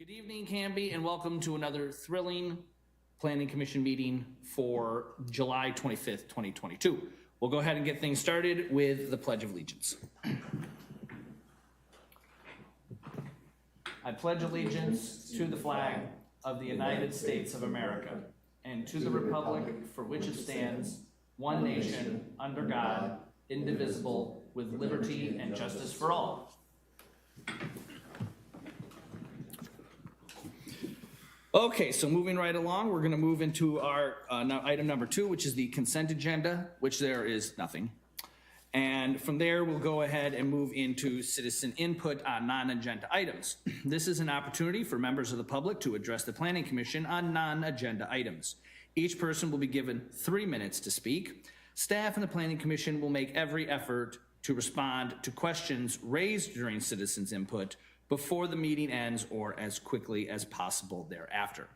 Good evening, Canby, and welcome to another thrilling Planning Commission meeting for July 25th, 2022. We'll go ahead and get things started with the Pledge of Allegiance. I pledge allegiance to the flag of the United States of America and to the republic for which it stands, one nation, under God, indivisible, with liberty and justice for all. Okay, so moving right along, we're going to move into our item number 2, which is the consent agenda, which there is nothing. And from there, we'll go ahead and move into citizen input on non-agenda items. This is an opportunity for members of the public to address the Planning Commission on non-agenda items. Each person will be given 3 minutes to speak. Staff and the Planning Commission will make every effort to respond to questions raised during citizens input before the meeting ends or as quickly as possible thereafter.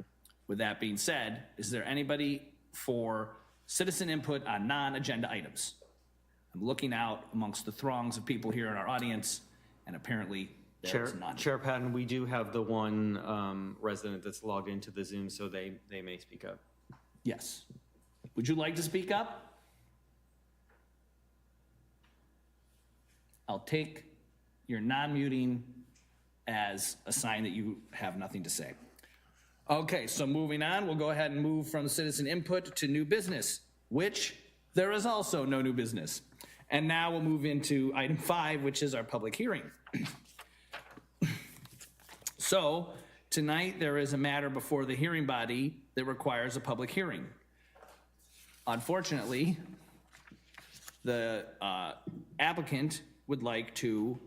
With that being said, is there anybody for citizen input on non-agenda items? I'm looking out amongst the throngs of people here in our audience, and apparently there's none. Chair Patton, we do have the one resident that's logged into the Zoom, so they may speak up. Yes. Would you like to speak up? I'll take your non-muting as a sign that you have nothing to say. Okay, so moving on, we'll go ahead and move from citizen input to new business, which there is also no new business. And now we'll move into item 5, which is our public hearing. So tonight there is a matter before the hearing body that requires a public hearing. Unfortunately, the applicant would like to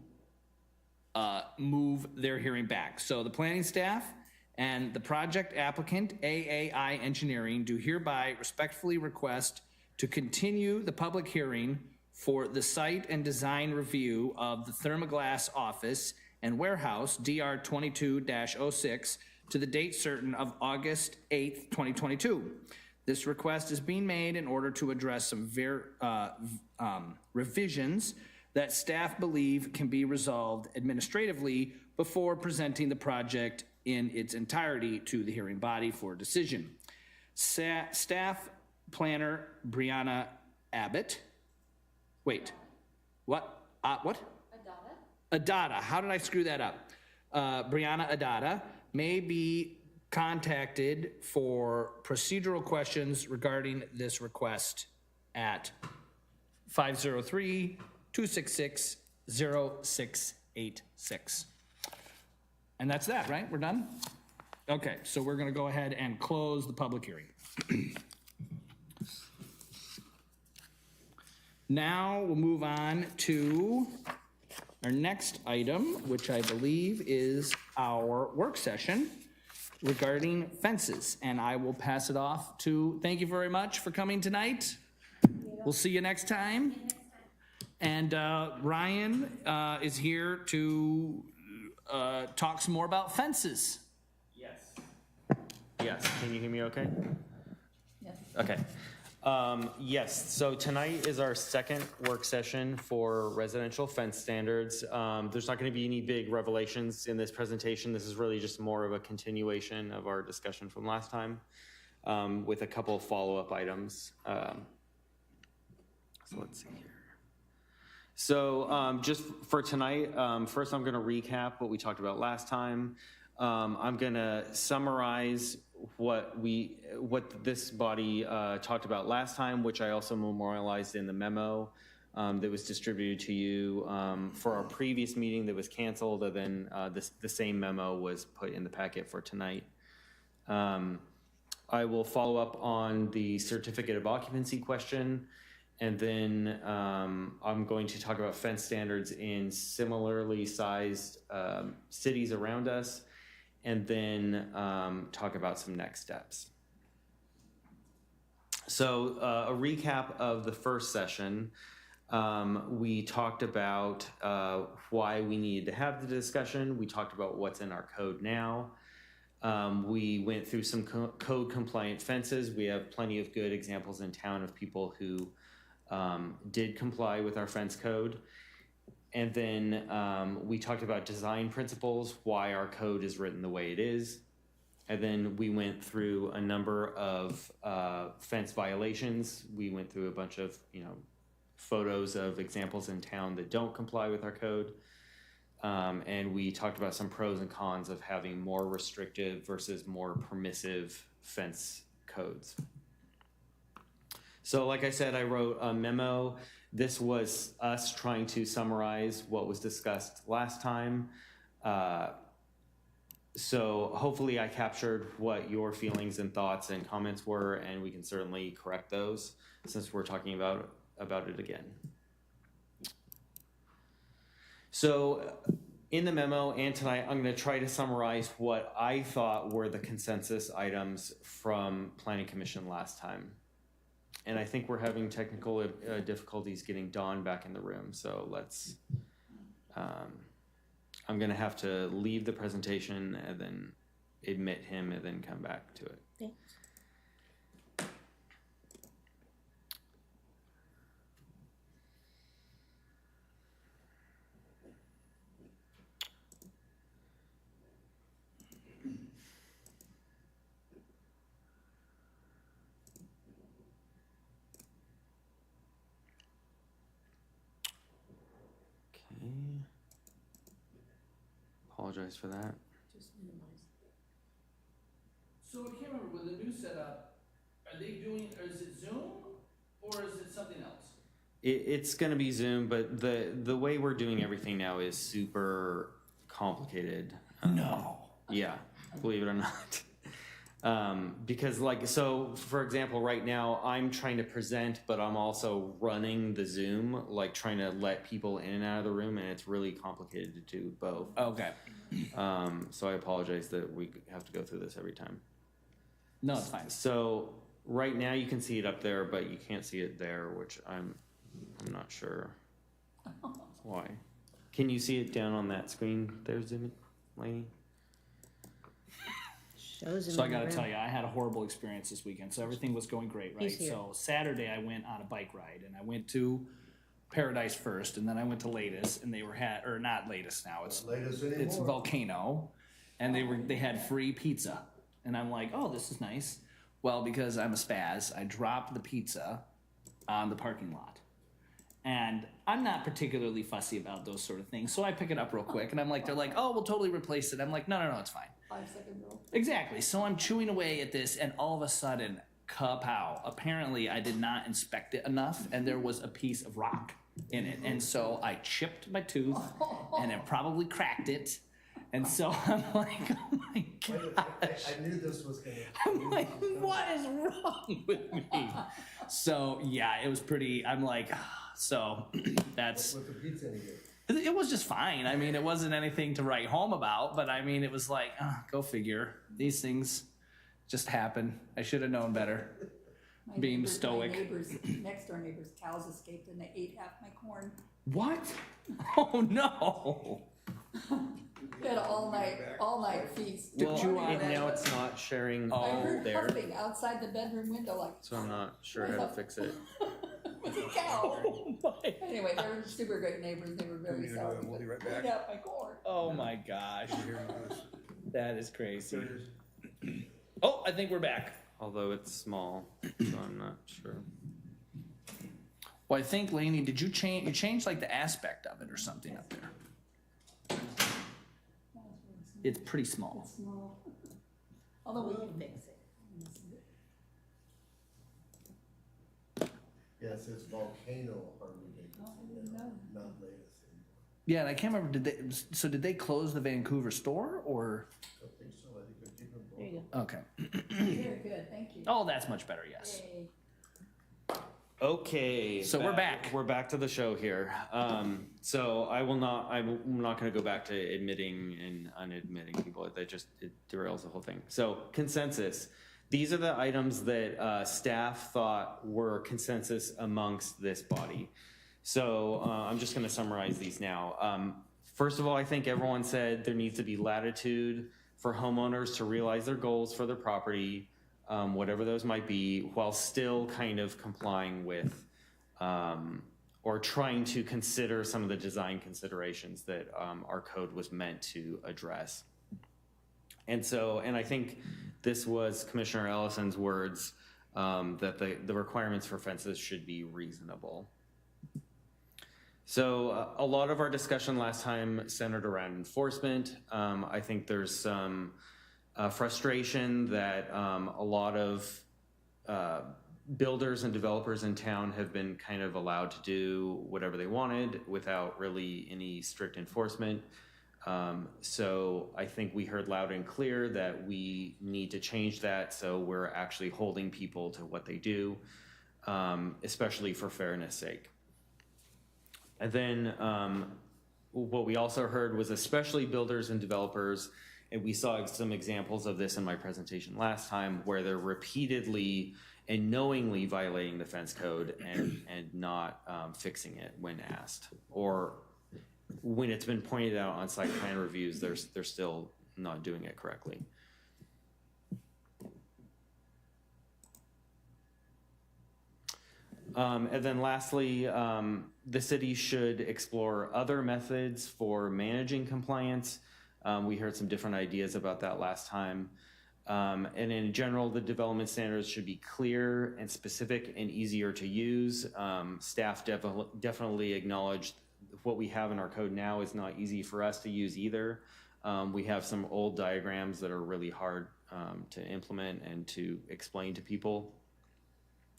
move their hearing back. So the planning staff and the project applicant, AAI Engineering, do hereby respectfully request to continue the public hearing for the site and design review of the thermoglass office and warehouse, DR 22-06, to the date certain of August 8th, 2022. This request is being made in order to address some revisions that staff believe can be resolved administratively before presenting the project in its entirety to the hearing body for decision. Staff planner Brianna Abbott. Wait, what? What? Adada. How did I screw that up? Brianna Adada may be contacted for procedural questions regarding this request at 503-266-0686. And that's that, right? We're done? Okay, so we're gonna go ahead and close the public hearing. Now we'll move on to our next item, which I believe is our work session regarding fences. And I will pass it off to, thank you very much for coming tonight. We'll see you next time. And Ryan is here to talk some more about fences. Yes. Yes, can you hear me okay? Yes. Okay. Yes, so tonight is our second work session for residential fence standards. There's not going to be any big revelations in this presentation. This is really just more of a continuation of our discussion from last time with a couple of follow-up items. So let's see here. So just for tonight, first I'm going to recap what we talked about last time. I'm going to summarize what this body talked about last time, which I also memorialized in the memo that was distributed to you for our previous meeting that was canceled, and then the same memo was put in the packet for tonight. I will follow up on the certificate of occupancy question, and then I'm going to talk about fence standards in similarly sized cities around us, and then talk about some next steps. So a recap of the first session, we talked about why we needed to have the discussion. We talked about what's in our code now. We went through some code compliant fences. We have plenty of good examples in town of people who did comply with our fence code. And then we talked about design principles, why our code is written the way it is. And then we went through a number of fence violations. We went through a bunch of, photos of examples in town that don't comply with our code. And we talked about some pros and cons of having more restrictive versus more permissive fence codes. So like I said, I wrote a memo. This was us trying to summarize what was discussed last time. So hopefully I captured what your feelings and thoughts and comments were, and we can certainly correct those since we're talking about it again. So in the memo and tonight, I'm going to try to summarize what I thought were the consensus items from Planning Commission last time. And I think we're having technical difficulties getting Dawn back in the room. So let's, I'm going to have to leave the presentation and then admit him and then come back to it. Okay. Apologize for that. Just minimize. So I can't remember, with the new setup, are they doing, or is it Zoom, or is it something else? It's going to be Zoom, but the way we're doing everything now is super complicated. No. Yeah, believe it or not. Because so for example, right now I'm trying to present, but I'm also running the Zoom, like trying to let people in and out of the room, and it's really complicated to do both. Okay. So I apologize that we have to go through this every time. No, it's fine. So right now you can see it up there, but you can't see it there, which I'm not sure why. Can you see it down on that screen there, Zoom, Lainey? So I got to tell you, I had a horrible experience this weekend. So everything was going great, right? He's here. So Saturday I went on a bike ride, and I went to Paradise first, and then I went to Latest, and they were or not Latest now. It's Volcano, and they had free pizza, and I'm like, oh, this is nice. Well, because I'm a spaz, I dropped the pizza on the parking lot. And I'm not particularly fussy about those sort of things, so I pick it up real quick, and they're like, oh, we'll totally replace it. I'm like, no, it's fine. 5-second rule. Exactly. So I'm chewing away at this, and all of a sudden, kapow. Apparently, I did not inspect it enough, and there was a piece of rock in it. And so I chipped my tooth, and it probably cracked it. And so I'm like, oh my gosh. I knew this was going to I'm like, what is wrong with me? So, yeah, it was pretty, I'm like, so that's... With the pizza in here. It was just fine. I mean, it wasn't anything to write home about, but I mean, it was like, go figure. These things just happen. I should have known better. Being stoic. My next door neighbor's cows escaped and they ate half my corn. What? Oh no! We had an all night feast. Did you, And now it's not sharing I heard there, puffing outside the bedroom window like so I'm not sure how to fix it. with a cow. Oh my, Anyway, they were super great neighbors. They were very sorry. We'll be right But back. ate out my corn. oh my gosh. That is crazy. Oh, I think we're back. Although it's small, so I'm not sure. Well, I think, Lainey, did you change like the aspect of it or something up there? It's pretty small. It's small. Although we can fix it. Yes, it's volcano harmony. Oh, I didn't know. Not latest anymore. Yeah, and I can't remember, did they close the Vancouver store or? I don't think so. I think they're keeping both. There you go. Okay. Very good. Thank you. Oh, that's much better, yes. Yay. Okay, So we're back. We're back to the show here. So I'm not going to go back to admitting and unadmitting people. It derails the whole thing. So consensus. These are the items that staff thought were consensus amongst this body. So I'm just going to summarize these now. First of all, I think everyone said there needs to be latitude for homeowners to realize their goals for their property, whatever those might be, while still kind of complying with or trying to consider some of the design considerations that our code was meant to address. And I think this was Commissioner Ellison's words, that the requirements for fences should be reasonable. So a lot of our discussion last time centered around enforcement. I think there's some frustration that a lot of builders and developers in town have been kind of allowed to do whatever they wanted without really any strict enforcement. So I think we heard loud and clear that we need to change that, so we're actually holding people to what they do, especially for fairness sake. And then what we also heard was especially builders and developers, and we saw some examples of this in my presentation last time, where they're repeatedly and knowingly violating the fence code and not fixing it when asked, or when it's been pointed out on site plan reviews, they're still not doing it correctly. And then lastly, the city should explore other methods for managing compliance. We heard some different ideas about that last time. And in general, the development standards should be clear and specific and easier to use. Staff definitely acknowledged what we have in our code now is not easy for us to use either. We have some old diagrams that are really hard to implement and to explain to people.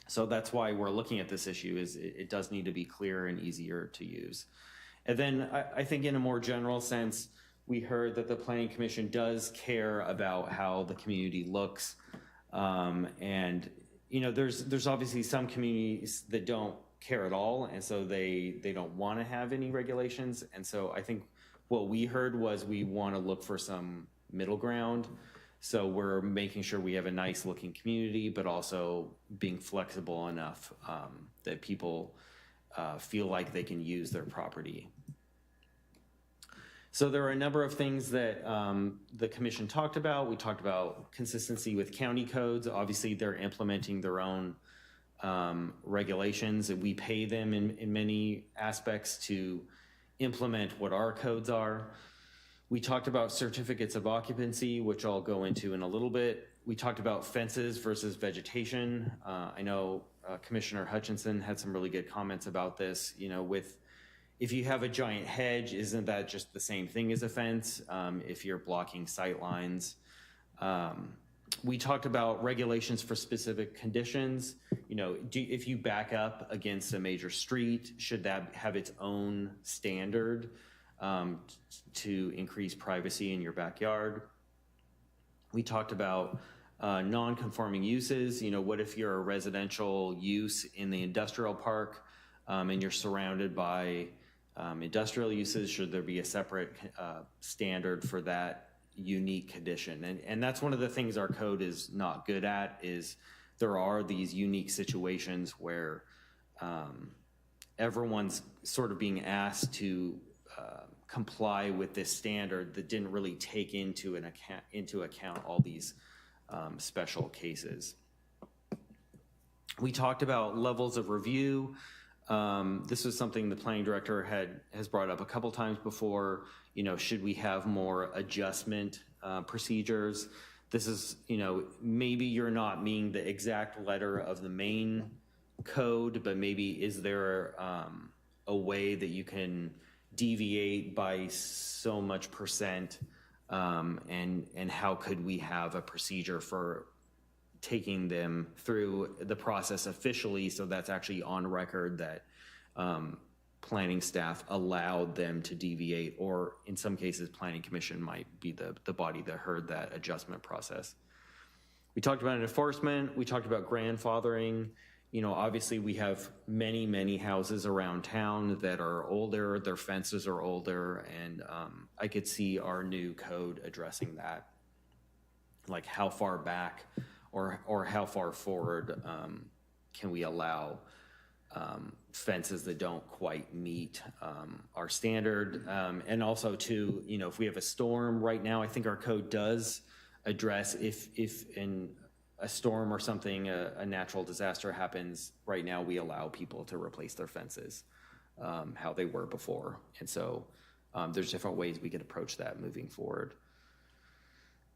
So that's why we're looking at this issue, is it does need to be clearer and easier to use. And then I think in a more general sense, we heard that the Planning Commission does care about how the community looks. And there's obviously some communities that don't care at all, and so they don't want to have any regulations. And so I think what we heard was we want to look for some middle ground. So we're making sure we have a nice looking community, but also being flexible enough that people feel like they can use their property. So there are a number of things that the commission talked about. We talked about consistency with county codes. Obviously, they're implementing their own regulations, and we pay them in many aspects to implement what our codes are. We talked about certificates of occupancy, which I'll go into in a little bit. We talked about fences versus vegetation. I know Commissioner Hutchinson had some really good comments about this. If you have a giant hedge, isn't that just the same thing as a fence if you're blocking sight lines? We talked about regulations for specific conditions. If you back up against a major street, should that have its own standard to increase privacy in your backyard? We talked about non-conforming uses. What if you're a residential use in the industrial park and you're surrounded by industrial uses? Should there be a separate standard for that unique condition? And that's one of the things our code is not good at, is there are these unique situations where everyone's sort of being asked to comply with this standard that didn't really take into account all these special cases. We talked about levels of review. This was something the planning director has brought up a couple times before. Should we have more adjustment procedures? This is, maybe you're not meaning the exact letter of the main code, but maybe is there a way that you can deviate by so much percent, and how could we have a procedure for taking them through the process officially, so that's actually on record that planning staff allowed them to deviate, or in some cases planning commission might be the body that heard that adjustment process. We talked about enforcement. We talked about grandfathering. Obviously we have many houses around town that are older, their fences are older, and I could see our new code addressing that, like how far back or how far forward can we allow fences that don't quite meet our standard. And also too, if we have a storm right now, I think our code does address if in a storm or something, a natural disaster happens, right now we allow people to replace their fences. how they were before. And so there's different ways we could approach that moving forward.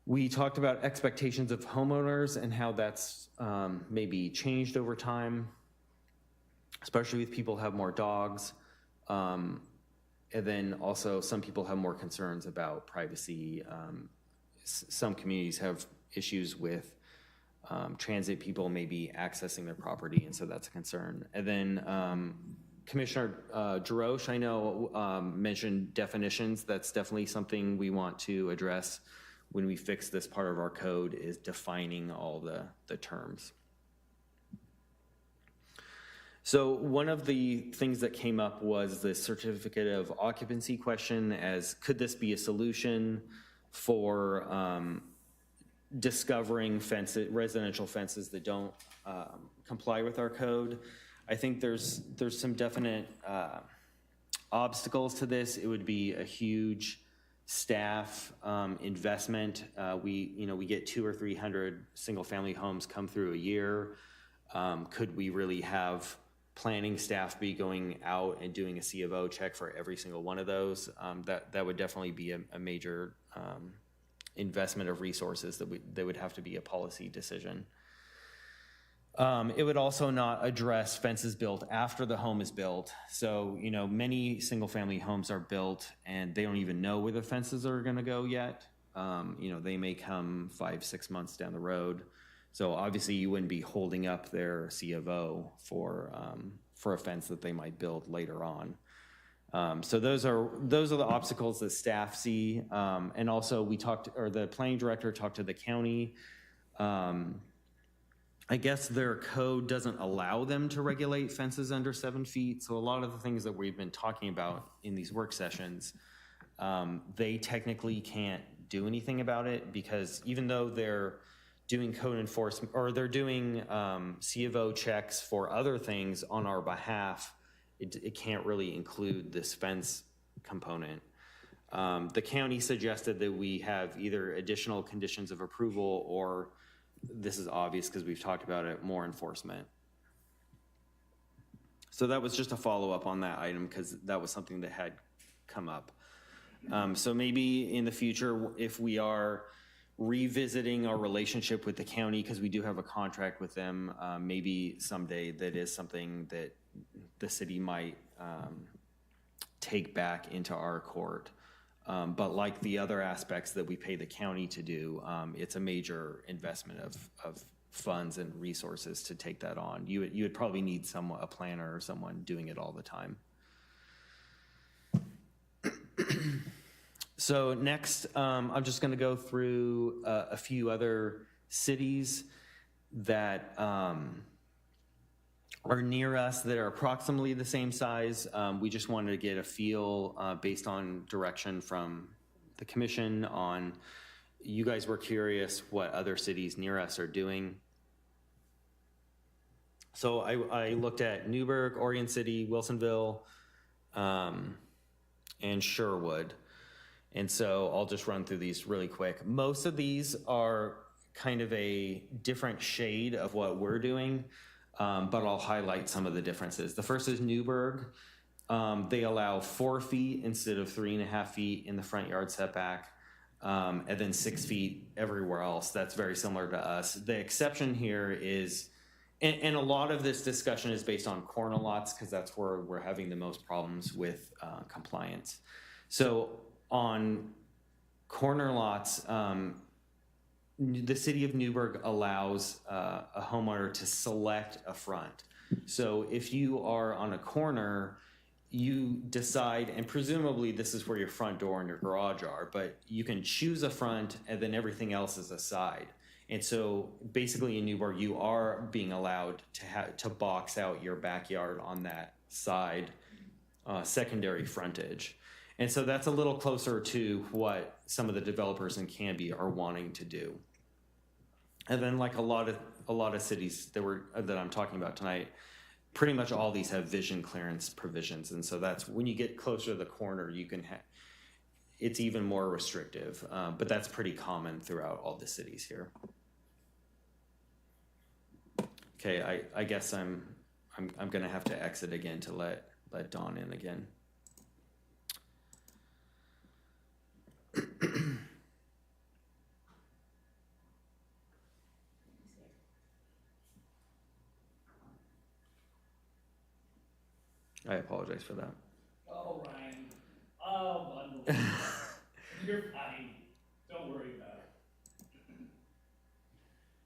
We talked about expectations of homeowners and how that's maybe changed over time, especially if people have more dogs. And then also some people have more concerns about privacy. Some communities have issues with transit people maybe accessing their property, and so that's a concern. And then Commissioner Jarosh, I know, mentioned definitions. That's definitely something we want to address when we fix this part of our code, is defining all the terms. So one of the things that came up was the certificate of occupancy question, as could this be a solution for discovering residential fences that don't comply with our code. I think there's some definite obstacles to this. It would be a huge staff investment. We get 200 or 300 single family homes come through a year. Could we really have planning staff be going out and doing a C of O check for every single one of those? That would definitely be a major investment of resources that would have to be a policy decision. It would also not address fences built after the home is built. So, many single family homes are built and they don't even know where the fences are gonna go yet. They may come 5-6 months down the road. So obviously you wouldn't be holding up their C of O for a fence that they might build later on. So those are the obstacles that staff see. And also the planning director talked to the county. I guess their code doesn't allow them to regulate fences under 7 feet. So a lot of the things that we've been talking about in these work sessions, they technically can't do anything about it, because even though they're doing code enforcement, or they're doing C of O checks for other things on our behalf, it can't really include this fence component. The county suggested that we have either additional conditions of approval, or, this is obvious because we've talked about it, more enforcement. So that was just a follow-up on that item, because that was something that had come up. So maybe in the future, if we are revisiting our relationship with the county, because we do have a contract with them, maybe someday that is something that the city might take back into our court. But like the other aspects that we pay the county to do, it's a major investment of funds and resources to take that on. You would probably need a planner or someone doing it all the time. So next, I'm just going to go through a few other cities that are near us that are approximately the same size. We just wanted to get a feel based on direction from the commission on, you guys were curious what other cities near us are doing. So I looked at Newburgh, Oregon City, Wilsonville, and Sherwood. And so I'll just run through these really quick. Most of these are kind of a different shade of what we're doing, but I'll highlight some of the differences. The first is Newburgh. They allow 4 feet instead of 3.5 feet in the front yard setback, and then 6 feet everywhere else. That's very similar to us. The exception here is, and a lot of this discussion is based on corner lots, because that's where we're having the most problems with compliance. So on corner lots, the city of Newburgh allows a homeowner to select a front. So if you are on a corner, you decide, and presumably this is where your front door and your garage are, but you can choose a front and then everything else is a side. And so basically in Newburgh, you are being allowed to box out your backyard on that side secondary frontage. And so that's a little closer to what some of the developers in Canby are wanting to do. And then like a lot of cities that I'm talking about tonight, pretty much all these have vision clearance provisions. And so that's when you get closer to the corner, you can it's even more restrictive, but that's pretty common throughout all the cities here. Okay, I guess I'm gonna have to exit again to let let Dawn in again. I apologize for that. Oh, Ryan. Oh, bundle. You're fine. Don't worry about it.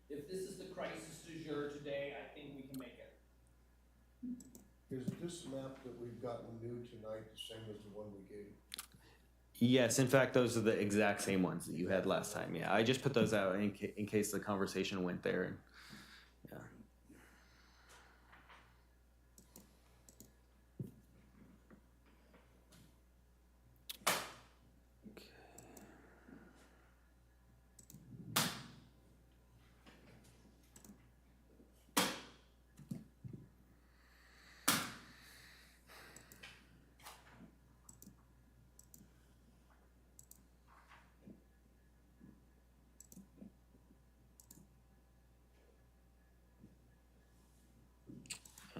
If this is the crisis du jour today, I think we can make it. Is this map that we've gotten new tonight the same as the one we gave? Yes, in fact, those are the exact same ones that you had last time. Yeah, I just put those out in case the conversation went there. Yeah.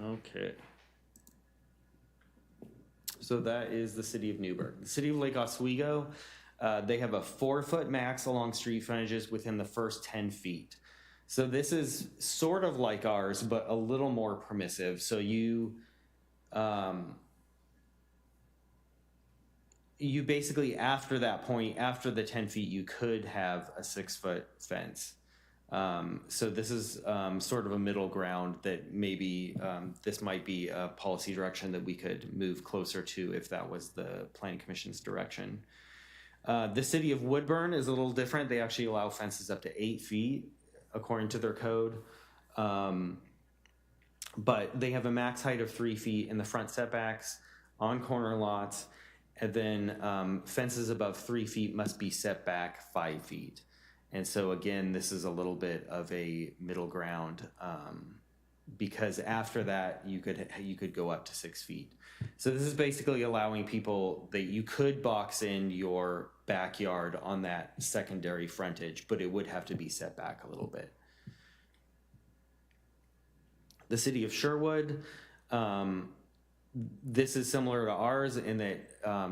Okay. So that is the city of Newburgh. The city of Lake Oswego, they have a 4-foot max along street frontages within the first 10 feet. So this is sort of like ours, but a little more permissive. So you basically, after that point, after the 10 feet, you could have a 6-foot fence. So this is sort of a middle ground that maybe this might be a policy direction that we could move closer to if that was the Planning Commission's direction. The city of Woodburn is a little different. They actually allow fences up to 8 feet according to their code. But they have a max height of 3 feet in the front setbacks on corner lots. And then fences above 3 feet must be set back 5 feet. And so again, this is a little bit of a middle ground because after that you could go up to 6 feet. So this is basically allowing people that you could box in your backyard on that secondary frontage, but it would have to be set back a little bit. The city of Sherwood, this is similar to ours in that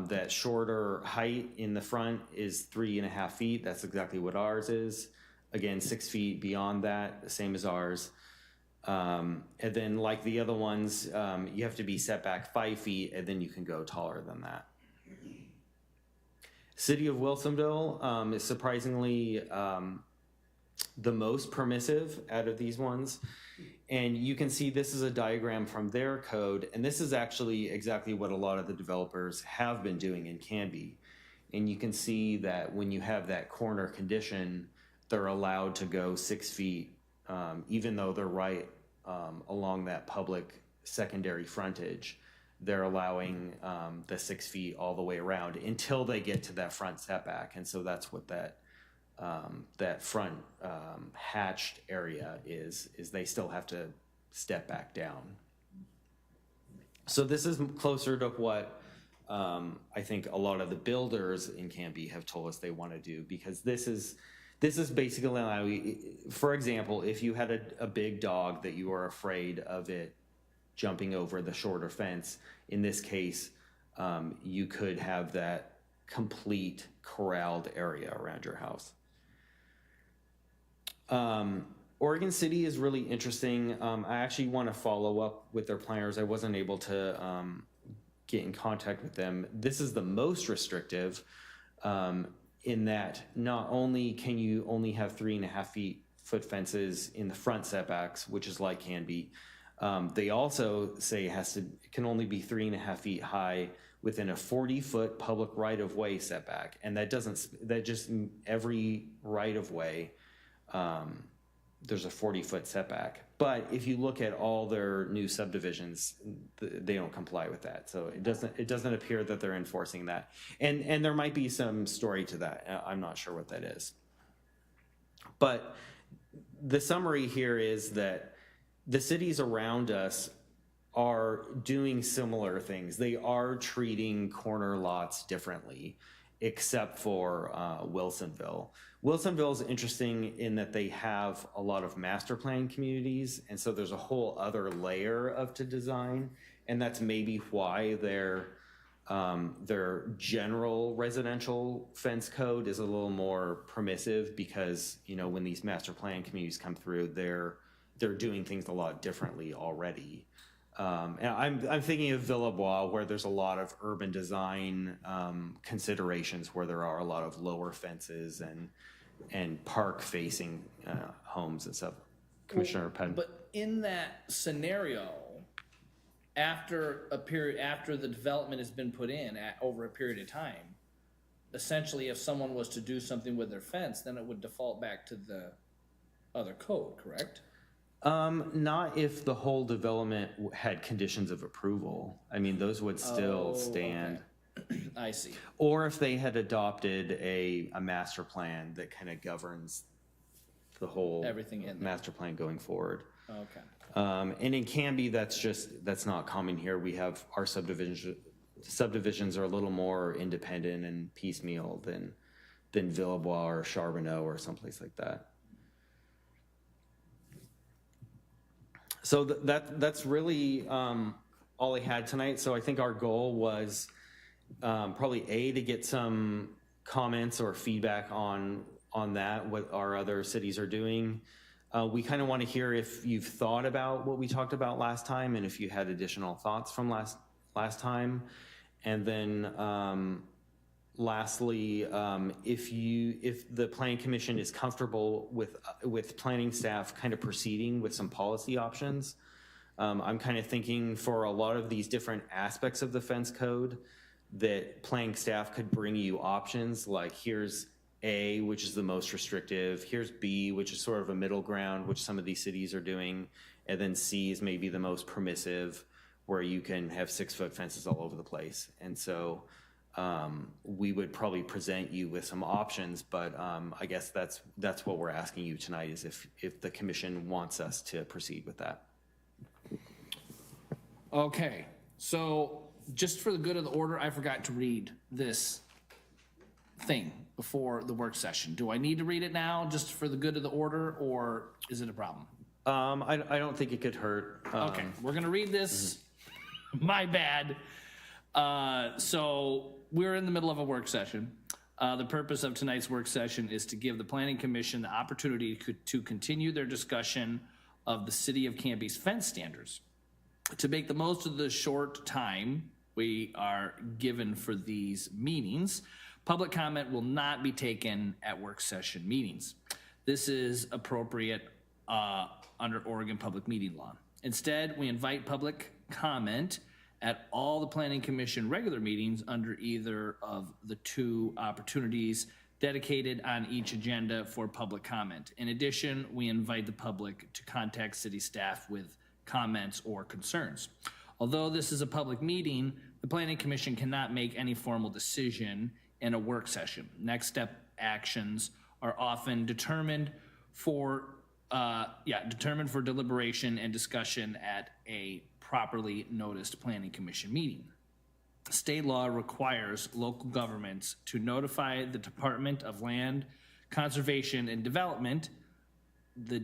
that shorter height in the front is 3.5 feet. That's exactly what ours is. Again, 6 feet beyond that, the same as ours. And then like the other ones, you have to be set back 5 feet and then you can go taller than that. City of Wilsonville is surprisingly the most permissive out of these ones. And you can see this is a diagram from their code, and this is actually exactly what a lot of the developers have been doing in Canby. And you can see that when you have that corner condition, they're allowed to go 6 feet, even though they're right along that public secondary frontage. They're allowing the 6 feet all the way around until they get to that front setback. And so that's what that front hatched area is they still have to step back down. So this is closer to what I think a lot of the builders in Canby have told us they want to do, because this is basically allowing, for example, if you had a big dog that you are afraid of it jumping over the shorter fence, in this case, you could have that complete corralled area around your house. Oregon City is really interesting. I actually want to follow up with their planners. I wasn't able to get in contact with them. This is the most restrictive in that not only can you only have 3.5 foot fences in the front setbacks, which is like Canby, they also say it can only be 3.5 feet high within a 40-foot public right-of-way setback. And that just every right-of-way, there's a 40-foot setback. But if you look at all their new subdivisions, they don't comply with that. So it doesn't appear that they're enforcing that. And there might be some story to that. I'm not sure what that is. But the summary here is that the cities around us are doing similar things. They are treating corner lots differently. except for Wilsonville. Wilsonville is interesting in that they have a lot of master plan communities, and so there's a whole other layer of to design, and that's maybe why their general residential fence code is a little more permissive, because when these master plan communities come through, they're doing things a lot differently already. And I'm thinking of Villebois, where there's a lot of urban design considerations, where there are a lot of lower fences and park facing homes and stuff. Commissioner Penn. But in that scenario, after the development has been put in over a period of time, essentially, if someone was to do something with their fence, then it would default back to the other code, correct? Not if the whole development had conditions of approval. I mean, those would still stand. Okay. I see. Or if they had adopted a master plan that kind of governs the whole Everything in there. master plan going forward. Okay. And in Canby, that's not common here. We have our subdivisions are a little more independent and piecemeal than Villebois or Charbonneau or someplace like that. So that's really all I had tonight. So I think our goal was probably to get some comments or feedback on that, what our other cities are doing. We kind of want to hear if you've thought about what we talked about last time, and if you had additional thoughts from last time. And then lastly, if the planning commission is comfortable with planning staff kind of proceeding with some policy options. I'm kind of thinking for a lot of these different aspects of the fence code that planning staff could bring you options, like here's A, which is the most restrictive, here's B, which is sort of a middle ground, which some of these cities are doing, and then C is maybe the most permissive, where you can have 6-foot fences all over the place. And so we would probably present you with some options, but I guess that's what we're asking you tonight, is if the commission wants us to proceed with that. Okay, so just for the good of the order, I forgot to read this thing before the work session. Do I need to read it now just for the good of the order, or is it a problem? I don't think it could hurt. Okay, we're gonna read this. My bad. So we're in the middle of a work session. The purpose of tonight's work session is to give the Planning Commission the opportunity to continue their discussion of the City of Canby's fence standards. To make the most of the short time we are given for these meetings, public comment will not be taken at work session meetings. This is appropriate under Oregon Public Meeting Law. Instead, we invite public comment at all the Planning Commission regular meetings under either of the two opportunities dedicated on each agenda for public comment. In addition, we invite the public to contact city staff with comments or concerns. Although this is a public meeting, the Planning Commission cannot make any formal decision in a work session. Next step actions are often determined for deliberation and discussion at a properly noticed Planning Commission meeting. State law requires local governments to notify the Department of Land, Conservation and Development, the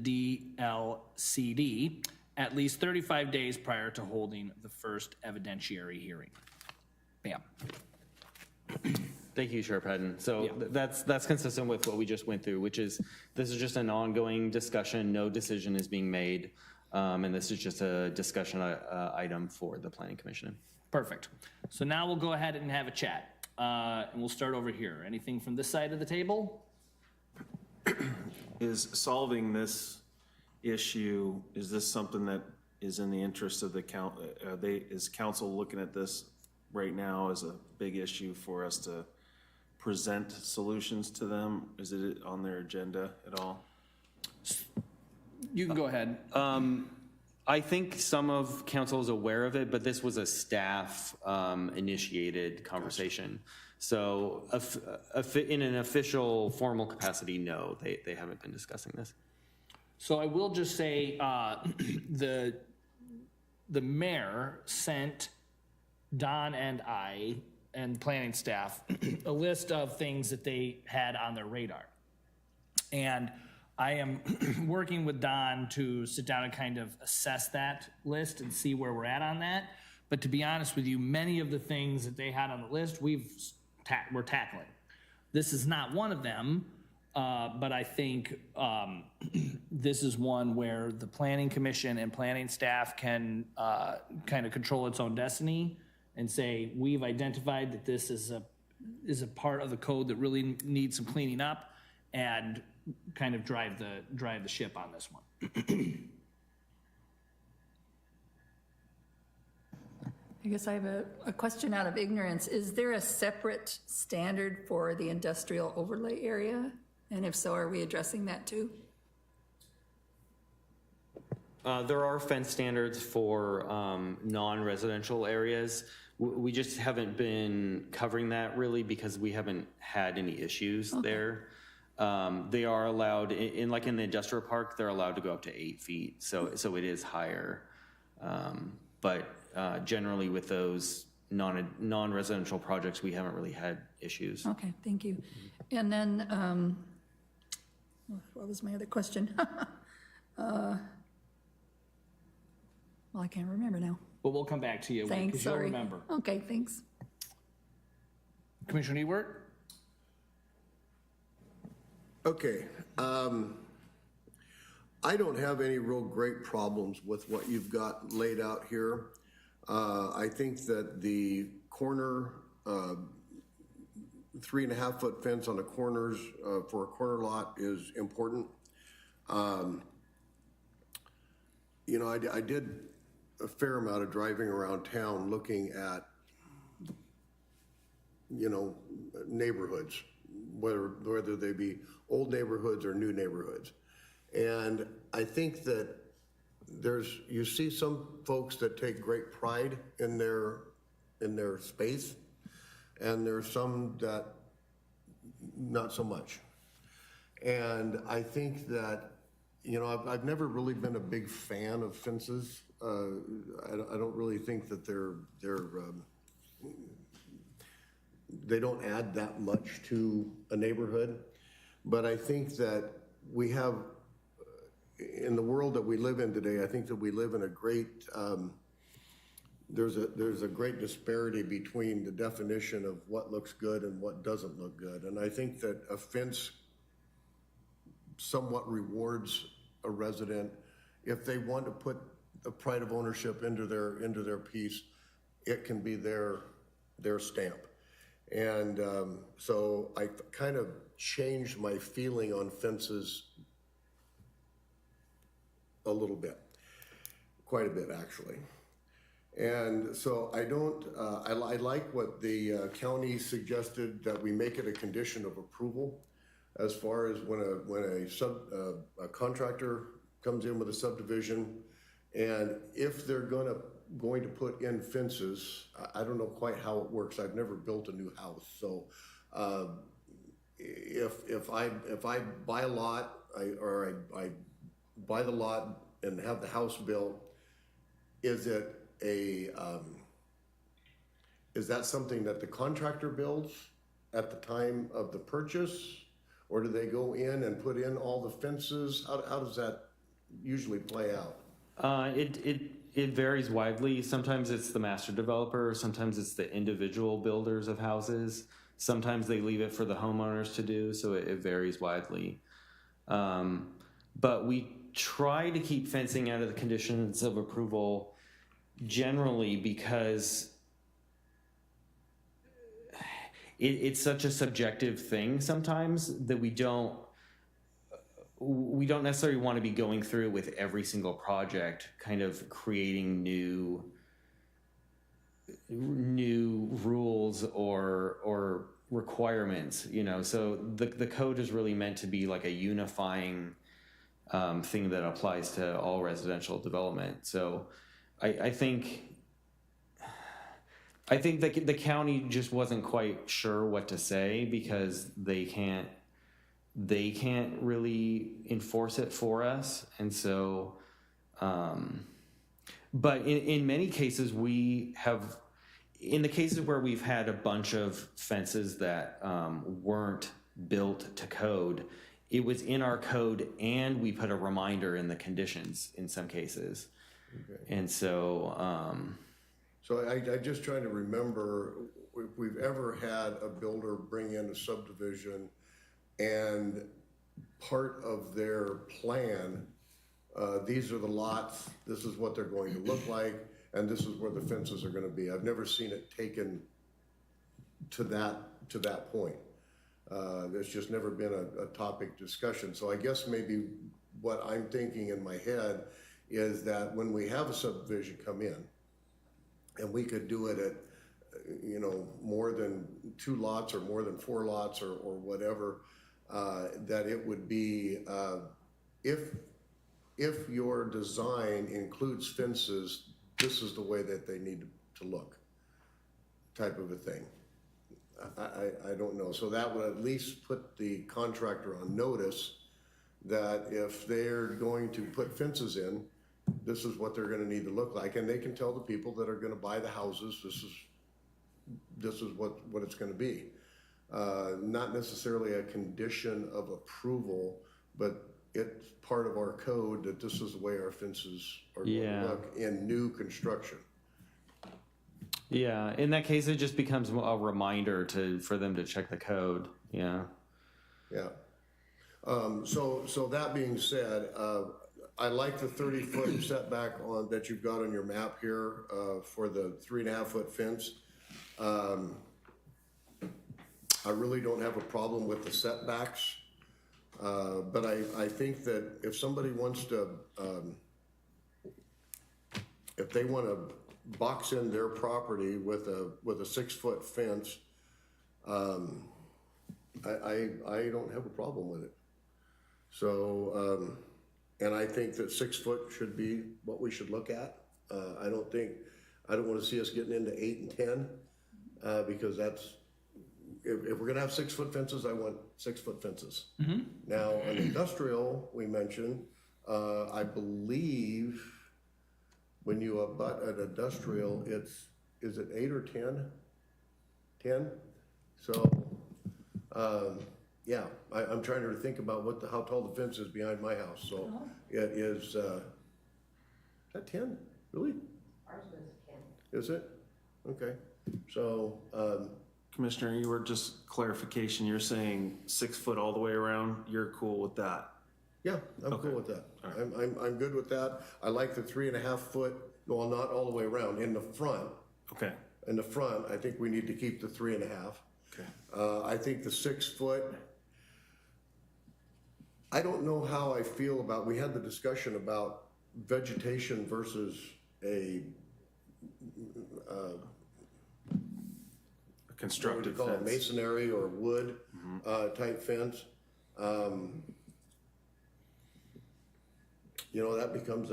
DLCD, at least 35 days prior to holding the first evidentiary hearing. Bam. Thank you, Chair Pedden. So that's consistent with what we just went through, which is this is just an ongoing discussion. No decision is being made. And this is just a discussion item for the Planning Commission. Perfect. So now we'll go ahead and have a chat. And we'll start over here. Anything from this side of the table? Is solving this issue, is this something that is in the interest of the council? Is council looking at this right now as a big issue for us to present solutions to them? Is it on their agenda at all? You can go ahead. I think some of council is aware of it, but this was a staff initiated conversation. So in an official formal capacity, no, they haven't been discussing this. So I will just say the mayor sent Don and I and planning staff a list of things that they had on their radar. And I am working with Don to sit down and kind of assess that list and see where we're at on that. But to be honest with you, many of the things that they had on the list, we're tackling. This is not one of them, but I think this is one where the planning commission and planning staff can kind of control its own destiny and say, we've identified that this is a part of the code that really needs some cleaning up, and kind of drive the ship on this one. I guess I have a question out of ignorance. Is there a separate standard for the industrial overlay area? And if so, are we addressing that too? There are fence standards for non-residential areas. We just haven't been covering that really because we haven't had any issues there. They are allowed in like in the industrial park, they're allowed to go up to 8 feet. So it is higher. But generally with those non-residential projects, we haven't really had issues. Okay, thank you. And then, what was my other question? Well, I can't remember now. But we'll come back to you Thanks, because you'll sorry. remember. Okay, thanks. Commissioner Ewert? Okay, I don't have any real great problems with what you've got laid out here. I think that the corner, 3.5 foot fence on the corners for a corner lot is important. You know, I did a fair amount of driving around town looking at, you know, neighborhoods, whether they be old neighborhoods or new neighborhoods. And I think that you see some folks that take great pride in their space, and there's some that not so much. And I think that, you know, I've never really been a big fan of fences. I don't really think that they don't add that much to a neighborhood. But I think that we have, in the world that we live in today, I think that we live in a great, there's a great disparity between the definition of what looks good and what doesn't look good. And I think that a fence somewhat rewards a resident if they want to put a pride of ownership into their piece. It can be their stamp. And so I kind of changed my feeling on fences a little bit, quite a bit actually. And so I don't, I like what the county suggested, that we make it a condition of approval as far as when a contractor comes in with a subdivision, and if they're going to put in fences, I don't know quite how it works. I've never built a new house, so if I buy a lot, I buy the lot and have the house built, is that something that the contractor builds at the time of the purchase, or do they go in and put in all the fences? How does that usually play out? It varies widely. Sometimes it's the master developer, sometimes it's the individual builders of houses. Sometimes they leave it for the homeowners to do, so it varies widely. But we try to keep fencing out of the conditions of approval generally because it's such a subjective thing sometimes that we don't necessarily want to be going through with every single project, kind of creating new rules or requirements, you know. So the code is really meant to be like a unifying thing that applies to all residential development. So I think that the county just wasn't quite sure what to say because they can't really enforce it for us. And so, but in many cases we have, in the cases where we've had a bunch of fences that weren't built to code, it was in our code and we put a reminder in the conditions in some cases. And so, So I just trying to remember if we've ever had a builder bring in a subdivision and part of their plan, these are the lots, this is what they're going to look like, and this is where the fences are gonna be. I've never seen it taken to that point. There's just never been a topic discussion. So I guess maybe what I'm thinking in my head is that when we have a subdivision come in, and we could do it at, you know, more than 2 lots or more than 4 lots or whatever, that it would be, if your design includes fences, this is the way that they need to look, type of a thing. I don't know. So that would at least put the contractor on notice that if they're going to put fences in, this is what they're gonna need to look like. And they can tell the people that are gonna buy the houses, this is what it's gonna be. Not necessarily a condition of approval, but it's part of our code that this is the way our fences are going to look in new construction. yeah, in that case, it just becomes a reminder for them to check the code. Yeah. Yeah. So that being said, I like the 30-foot setback that you've got on your map here for the 3.5-foot fence. I really don't have a problem with the setbacks, but I think that if somebody wants to, if they want to box in their property with a 6-foot fence, I don't have a problem with it. So, and I think that 6 foot should be what we should look at. I don't want to see us getting into 8 and 10, because that's, if we're gonna have 6-foot fences, I want 6-foot fences. Now, an industrial, we mentioned, I believe when you abut an industrial, is it 8 or 10? 10? So, yeah, I'm trying to think about how tall the fence is behind my house. So it is that 10? Really? Ours was 10. Is it? Okay. So, Commissioner, you were just clarification, you're saying 6 foot all the way around, you're cool with that? yeah, I'm cool with that. I'm good with that. I like the 3.5 foot, well, not all the way around, in the front. Okay. In the front, I think we need to keep the 3.5. Okay. I think the 6 foot, I don't know how I feel about, we had the discussion about vegetation versus a Constructed what would you call it, fence. masonry or wood type fence. You know, that becomes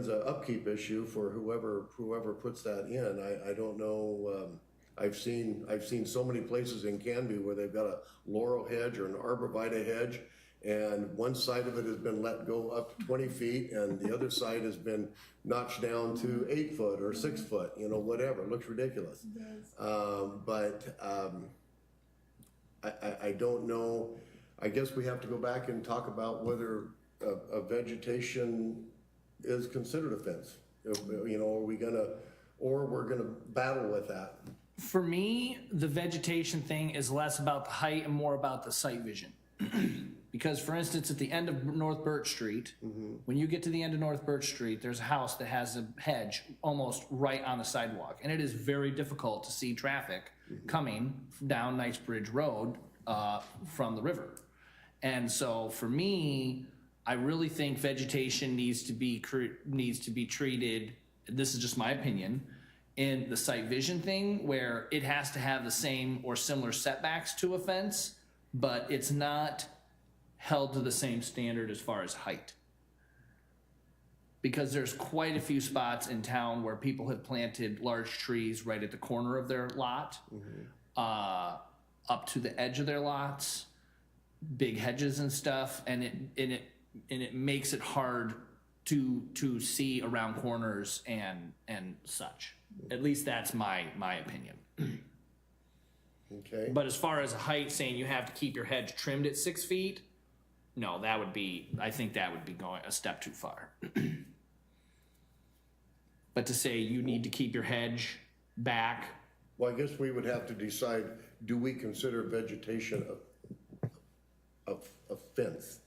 a upkeep issue for whoever puts that in. I don't know. I've seen so many places in Canby where they've got a laurel hedge or an arborvitae hedge, and one side of it has been let go up to 20 feet, and the other side has been notched down to 8 foot or 6 foot. You know, whatever. It looks ridiculous. I don't know. I guess we have to go back and talk about whether a vegetation is considered a fence. You know, we're gonna battle with that. For me, the vegetation thing is less about the height and more about the sight vision. Because, for instance, at the end of North Birch Street, when you get to the end of North Birch Street, there's a house that has a hedge almost right on the sidewalk. And it is very difficult to see traffic coming down Knightsbridge Road from the river. And so for me, I really think vegetation needs to be treated, this is just my opinion, in the sight vision thing, where it has to have the same or similar setbacks to a fence, but it's not held to the same standard as far as height. Because there's quite a few spots in town where people have planted large trees right at the corner of their lot, up to the edge of their lots, big hedges and stuff, and it makes it hard to see around corners and such. At least that's my opinion. Okay? But as far as height, saying you have to keep your hedge trimmed at 6 feet, no, I think that would be going a step too far. But to say you need to keep your hedge back, Well, I guess we would have to decide, do we consider vegetation a fence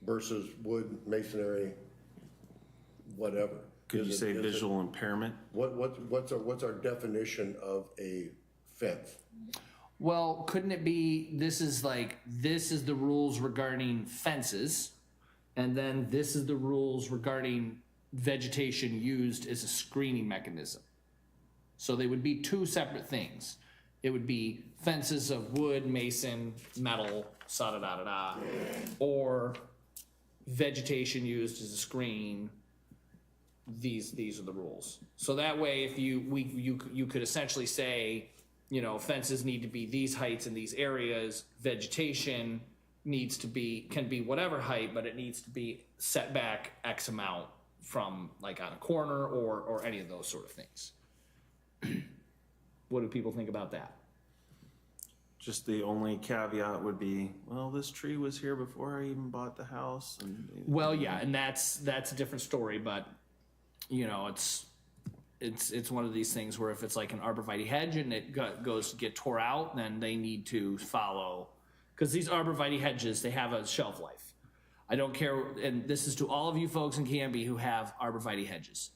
versus wood, masonry, whatever? Could you say visual impairment? What's our definition of a fence? well, couldn't it be, this is the rules regarding fences, and then this is the rules regarding vegetation used as a screening mechanism. So they would be two separate things. It would be fences of wood, mason, metal, da-da-da-da-da, or vegetation used as a screen. These are the rules. So that way, if you could essentially say, fences need to be these heights in these areas, vegetation can be whatever height, but it needs to be set back X amount from like on a corner or any of those sort of things. What do people think about that? Just the only caveat would be, well, this tree was here before I even bought the house. Well, yeah, and that's a different story, but it's one of these things where if it's like an arborvitae hedge and it goes to get tore out, then they need to follow, because these arborvitae hedges, they have a shelf life. I don't care, and this is to all of you folks in Canby who have arborvitae hedges.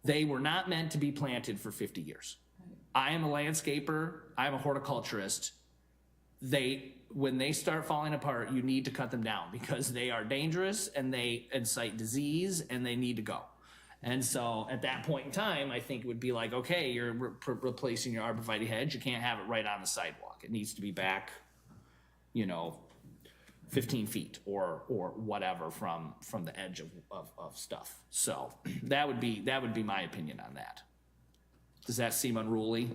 They were not meant to be planted for 50 years. I am a landscaper. I'm a horticulturist. When they start falling apart, you need to cut them down because they are dangerous and they incite disease and they need to go. And so at that point in time, I think it would be like, okay, you're replacing your arborvitae hedge. You can't have it right on the sidewalk. It needs to be back, 15 feet or whatever from the edge of stuff. So that would be my opinion on that. Does that seem unruly?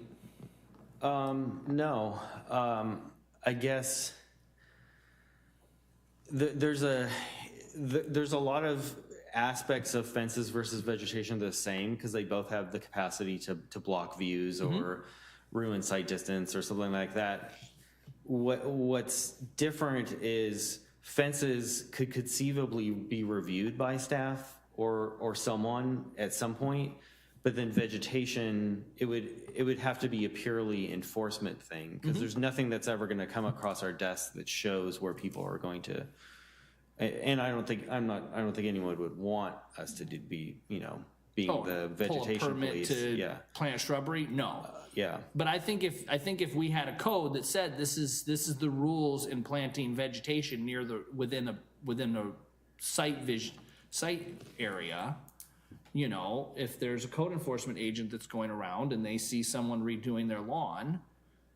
No. I guess there's a lot of aspects of fences versus vegetation the same because they both have the capacity to block views or ruin sight distance or something like that. What's different is fences could conceivably be reviewed by staff or someone at some point, but then vegetation, it would have to be a purely enforcement thing because there's nothing that's ever going to come across our desk that shows where people are going to. And I don't think anyone would want us to be being the vegetation pull a permit police. to plant shrubbery? No. Yeah. But I think if we had a code that said this is the rules in planting vegetation within a site area, if there's a code enforcement agent that's going around and they see someone redoing their lawn,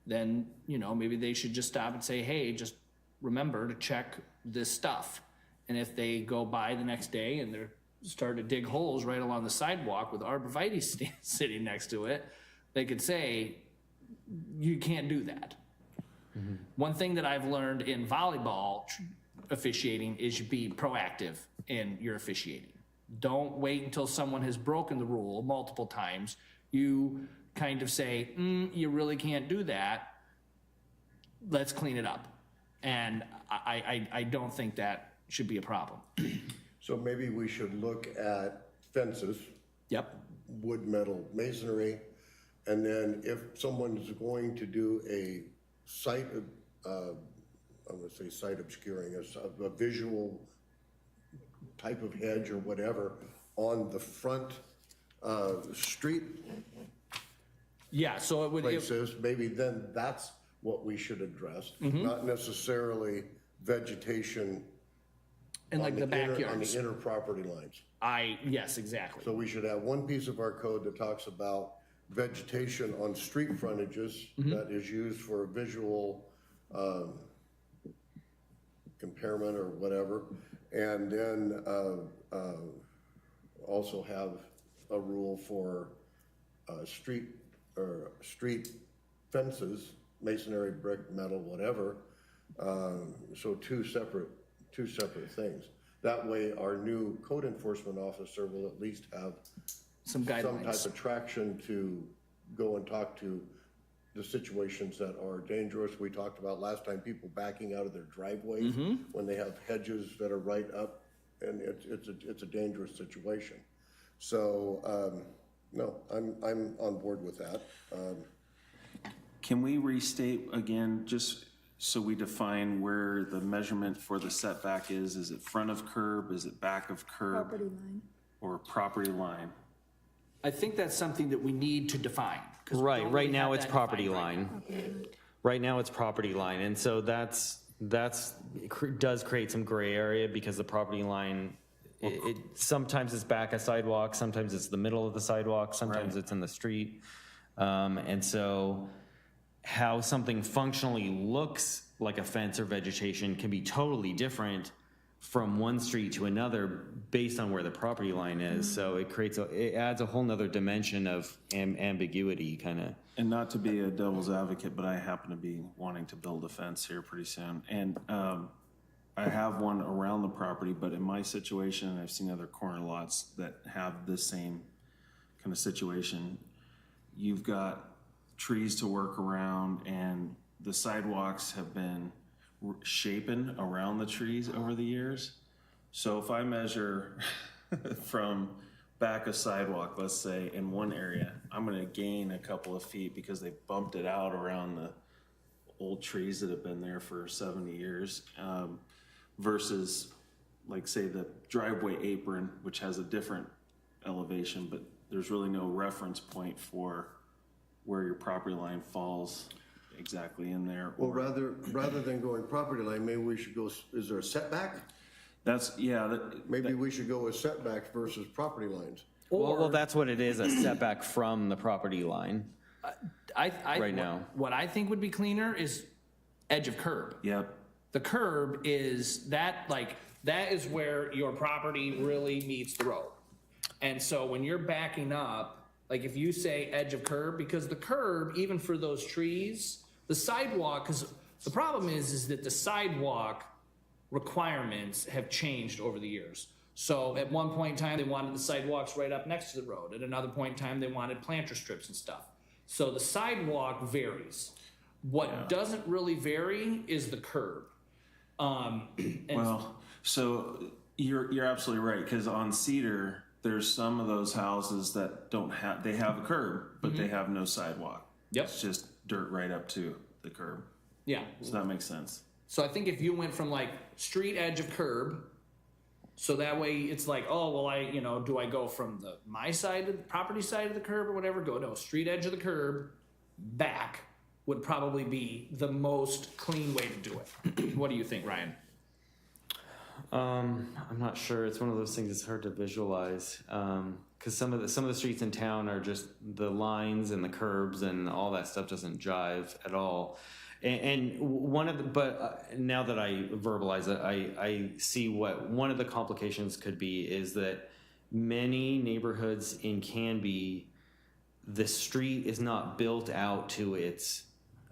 then maybe they should just stop and say, hey, just remember to check this stuff. And if they go by the next day and they're starting to dig holes right along the sidewalk with arborvitae sitting next to it, they could say, you can't do that. One thing that I've learned in volleyball officiating is you be proactive in your officiating. Don't wait until someone has broken the rule multiple times. You kind of say, you really can't do that. Let's clean it up. And I don't think that should be a problem. So maybe we should look at fences. Yep. Wood, metal, masonry, and then if someone's going to do a site, I'm going to say site obscuring, a visual type of hedge or whatever on the front street Yeah, so it would. places, maybe then that's what we should address, not necessarily vegetation And like the on backyards. the inner property lines. Yes, exactly. So we should have one piece of our code that talks about vegetation on street frontages that is used for visual impairment or whatever. And then also have a rule for street fences, masonry, brick, metal, whatever. So two separate things. That way our new code enforcement officer will at least have some some type guidelines. of traction to go and talk to the situations that are dangerous. We talked about last time, people backing out of their driveways when they have hedges that are right up, and it's a dangerous situation. So, no, I'm on board with that. Can we restate again, just so we define where the measurement for the setback is? Is it front of curb? Is it back of curb? Property line. Or property line? I think that's something that we need to define. 'cause we Right, don't right really now have it's that property defined right now. line. Right now it's property line, and so does create some gray area because the property line, it sometimes it's back a sidewalk, sometimes it's the middle of the sidewalk, sometimes it's in the street. And so how something functionally looks like a fence or vegetation can be totally different from one street to another based on where the property line is. So it adds a whole nother dimension of ambiguity, kind of. And not to be a devil's advocate, but I happen to be wanting to build a fence here pretty soon. And I have one around the property, but in my situation, and I've seen other corner lots that have this same kind of situation, you've got trees to work around, and the sidewalks have been shapen around the trees over the years. So if I measure from back a sidewalk, let's say in one area, I'm going to gain a couple of feet because they bumped it out around the old trees that have been there for 70 years, versus like say the driveway apron, which has a different elevation, but there's really no reference point for where your property line falls exactly in there. Well, rather than going property line, maybe we should go, is there a setback? That's, yeah. Maybe we should go with setbacks versus property lines. Well, that's what it is, a setback from the property line. Right now. What I think would be cleaner is edge of curb. Yep. The curb is that is where your property really meets the road. And so when you're backing up, like if you say edge of curb, because the curb, even for those trees, the sidewalk, because the problem is that the sidewalk requirements have changed over the years. So at one point in time, they wanted the sidewalks right up next to the road. At another point in time, they wanted planter strips and stuff. So the sidewalk varies. What doesn't really vary is the curb. Well, so you're absolutely right, because on Cedar, there's some of those houses that they have a curb, but they have no sidewalk. Yep. It's just dirt right up to the curb. Yeah. So that makes sense. So I think if you went from like street edge of curb, so that way it's like, oh, well, do I go from my side of the property side of the curb or whatever? No, street edge of the curb, back would probably be the most clean way to do it. What do you think, Ryan? I'm not sure. It's one of those things that's hard to visualize, because some of the streets in town are just the lines and the curbs and all that stuff doesn't jive at all. And now that I verbalize it, I see what one of the complications could be is that many neighborhoods in Canby, the street is not built out to its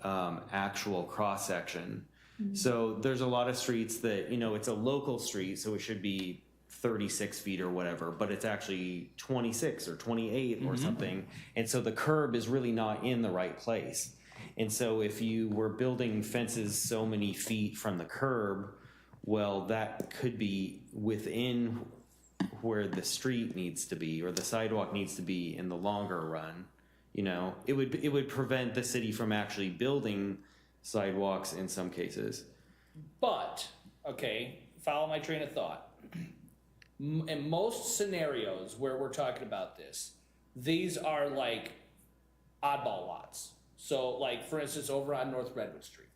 actual cross section. So there's a lot of streets that, it's a local street, so it should be 36 feet or whatever, but it's actually 26 or 28 or something. And so the curb is really not in the right place. And so if you were building fences so many feet from the curb, well, that could be within where the street needs to be or the sidewalk needs to be in the longer run. It would prevent the city from actually building sidewalks in some cases. But, okay, follow my train of thought. In most scenarios where we're talking about this, these are like oddball lots. So like, for instance, over on North Redwood Street,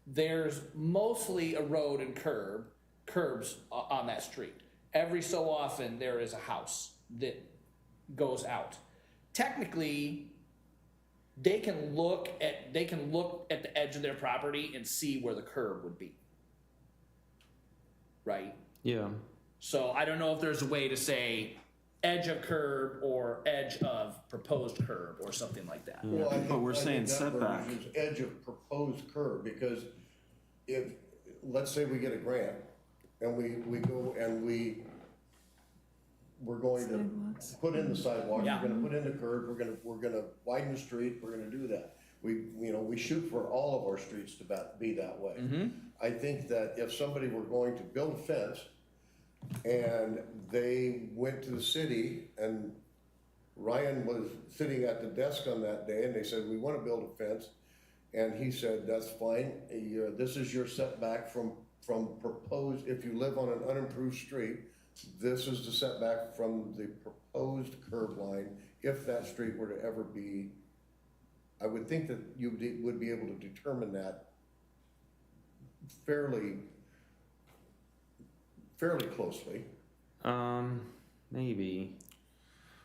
there's mostly a road and curbs on that street. Every so often there is a house that goes out. Technically, they can look at the edge of their property and see where the curb would be. Right? Yeah. So I don't know if there's a way to say edge of curb or edge of proposed curb or something like that. Well, I think- But we're I think saying that setback. verbiage is edge of proposed curb, because if, let's say we get a grant and we go and we we're going to Sidewalks. put in the sidewalks, Yeah. we're gonna put in the curb, we're gonna widen the street, we're gonna do that. We shoot for all of our streets to be that way. I think that if somebody were going to build a fence and they went to the city and Ryan was sitting at the desk on that day and they said, we wanna build a fence. And he said, that's fine, this is your setback from proposed, if you live on an unimproved street, this is the setback from the proposed curb line, if that street were to ever be, I would think that you would be able to determine that fairly closely. Maybe.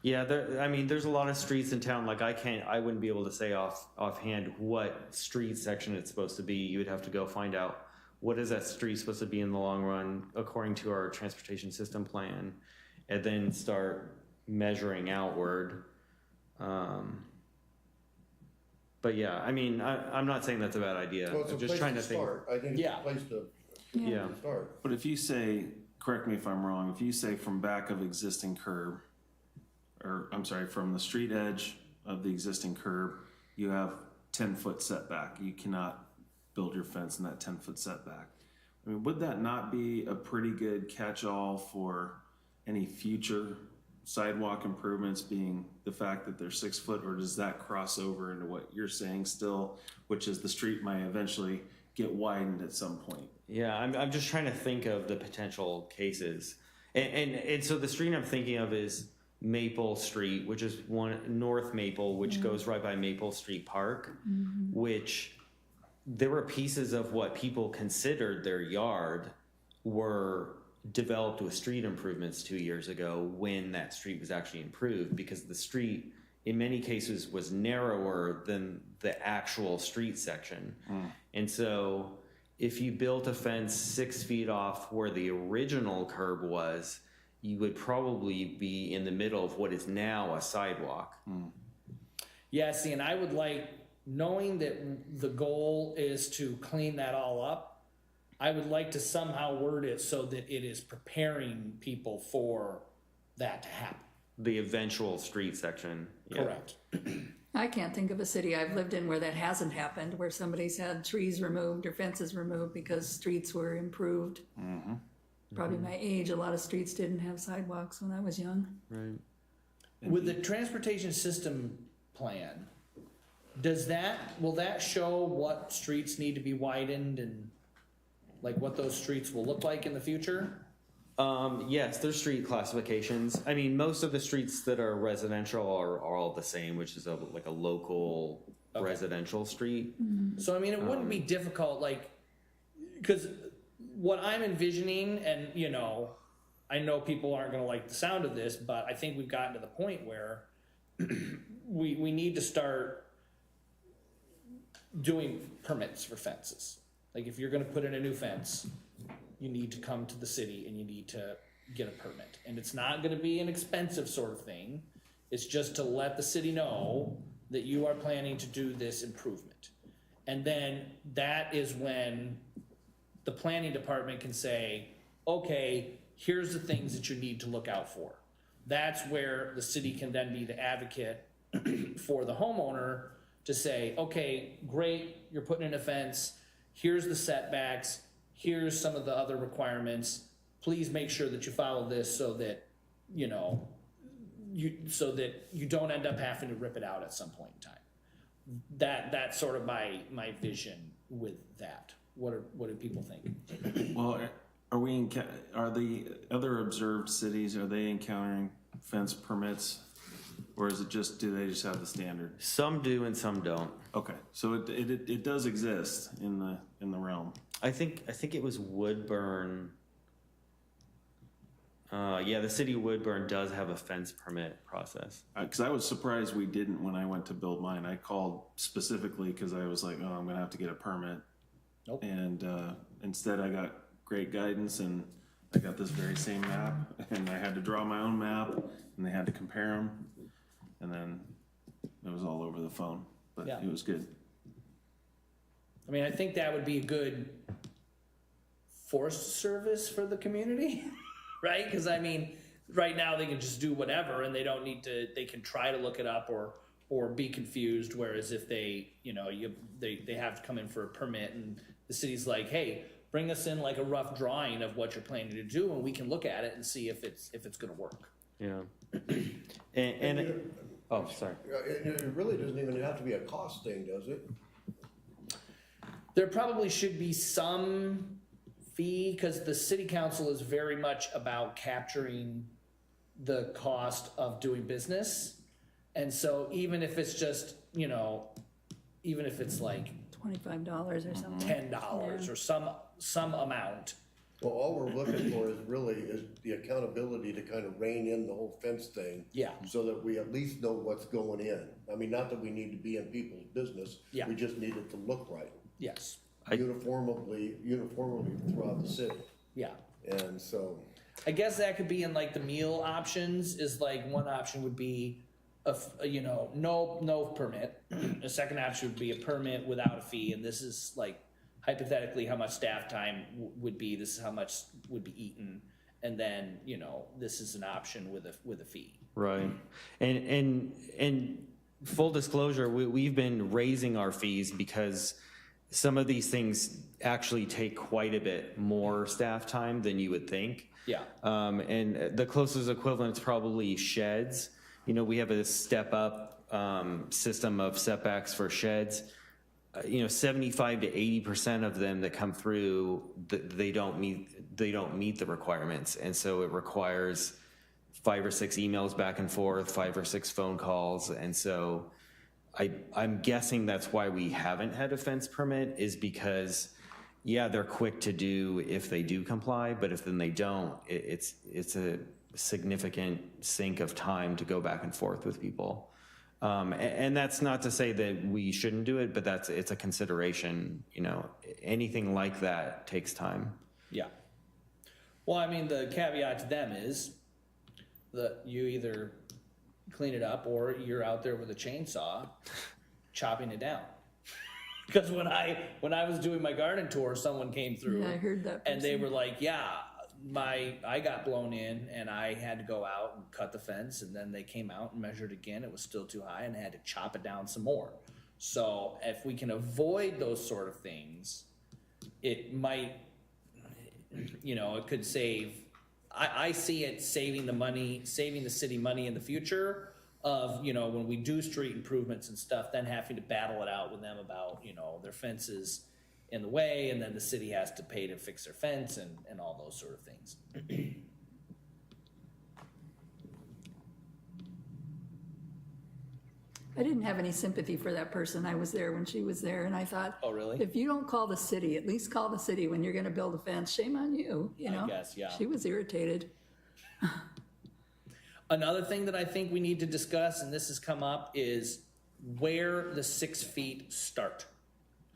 Yeah, there's a lot of streets in town, like I wouldn't be able to say offhand what street section it's supposed to be. You would have to go find out what is that street supposed to be in the long run according to our transportation system plan, and then start measuring outward. But yeah, I mean, I'm not saying that's a bad idea. Well, it's a I'm just place trying to to think. start. I think it's Yeah. a place to Yeah. start. But if you say, correct me if I'm wrong, if you say from back of existing curb, or I'm sorry, from the street edge of the existing curb, you have 10-foot setback. You cannot build your fence in that 10-foot setback. I mean, would that not be a pretty good catch-all for any future sidewalk improvements, being the fact that they're 6 foot, or does that cross over into what you're saying still, which is the street might eventually get widened at some point? Yeah, I'm just trying to think of the potential cases. And so the street I'm thinking of is Maple Street, which is North Maple, which goes right by Maple Street Park, which there were pieces of what people considered their yard were developed with street improvements 2 years ago when that street was actually improved, because the street in many cases was narrower than the actual street section. And so if you built a fence 6 feet off where the original curb was, you would probably be in the middle of what is now a sidewalk. Yeah, see, and I would like, knowing that the goal is to clean that all up, I would like to somehow word it so that it is preparing people for that to happen. The eventual street section. Yeah. Correct. I can't think of a city I've lived in where that hasn't happened, where somebody's had trees removed or fences removed because streets were improved. Probably my age, a lot of streets didn't have sidewalks when I was young. Right. With the transportation system plan, will that show what streets need to be widened and like what those streets will look like in the future? Yes, there's street classifications. I mean, most of the streets that are residential are all the same, which is like a local residential street. So, I mean, it wouldn't be difficult, like, because what I'm envisioning, and, you know, I know people aren't going to like the sound of this, but I think we've gotten to the point where we need to start doing permits for fences. Like, if you're going to put in a new fence, you need to come to the city and you need to get a permit. And it's not going to be an expensive sort of thing. It's just to let the city know that you are planning to do this improvement. And then that is when the planning department can say, okay, here's the things that you need to look out for. That's where the city can then be the advocate for the homeowner to say, okay, great, you're putting in a fence, here's the setbacks, here's some of the other requirements, please make sure that you follow this so that, you know, so that you don't end up having to rip it out at some point in time. That's sort of my vision with that. What do people think? Well, are the other observed cities, are they encountering fence permits? Or is it just, do they just have the standard? Some do and some don't. Okay, so it does exist in the realm. I think it was Woodburn. Yeah, the city of Woodburn does have a fence permit process. Because I was surprised we didn't when I went to build mine. I called specifically because I was like, oh, I'm gonna have to get a permit. Nope. And instead I got great guidance, and I got this very same map, and I had to draw my own map, and they had to compare them, and then it was all over the phone, but Yeah. it was good. I mean, I think that would be a good forest service for the community, right? Because I mean, right now they can just do whatever and they don't need to, they can try to look it up or be confused. Whereas if they, they have to come in for a permit and the city's like, hey, bring us in like a rough drawing of what you're planning to do and we can look at it and see if it's going to work. Yeah. Oh, sorry. It really doesn't even have to be a cost thing, does it? There probably should be some fee because the city council is very much about capturing the cost of doing business. And so even if it's just, even if it's like $25 or something. $10 or some amount. Well, all we're looking for is the accountability to kind of rein in the whole fence thing. Yeah. So that we at least know what's going in. I mean, not that we need to be in people's business. Yeah. We just need it to look right. Yes. Uniformly throughout the city. Yeah. And so, I guess that could be in like the meal options is like one option would be no permit. A second option would be a permit without a fee. And this is like hypothetically how much staff time would be. This is how much would be eaten. And then, this is an option with a fee. Right. And full disclosure, we've been raising our fees because some of these things actually take quite a bit more staff time than you would think. Yeah. And the closest equivalent is probably sheds. We have a step up system of setbacks for sheds. 75 to 80% of them that come through, they don't meet the requirements. And so it requires 5 or 6 emails back and forth, 5 or 6 phone calls. And so I'm guessing that's why we haven't had a fence permit is because, yeah, they're quick to do if they do comply, but if then they don't, it's a significant sink of time to go back and forth with people. And that's not to say that we shouldn't do it, but it's a consideration. Anything like that takes time. Yeah. Well, I mean, the caveat to them is that you either clean it up or you're out there with a chainsaw chopping it down. Because when I was doing my garden tour, someone came through. Yeah, I heard that And they person. were like, yeah, I got blown in and I had to go out and cut the fence, and then they came out and measured again. It was still too high and I had to chop it down some more. So if we can avoid those sort of things, it might, it could save. I see it saving the city money in the future of, when we do street improvements and stuff, then having to battle it out with them about, their fences in the way, and then the city has to pay to fix their fence and all those sort of things. I didn't have any sympathy for that person. I was there when she was there, and I thought, Oh, really? if you don't call the city, at least call the city when you're going to build a fence. Shame on you. I guess, yeah. She was irritated. Another thing that I think we need to discuss, and this has come up, is where the 6 feet start.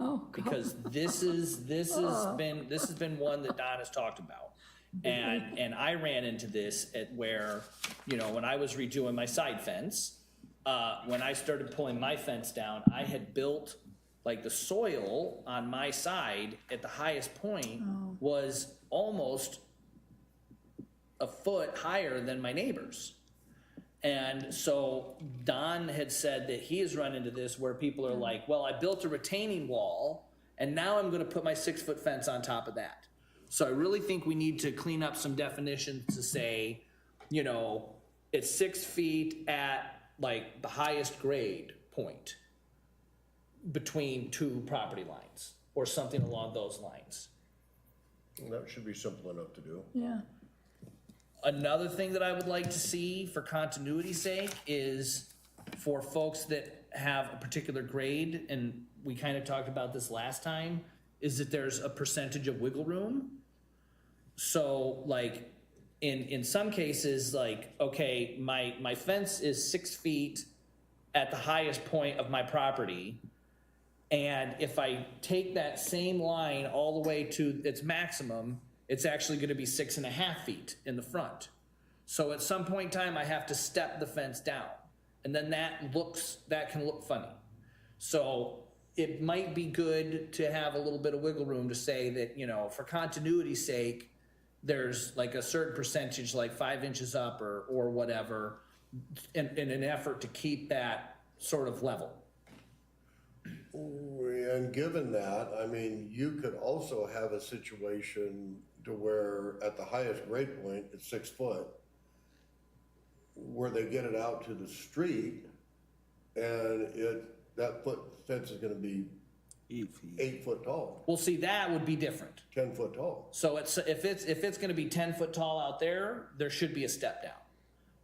Oh, God. Because this has been one that Don has talked about. And I ran into this at where, when I was redoing my side fence, when I started pulling my fence down, I had built like the soil on my side at the highest point was almost a foot higher than my neighbor's. And so Don had said that he has run into this where people are like, well, I built a retaining wall and now I'm going to put my 6-foot fence on top of that. So I really think we need to clean up some definitions to say, it's 6 feet at like the highest grade point between 2 property lines or something along those lines. that should be simple enough to do. Yeah. Another thing that I would like to see for continuity's sake is for folks that have a particular grade, and we kind of talked about this last time, is that there's a percentage of wiggle room. So like in some cases, like, okay, my fence is 6 feet at the highest point of my property. And if I take that same line all the way to its maximum, it's actually going to be 6.5 feet in the front. So at some point in time, I have to step the fence down. And then that can look funny. So it might be good to have a little bit of wiggle room to say that, for continuity's sake, there's like a certain percentage, like 5 inches up or whatever, in an effort to keep that sort of level. And given that, I mean, you could also have a situation to where at the highest grade point, it's 6 foot, where they get it out to the street, and that fence is gonna be 8 feet. 8 foot tall, Well, see, that would be different. 10 foot tall. So if it's gonna be 10 foot tall out there, there should be a step down.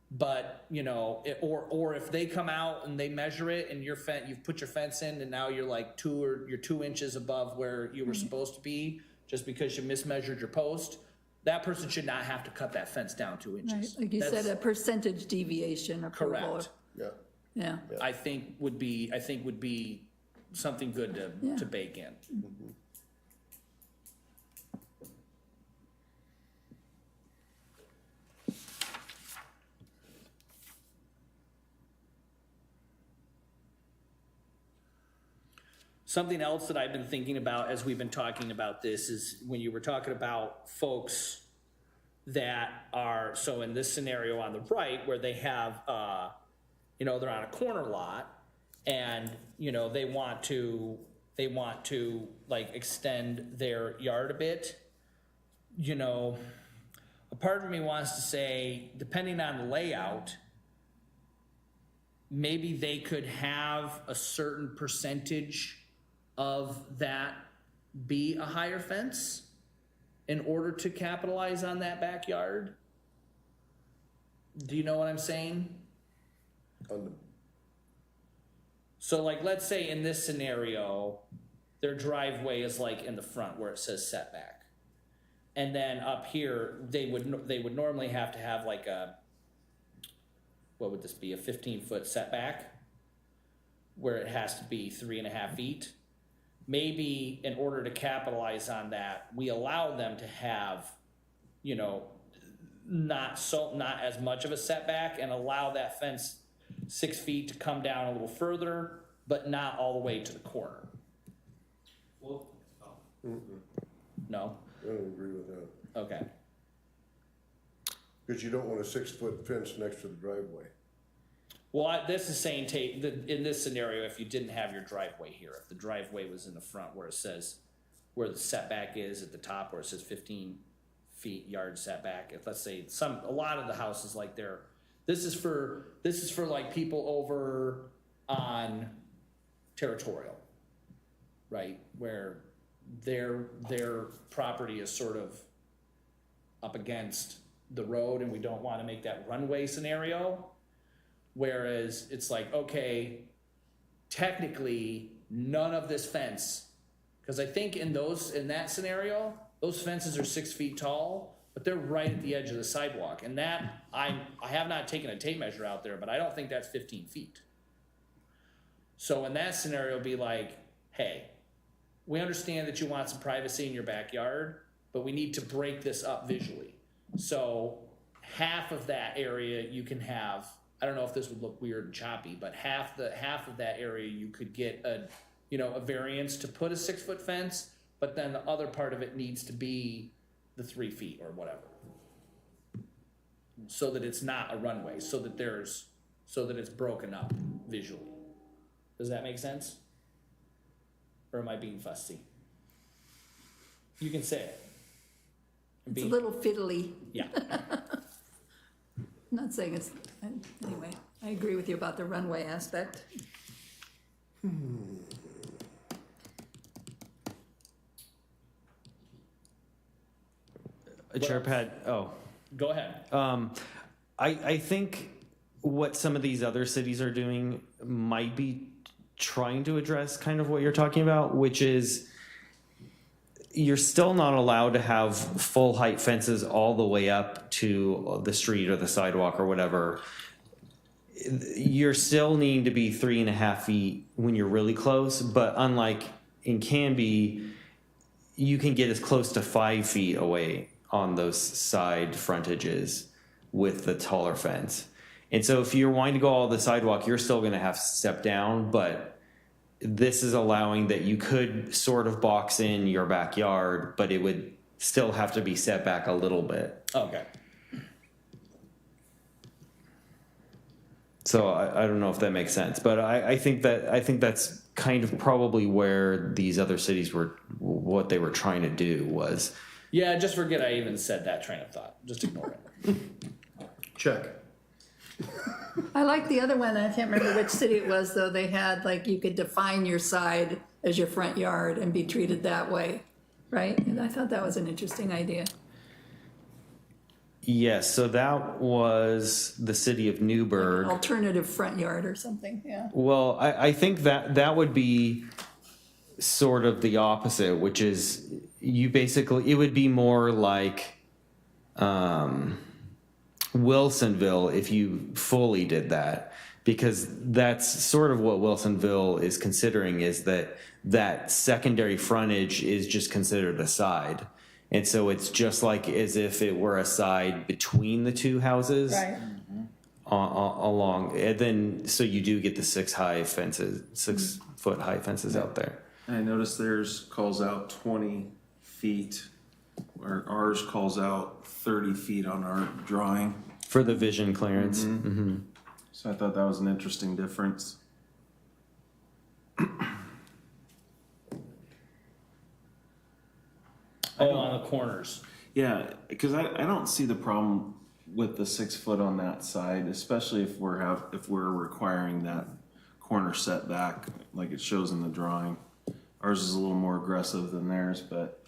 But, you know, or if they come out and they measure it and you've put your fence in and now you're like you're 2 inches above where you were supposed to be, just because you mismeasured your post, that person should not have to cut that fence down 2 Right, inches. like you said, That's a percentage deviation approval. correct. Yeah. Yeah, I think would be something good Yeah. to bake in. Something else that I've been thinking about as we've been talking about this is when you were talking about folks that are, so in this scenario on the right where they have, they're on a corner lot and, they want to like extend their yard a bit, a part of me wants to say, depending on the layout, maybe they could have a certain percentage of that be a higher fence in order to capitalize on that backyard. Do you know what I'm saying? So like, let's say in this scenario, their driveway is like in the front where it says setback. And then up here, they would normally have to have like what would this be, a 15-foot setback, where it has to be 3.5 feet. Maybe in order to capitalize on that, we allow them to have, not as much of a setback, and allow that fence 6 feet to come down a little further, but not all the way to the corner. Well, No? I don't agree with that. Okay. Because you don't want a 6 foot fence next to the driveway. Well, this is saying in this scenario, if you didn't have your driveway here, if the driveway was in the front where it says, where the setback is at the top, where it says 15 feet yard setback, if let's say a lot of the houses like this is for like people over on Territorial, right? Where their property is sort of up against the road and we don't want to make that runway scenario. Whereas it's like, okay, technically none of this fence, because I think in that scenario, those fences are 6 feet tall, but they're right at the edge of the sidewalk. And that, I have not taken a tape measure out there, but I don't think that's 15 feet. So in that scenario, be like, hey, we understand that you want some privacy in your backyard, but we need to break this up visually. So half of that area you can have, I don't know if this would look weird and choppy, but half of that area you could get a variance to put a 6 foot fence, but then the other part of it needs to be the 3 feet or whatever. So that it's not a runway, so that it's broken up visually. Does that make sense? Or am I being fussy? You can say it. it's a little fiddly. Yeah. I'm not saying it's, anyway, I agree with you about the runway aspect. Chair Pat, Go ahead. I think what some of these other cities are doing might be trying to address kind of what you're talking about, which is you're still not allowed to have full height fences all the way up to the street or the sidewalk or whatever. You're still needing to be 3.5 feet when you're really close, but unlike in Canby, you can get as close to 5 feet away on those side frontages with the taller fence. And so if you're wanting to go all the sidewalk, you're still going to have to step down, but this is allowing that you could sort of box in your backyard, but it would still have to be set back a little bit. Okay. So I don't know if that makes sense, but I think that's kind of probably where these other cities were, what they were trying to do was. Yeah, just forget I even said that train of thought. Just ignore it. Check. I like the other one, I can't remember which city it was, though, they had, like, you could define your side as your front yard and be treated that way, right? And I thought that was an interesting idea. Yes, so that was the city of Newburgh. Alternative front yard or something, yeah. Well, I think that would be sort of the opposite, which is you basically, it would be more like Wilsonville if you fully did that, because that's sort of what Wilsonville is considering, is that secondary frontage is just considered a side. And so it's just like as if it were a side between the two houses. Right. Along, and then, so you do get the 6 foot high fences out there. I noticed theirs calls out 20 feet, where ours calls out 30 feet on our drawing. For the vision clearance. So I thought that was an interesting difference. Oh, on the corners. Yeah, because I don't see the problem with the 6 foot on that side, especially if we're requiring that corner setback like it shows in the drawing. Ours is a little more aggressive than theirs, but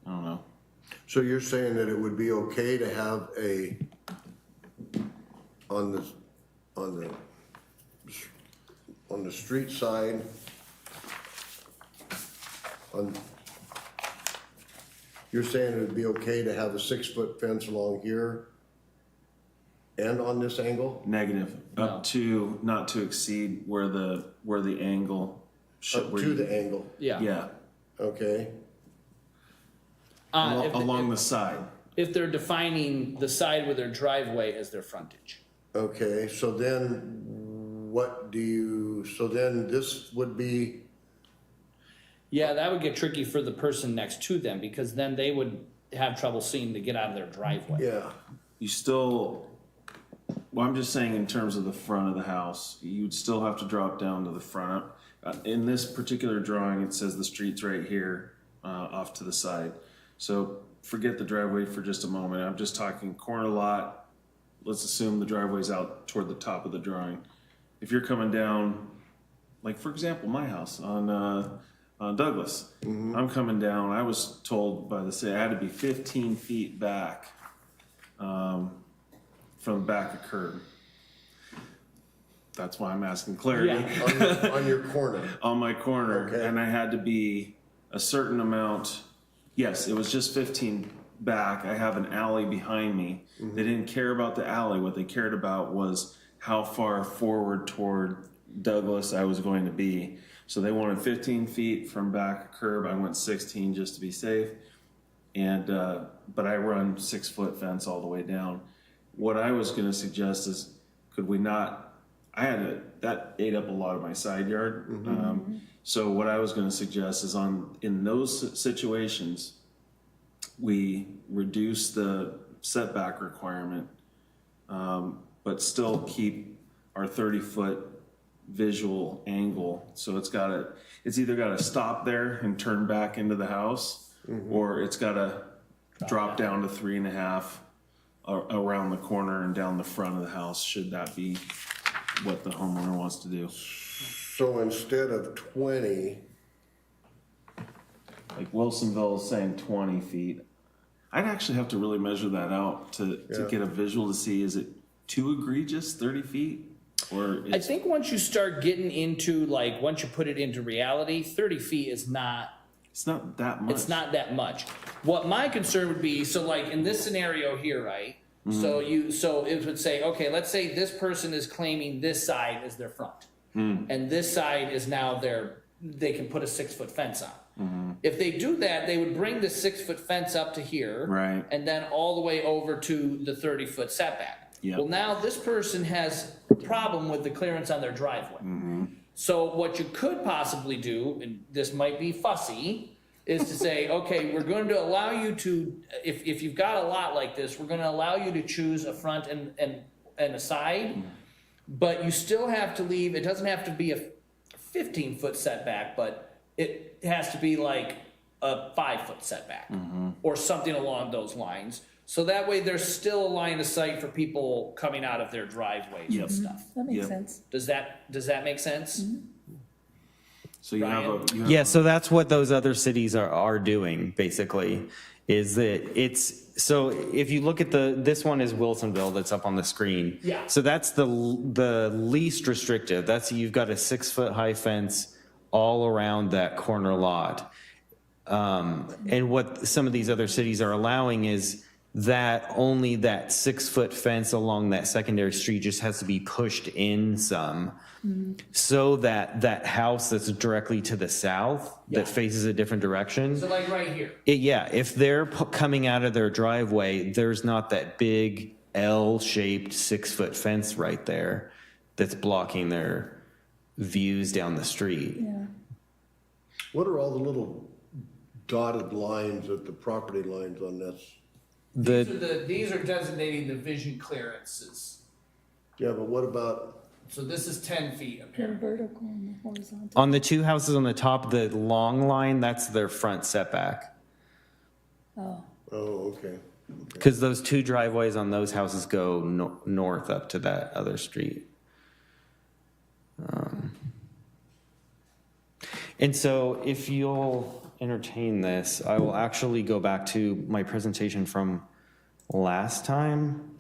I don't know. So you're saying that it would be okay to have on the street side, you're saying it would be okay to have a 6 foot fence along here and on this angle? Negative, up to, not to exceed where the angle should. Up to the angle, Yeah. Yeah, okay? along the side. If they're defining the side with their driveway as their frontage. Okay, so then so then this would be, Yeah, that would get tricky for the person next to them, because then they would have trouble seeing to get out of their driveway. yeah, You still, well, I'm just saying in terms of the front of the house, you'd still have to drop down to the front. In this particular drawing, it says the street's right here, off to the side. So forget the driveway for just a moment. I'm just talking corner lot. Let's assume the driveway's out toward the top of the drawing. If you're coming down, like for example, my house on Douglas, I'm coming down. I was told by the city I had to be 15 feet back from the back of curb. That's why I'm asking clarity. Yeah. on your corner, On my corner, Okay. and I had to be a certain amount. Yes, it was just 15 back. I have an alley behind me. They didn't care about the alley. What they cared about was how far forward toward Douglas I was going to be. So they wanted 15 feet from back curb. I went 16 just to be safe. And, but I run 6 foot fence all the way down. What I was going to suggest is, could we not, that ate up a lot of my side yard. So what I was going to suggest is in those situations, we reduce the setback requirement, but still keep our 30-foot visual angle. So it's either got to stop there and turn back into the house, or it's got to drop down to 3.5 around the corner and down the front of the house, should that be what the homeowner wants to do. so instead of 20, Like Wilsonville is saying 20 feet. I'd actually have to really measure that out to get a visual to see, is it too egregious, 30 feet? Or I it's, think once you start getting into, like, once you put it into reality, 30 feet is not, it's not that much. it's not that much. What my concern would be, so like in this scenario here, right? So it would say, okay, let's say this person is claiming this side is their front. And this side is now they can put a 6 foot fence on. If they do that, they would bring the 6 foot fence up to here. Right. And then all the way over to the 30-foot setback. Yep. Well, now this person has a problem with the clearance on their driveway. So what you could possibly do, and this might be fussy, is to say, okay, we're going to allow you to, if you've got a lot like this, we're gonna allow you to choose a front and a side, but you still have to leave, it doesn't have to be a 15-foot setback, but it has to be like a 5-foot setback, or something along those lines. So that way there's still a line of sight for people coming out of their driveways and stuff. That makes Yep. sense. Does that make sense? So you have Ryan? a. Yeah, so that's what those other cities are doing, basically, is that so if you look at this one is Wilsonville that's up on the screen. Yeah. So that's the least restrictive. You've got a 6-foot high fence all around that corner lot. And what some of these other cities are allowing is that only that 6-foot fence along that secondary street just has to be pushed in some, so that that house that's directly to the south, that faces a different direction. So like right here. Yeah, if they're coming out of their driveway, there's not that big L-shaped 6-foot fence right there that's blocking their views down the street. Yeah. What are all the little dotted lines at the property lines on this? These are designating the vision clearances. Yeah, but what about, So this is 10 feet The apparently. vertical and the horizontal. On the two houses on the top, the long line, that's their front setback. Oh, oh, okay. Because those two driveways on those houses go north up to that other street. And so if you'll entertain this, I will actually go back to my presentation from last time,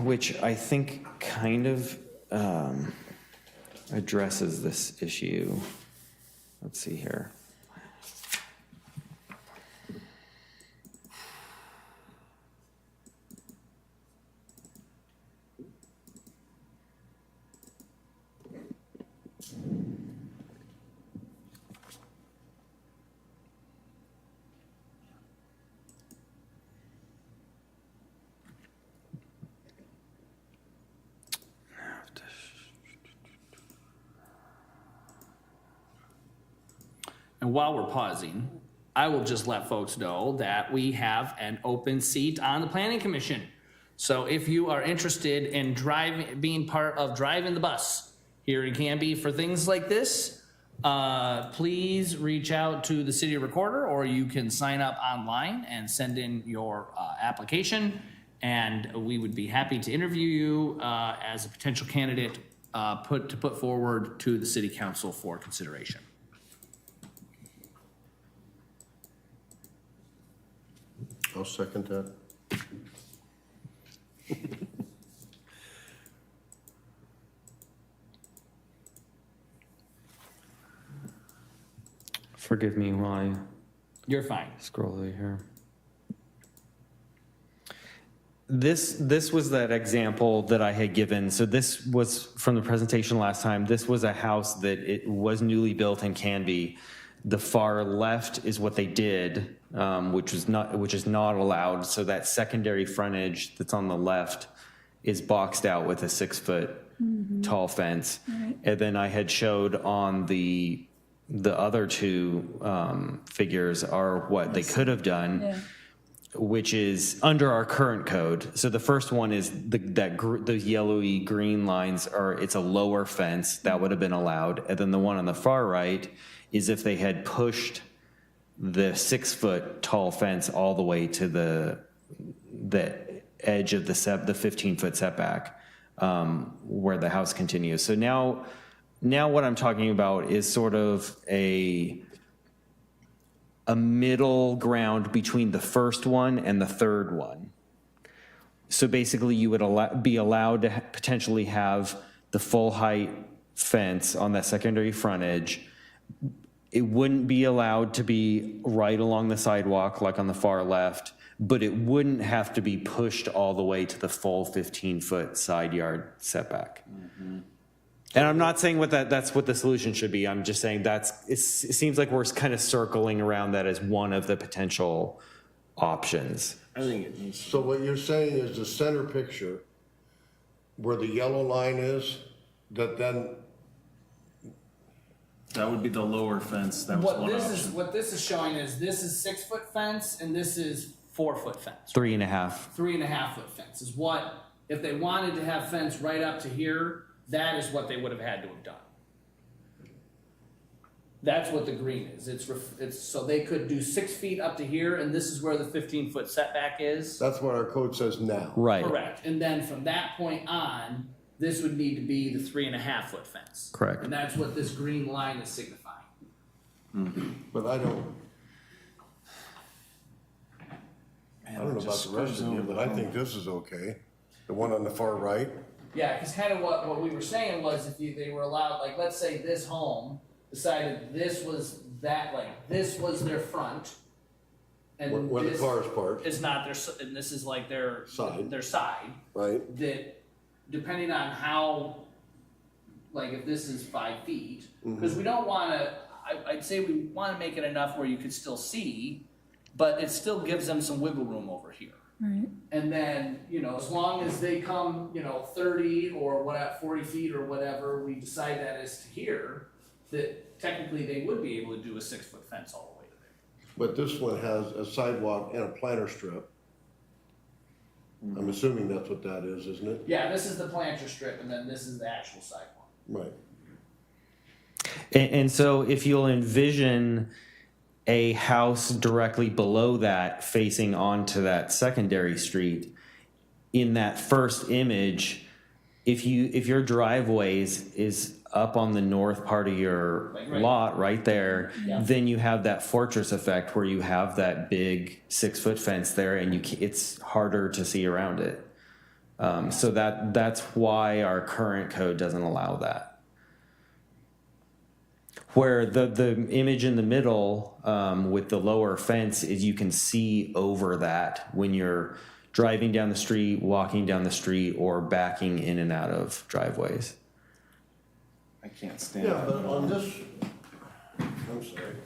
which I think kind of addresses this issue. Let's see here. And while we're pausing, I will just let folks know that we have an open seat on the planning commission. So if you are interested in being part of driving the bus here in Canby for things like this, please reach out to the city recorder, or you can sign up online and send in your application. And we would be happy to interview you as a potential candidate to put forward to the city council for consideration. I'll second that. Forgive me while I You're fine. scroll over here. This was that example that I had given. So this was from the presentation last time. This was a house that it was newly built in Canby. The far left is what they did, which is not allowed. So that secondary frontage that's on the left is boxed out with a 6-foot tall fence. And then I had showed on the other two figures are what they could have done. yeah. Which is under our current code. So the first one is those yellowy green lines it's a lower fence that would have been allowed. And then the one on the far right is if they had pushed the 6-foot tall fence all the way to the edge of the 15-foot setback where the house continues. So now what I'm talking about is sort of a middle ground between the first one and the third one. So basically you would be allowed to potentially have the full height fence on that secondary frontage. It wouldn't be allowed to be right along the sidewalk like on the far left, but it wouldn't have to be pushed all the way to the full 15-foot side yard setback. And I'm not saying that's what the solution should be. I'm just saying it seems like we're kind of circling around that as one of the potential options. I think it needs. So what you're saying is the center picture where the yellow line is, that then That would be the lower fence, that was What one this is, option. what this is showing is this is 6-foot fence and this is 4-foot fence. 3.5. 3.5-foot fence is what, if they wanted to have fence right up to here, that is what they would have had to have done. That's what the green is. It's so they could do 6 feet up to here, and this is where the 15-foot setback is. That's what our code says now. Right. Correct. And then from that point on, this would need to be the 3.5-foot fence. Correct. And that's what this green line is signifying. But I don't know about the rest of you, but I think this is okay. The one on the far right. Yeah, because kind of what we were saying was they were allowed, like, let's say this home decided this was this was their front. And Where the this cars parked, is not their, and this is like their Side. their side. right? That depending on how, like if this is 5 feet, because we don't want to, I'd say we want to make it enough where you could still see, but it still gives them some wiggle room over here. Right. And then, as long as they come, 30 or 40 feet or whatever, we decide that is to here, that technically they would be able to do a 6-foot fence all the way to there. But this one has a sidewalk and a planter strip. I'm assuming that's what that is, isn't it? Yeah, this is the planter strip, and then this is the actual sidewalk. Right. And so if you'll envision a house directly below that facing onto that secondary street, in that first image, if your driveway is up on the north part of your Right. lot right there, Yeah. then you have that fortress effect where you have that big 6-foot fence there, and it's harder to see around it. So that's why our current code doesn't allow that. Where the image in the middle with the lower fence is you can see over that when you're driving down the street, walking down the street, or backing in and out of driveways. I can't stand Yeah, that. but on this, I'm sorry,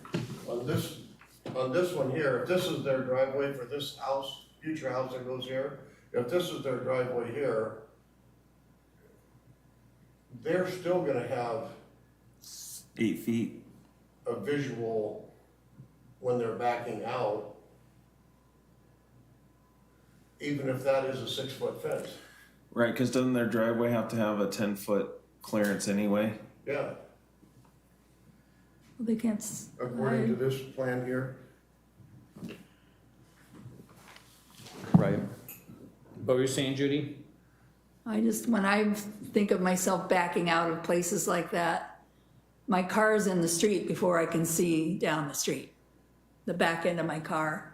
on this one here, if this is their driveway for this house, future house that goes here, if this is their driveway here, they're still gonna have 8 feet. a visual when they're backing out, even if that is a 6-foot fence. Right, because doesn't their driveway have to have a 10-foot clearance anyway? Yeah, Well, they can't. according to this plan here. Right. What were you saying, Judy? When I think of myself backing out of places like that, my car's in the street before I can see down the street, the back end of my car,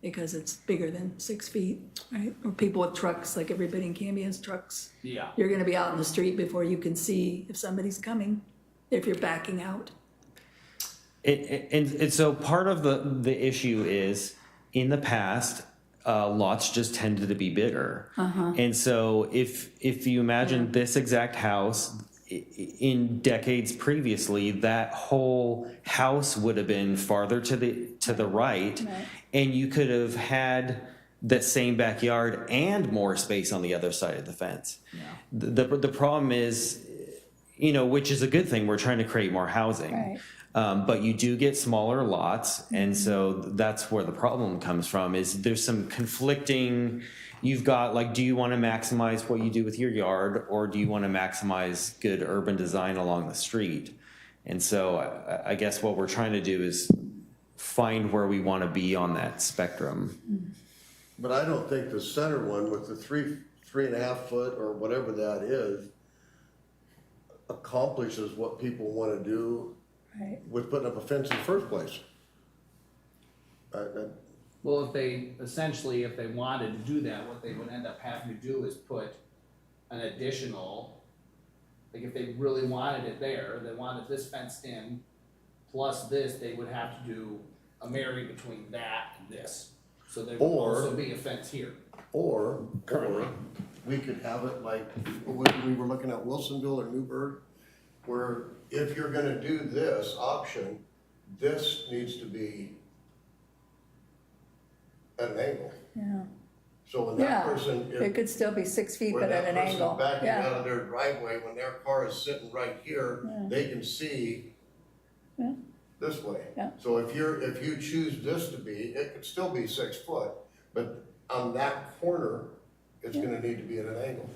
because it's bigger than 6 feet, right? Or people with trucks, like everybody in Canby has trucks. Yeah. You're gonna be out in the street before you can see if somebody's coming, if you're backing out. And so part of the issue is, in the past, lots just tended to be bigger. And so if you imagine this exact house, in decades previously, that whole house would have been farther to the right, and you could have had the same backyard and more space on the other side of the fence. The problem is, which is a good thing, we're trying to create more housing. Right. But you do get smaller lots, and so that's where the problem comes from, is there's some conflicting. You've got, like, do you want to maximize what you do with your yard, or do you want to maximize good urban design along the street? And so I guess what we're trying to do is find where we want to be on that spectrum. But I don't think the center one with the 3.5 foot or whatever that is accomplishes what people want to do Right. with putting up a fence in the first place. Well, if they wanted to do that, what they would end up having to do is put an additional, like if they really wanted it there, they wanted this fenced in, plus this, they would have to do a marry between that and this. So there would Or- also be a fence here. Or we could have it like, when we were looking at Wilsonville or Newburgh, where if you're gonna do this option, this needs to be at an angle. Yeah. So when that Yeah, person, it could still be 6 feet, when but at that an person's angle. backing out Yeah. of their driveway, when their car is sitting right here, they can see this way. Yeah. So if you choose this to be, it could still be 6 foot, but on that corner, it's gonna need to be at an angle.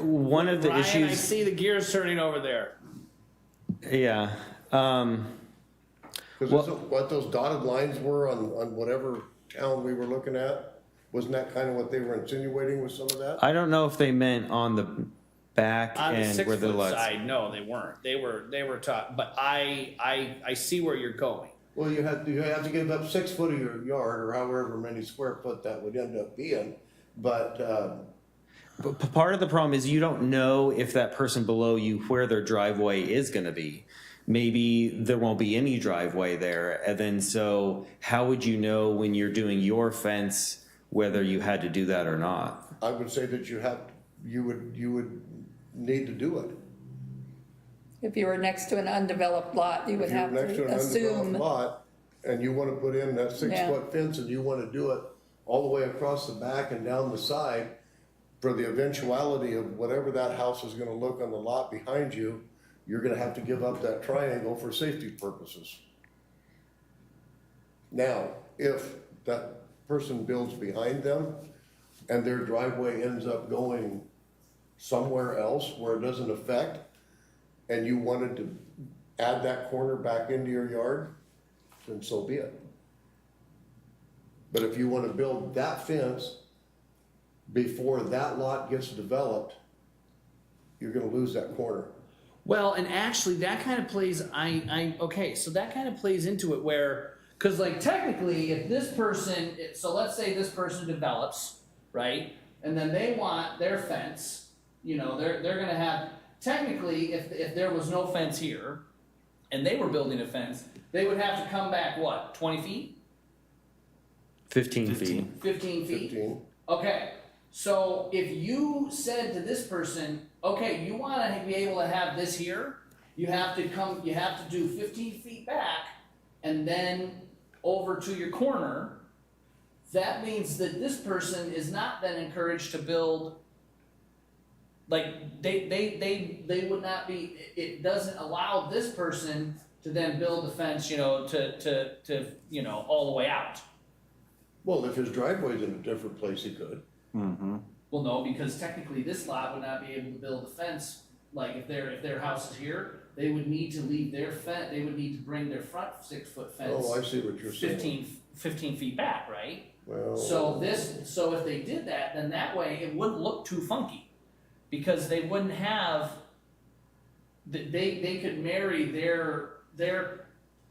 One of the Ryan, I issues, see the gears turning over there. yeah. Because what those dotted lines were on whatever town we were looking at, wasn't that kind of what they were insinuating with some of that? I don't know if they meant on the back On the and where the 6 foot lights. side, no, they weren't. They were taught, but I see where you're going. Well, you have to give up 6 foot of your yard, or however many square foot that would end up being, but, But part of the problem is you don't know if that person below you where their driveway is going to be. Maybe there won't be any driveway there, and then so how would you know when you're doing your fence whether you had to do that or not? I would say that you would need to do it. If you were next to an undeveloped lot, you would If you're have next to to an undeveloped assume, lot, and you wanna put in that 6 Yeah. foot fence, and you wanna do it all the way across the back and down the side, for the eventuality of whatever that house is gonna look on the lot behind you, you're gonna have to give up that triangle for safety purposes. Now, if that person builds behind them, and their driveway ends up going somewhere else where it doesn't affect, and you wanted to add that corner back into your yard, then so be it. But if you wanna build that fence before that lot gets developed, you're gonna lose that corner. Well, and actually, that kind of plays. Okay, so that kind of plays into it where, because like technically, if this person, so let's say this person develops, right, and then they want their fence, you know, they're gonna have technically, if there was no fence here, and they were building a fence, they would have to come back what, 20 feet, 15 feet. 15 feet. 15, Okay, so if you said to this person, okay, you wanna be able to have this here, you have to do 15 feet back and then over to your corner, that means that this person is not then encouraged to build, like, they would not be, it doesn't allow this person to then build the fence, you know, to, you know, all the way out. well, if his driveway's in a different place, he could. Well, no, because technically this lot would not be able to build a fence, like if their house is here, they would need to leave their fence, they would need to bring their front 6 foot fence Oh, I see what you're saying. 15 feet back, right? Well, So if they did that, then that way it wouldn't look too funky. Because they wouldn't have, they could marry their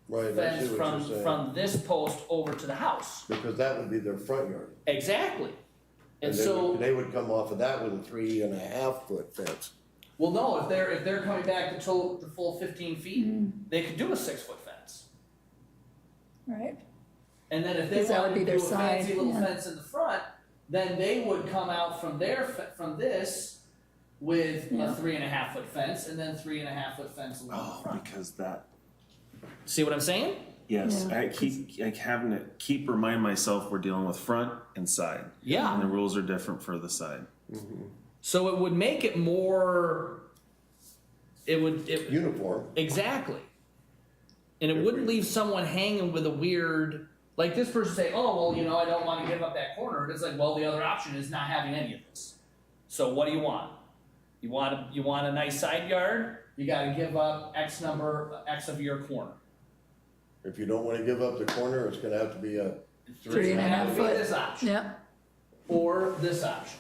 right, I fence see what you're saying. from this post over to the house. Because that would be their front yard. Exactly. And they so, would- they would come off of that with a 3.5 foot fence. well, no, if they're coming back the full 15 feet, they could do a 6 foot fence. right? And then if they Because that would wanted be to do their a fancy side, little yeah. fence in the front, then they would come out from from this with Yeah. a 3.5 foot fence and then 3.5 foot fence along the Oh, front. because that, See what I'm saying? yes, Yeah. I keep having to keep remind myself we're dealing with front and side. Yeah. And the rules are different for the side. So it would make it more. Uniform. Exactly. And it wouldn't leave someone hanging with a weird, like this person say, oh, well, you know, I don't want to give up that corner. It's like, well, the other option is not having any of this. So what do you want? You want a nice side yard? You got to give up X of your corner. If you don't wanna give up the corner, it's gonna have to be a Three and a half It would be foot. this option. Yeah, Or this option.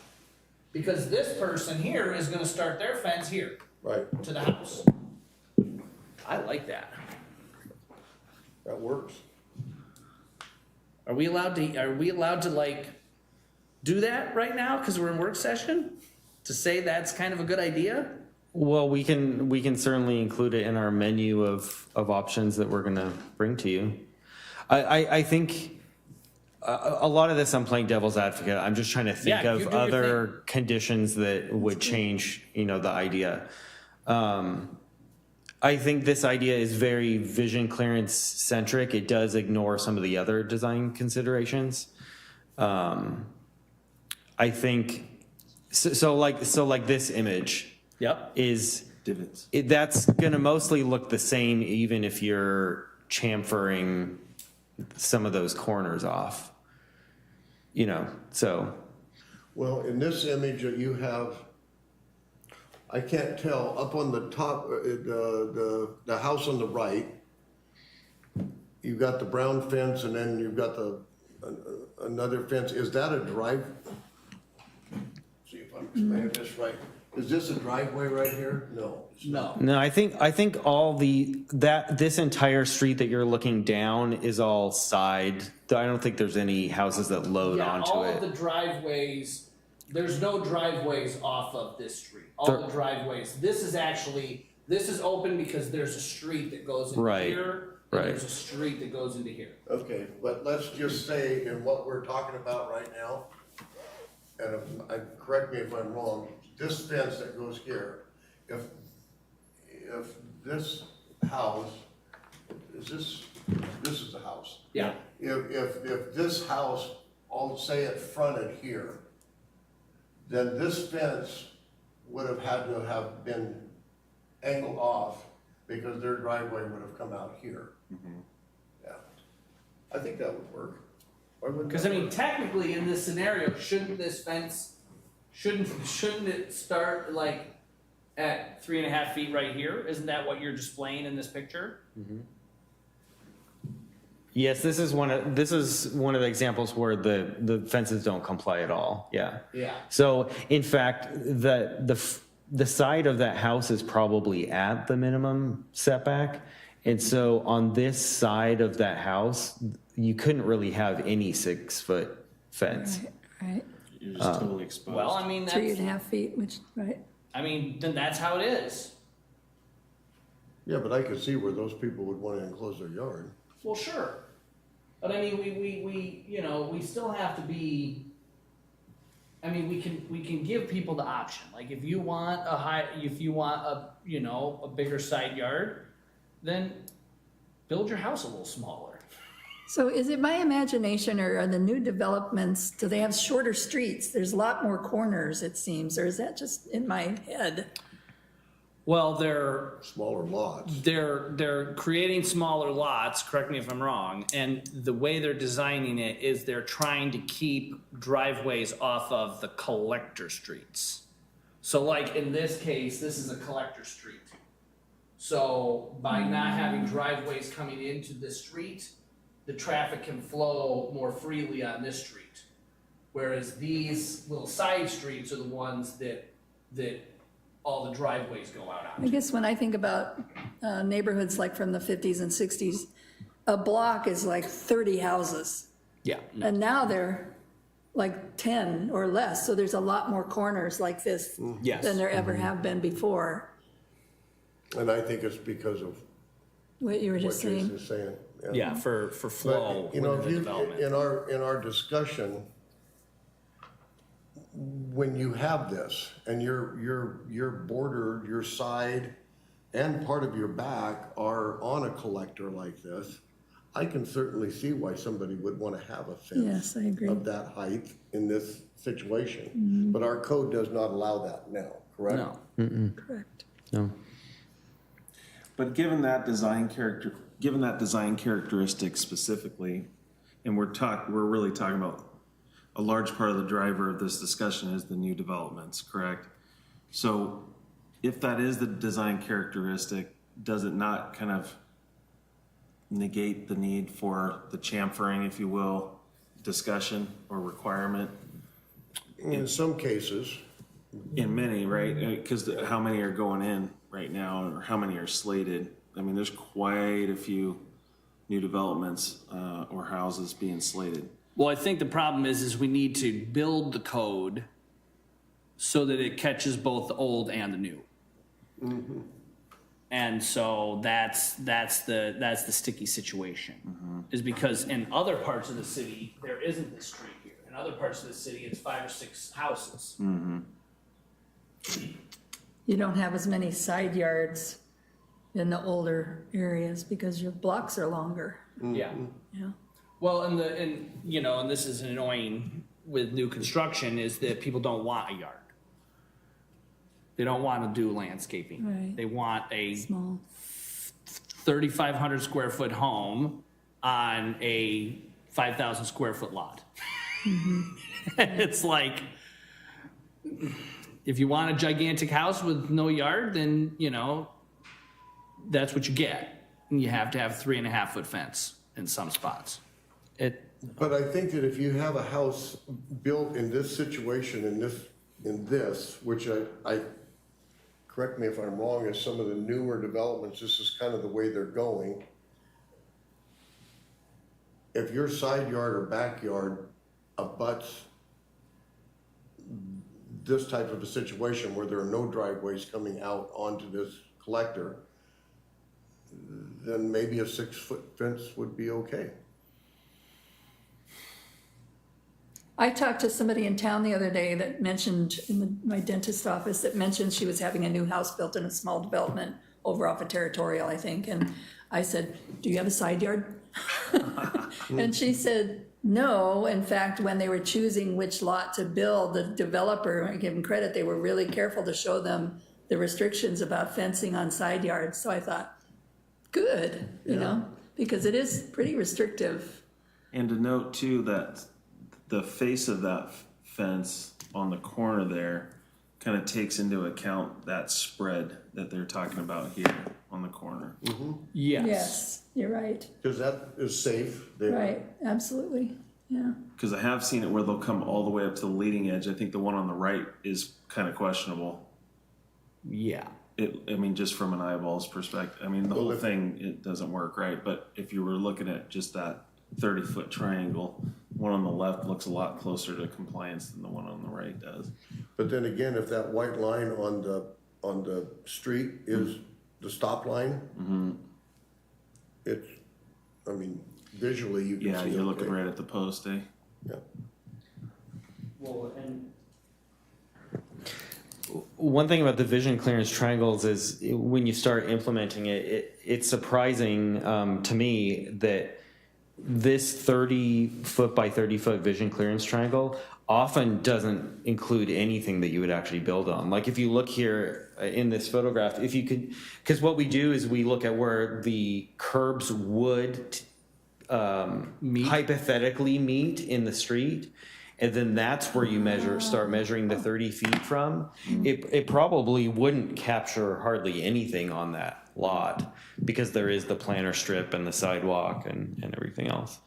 Because this person here is going to start their fence here right, to the house. I like that. that works. Are we allowed to like do that right now because we're in work session? To say that's kind of a good idea? Well, we can certainly include it in our menu of options that we're gonna bring to you. I think a lot of this I'm playing devil's advocate. I'm just trying to think Yeah, you of do your other conditions that would change, you know, the idea. I think this idea is very vision clearance centric. It does ignore some of the other design considerations. I think so like this image Yep. is Divots. That's gonna mostly look the same even if you're chamfering some of those corners off. You know, so, Well, in this image that you have, I can't tell, up on the top, the house on the right, you've got the brown fence and then you've got another fence. Is that a drive? See if I'm explaining this right. Is this a driveway right here? No. it's not. No. no, I think all this entire street that you're looking down is all side. I don't think there's any houses that load Yeah, onto all it. of the driveways, there's no driveways off of this street. All There- the driveways, this is open because there's a street that goes into Right, here. And right. there's a street that goes into here. Okay, but let's just say in what we're talking about right now, and correct me if I'm wrong, this fence that goes here, if this house, this is the house. Yeah. If this house, I'll say it fronted here, then this fence would have had to have been angled off because their driveway would have come out here. Yeah, I think that would work. Why wouldn't Because that I mean, work? technically, in this scenario, shouldn't this fence, shouldn't it start like at 3.5 feet right here? Isn't that what you're displaying in this picture? Yes, this is one of the examples where the fences don't comply at all. Yeah. Yeah. So in fact, the side of that house is probably at the minimum setback. And so on this side of that house, you couldn't really have any 6-foot fence. Right, You're just totally exposed. Well, I mean, 3.5 feet, which, right, I mean, then that's how it is. Yeah, but I could see where those people would want to enclose their yard. Well, sure. But I mean, we still have to be, I mean, we can give people the option. Like if you want a bigger side yard, then build your house a little smaller. so is it my imagination, or are the new developments, do they have shorter streets? There's a lot more corners, it seems, or is that just in my head? Well, they're Smaller lots. they're creating smaller lots, correct me if I'm wrong, and the way they're designing it is they're trying to keep driveways off of the collector streets. So like in this case, this is a collector street. So by not having driveways coming into this street, the traffic can flow more freely on this street. Whereas these little side streets are the ones that all the driveways go out I on. guess when I think about neighborhoods like from the 50s and 60s, a block is like 30 houses. Yeah. And now they're like 10 or less, so there's a lot more corners like this Yes. than there ever have been before, And I think it's because of what you were what just saying. Jason's saying. Yeah, for flow But, you know, within if the you, development. in our discussion, when you have this and your border, your side and part of your back are on a collector like this, I can certainly see why somebody would want to have a fence. Yes, I agree. Of that height in this situation. But our code does not allow that now, correct? No. Correct. No. But given that design characteristic specifically, and we're really talking about a large part of the driver of this discussion is the new developments, correct? So if that is the design characteristic, does it not kind of negate the need for the chamfering, if you will, discussion or requirement? In some cases, In many, right? Because how many are going in right now, or how many are slated? I mean, there's quite a few new developments or houses being slated. Well, I think the problem is we need to build the code so that it catches both the old and the new. And so that's the sticky situation, is because in other parts of the city, there isn't this street here. In other parts of the city, it's 5 or 6 houses. You don't have as many side yards in the older areas because your blocks are longer, Yeah. yeah. Well, and this is annoying with new construction, is that people don't want a yard. They don't want to do landscaping. Right. They want a Small. 3,500 square foot home on a 5,000 square foot lot. It's like, if you want a gigantic house with no yard, then, you know, that's what you get. And you have to have 3.5 foot fence in some spots. But I think that if you have a house built in this situation, in this, which I, correct me if I'm wrong, is some of the newer developments, this is kind of the way they're going. If your side yard or backyard abuts this type of a situation where there are no driveways coming out onto this collector, then maybe a 6-foot fence would be okay. I talked to somebody in town the other day that mentioned, my dentist office, that mentioned she was having a new house built in a small development over off of Territorial, I think. And I said, do you have a side yard? And she said, no. In fact, when they were choosing which lot to build, the developer, I give them credit, they were really careful to show them the restrictions about fencing on side yards. So I thought, good, you know, because it is pretty restrictive. And to note too, that the face of that fence on the corner there kind of takes into account that spread that they're talking about here on the corner. Yes, you're right. Because that is safe there. Right, absolutely, yeah. Because I have seen it where they'll come all the way up to the leading edge. I think the one on the right is kind of questionable. Yeah. I mean, just from an eyeballs perspective, I mean, the whole thing, it doesn't work right. But if you were looking at just that 30-foot triangle, one on the left looks a lot closer to compliance than the one on the right does. But then again, if that white line on the street is the stop line, it's, I mean, visually you can see. Yeah, you're looking right at the post, eh? Yeah. Well, and one thing about the vision clearance triangles is when you start implementing it, it's surprising to me that this 30-foot by 30-foot vision clearance triangle often doesn't include anything that you would actually build on. Like if you look here in this photograph, if you could, because what we do is we look at where the curbs would hypothetically meet in the street, and then that's where you start measuring the 30 feet from. It probably wouldn't capture hardly anything on that lot because there is the planter strip and the sidewalk and everything else.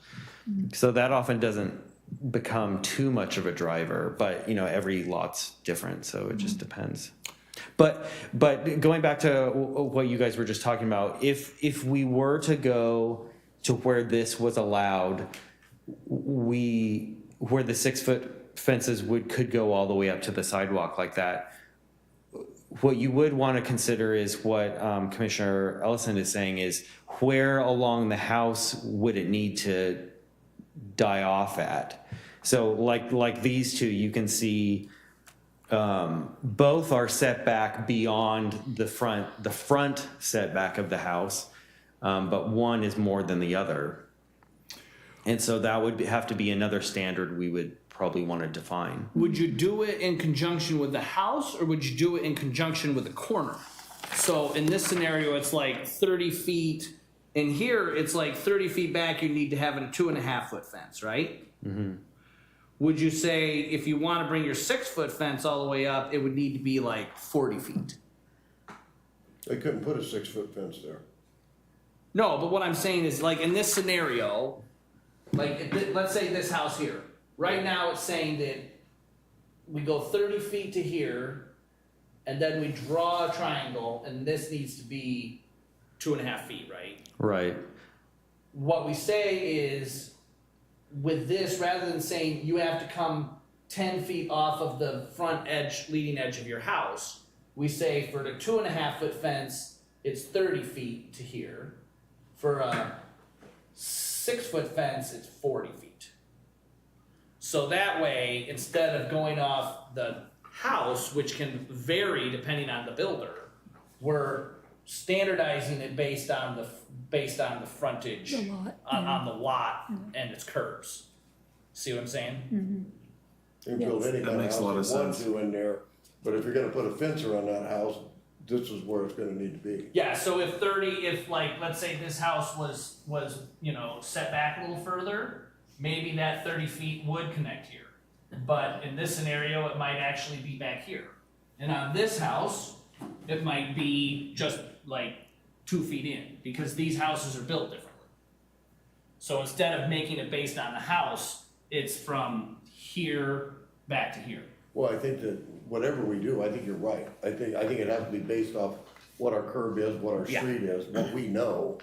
So that often doesn't become too much of a driver, but you know, every lot's different, so it just depends. But going back to what you guys were just talking about, if we were to go to where this was allowed, where the 6-foot fences could go all the way up to the sidewalk like that, what you would want to consider is what Commissioner Ellison is saying is where along the house would it need to die off at? So like these two, you can see both are set back beyond the front setback of the house, but one is more than the other. And so that would have to be another standard we would probably want to define. Would you do it in conjunction with the house, or would you do it in conjunction with the corner? So in this scenario, it's like 30 feet. In here, it's like 30 feet back, you need to have a 2.5 foot fence, right? Would you say if you want to bring your 6-foot fence all the way up, it would need to be like 40 feet? They couldn't put a 6-foot fence there. No, but what I'm saying is, like in this scenario, like let's say this house here. Right now it's saying that we go 30 feet to here, and then we draw a triangle, and this needs to be 2.5 feet, right? Right. What we say is, with this, rather than saying you have to come 10 feet off of the front edge, leading edge of your house, we say for the 2.5 foot fence, it's 30 feet to here. For a 6-foot fence, it's 40 feet. So that way, instead of going off the house, which can vary depending on the builder, we're standardizing it based on the frontage The lot, on the lot and its curves. See what I'm saying? You can build any That kind of makes house a lot of you want sense. to in there, But if you're gonna put a fence around that house, this is where it's gonna need to be. Yeah, so if like, let's say this house was, set back a little further, maybe that 30 feet would connect here. But in this scenario, it might actually be back here. And on this house, it might be just like 2 feet in, because these houses are built differently. So instead of making it based on the house, it's from here back to here. Well, I think that whatever we do, I think you're right. I think it has to be based off what our curb is, what our Yeah. street is, what we know.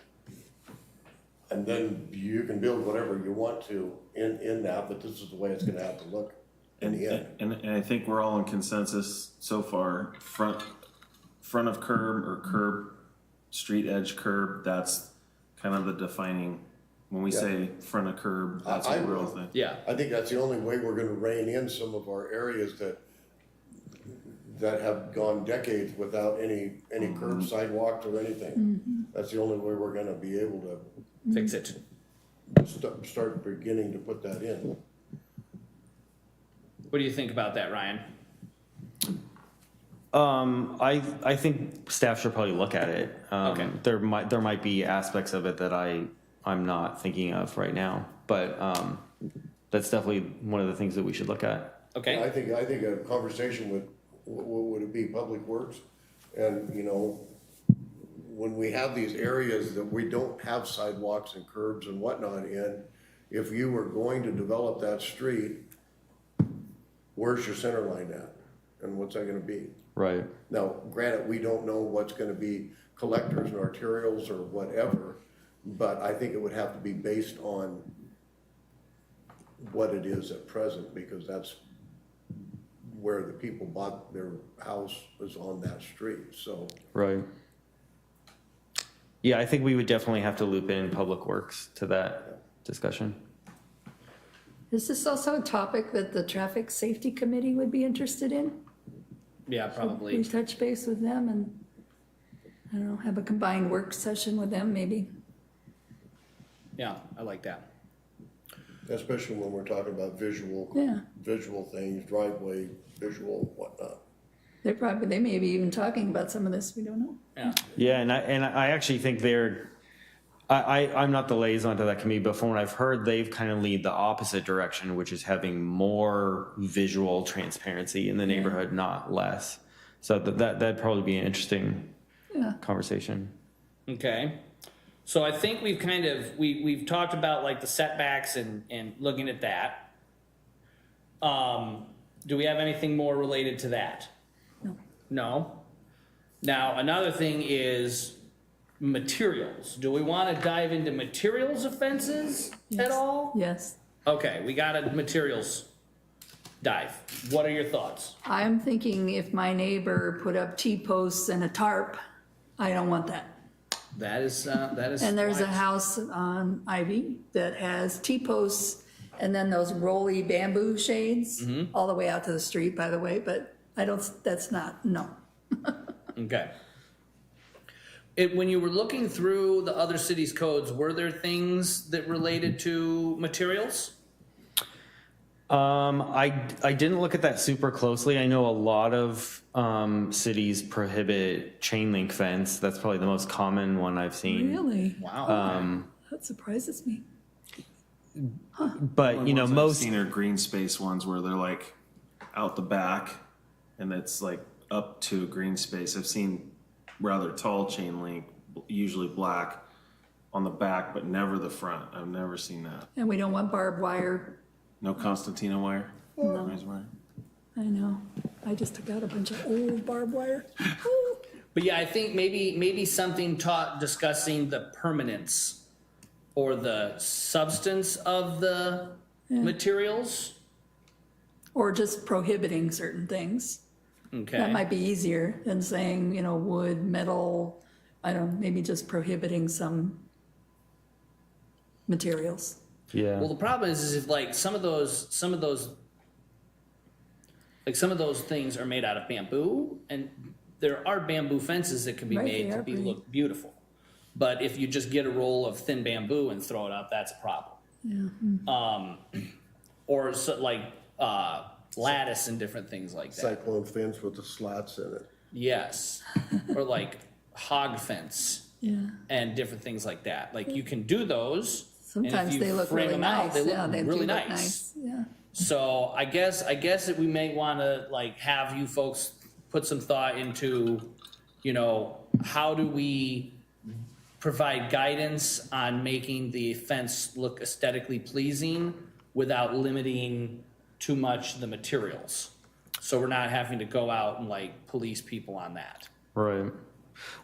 And then you can build whatever you want to in that, but this is the way it's gonna have to look in the end. And I think we're all in consensus so far, front of curb or curb, street edge curb, that's kind of the defining, when we say front of curb, that's what we're all thinking. Yeah. I think that's the only way we're gonna rein in some of our areas that have gone decades without any curb sidewalks or anything. That's the only way we're gonna be able to Fix it. start beginning to put that in. What do you think about that, Ryan? I think staff should probably look at it. Okay. There might be aspects of it that I'm not thinking of right now, but that's definitely one of the things that we should look at. Okay. I think a conversation with, would it be Public Works? And, when we have these areas that we don't have sidewalks and curbs and whatnot in, if you were going to develop that street, where's your center line at? And what's that gonna be? Right. Now, granted, we don't know what's gonna be collectors and arterials or whatever, but I think it would have to be based on what it is at present, because that's where the people bought their house, was on that street, so. Right. Yeah, I think we would definitely have to loop in Public Works to that discussion. Is this also a topic that the Traffic Safety Committee would be interested in? Yeah, We probably. touch base with them and, I don't know, have a combined work session with them maybe? Yeah, I like that. Especially when we're talking about visual things, driveway, visual, whatnot. They may be even talking about some of this, we don't know. Yeah. Yeah, and I actually think I'm not the liaison to that committee, but from what I've heard, they've kind of lead the opposite direction, which is having more visual transparency in the neighborhood, not less. So that'd probably be an interesting conversation. Okay. So I think we've we've talked about like the setbacks and looking at that. Do we have anything more related to that? No. No? Now, another thing is materials. Do we want to dive into materials of fences at all? Yes. Okay, we got a materials dive. What are your thoughts? I'm thinking if my neighbor put up T-posts and a tarp, I don't want that. That is. And there's a wise. house on Ivy that has T-posts and then those rolly bamboo shades all the way out to the street, by the way, but that's not, no. Okay. When you were looking through the other cities' codes, were there things that related to materials? I didn't look at that super closely. I know a lot of cities prohibit chain link fence. That's probably the most common one I've seen. Really? Wow. That surprises me. But Ones I've most seen are green space ones where they're like out the back and it's like up to green space. I've seen rather tall chain link, usually black, on the back, but never the front. I've never seen that. And we don't want barbed wire. No Constantina wire? Razor wire? I know. I just took out a bunch of old barbed wire. But yeah, I think maybe something discussing the permanence or the substance of the materials. Or just prohibiting certain things. Okay. That might be easier than saying, wood, metal, I don't know, maybe just prohibiting some materials. yeah. Well, the problem is if like some of those things are made out of bamboo, and there are bamboo fences that can be Right, made they to are pretty. look beautiful. But if you just get a roll of thin bamboo and throw it out, that's a problem. Yeah. Or so, like lattice and different things like that. Cyclone fence with the slats in it. Yes, or like hog fence. Yeah. And different things like that. Like you can do those. and if Sometimes you they look frame really them out, nice. They look Yeah, they do really look nice. Yeah. So I guess that we may want to like have you folks put some thought into, how do we provide guidance on making the fence look aesthetically pleasing without limiting too much the materials. So we're not having to go out and like police people on that. Right.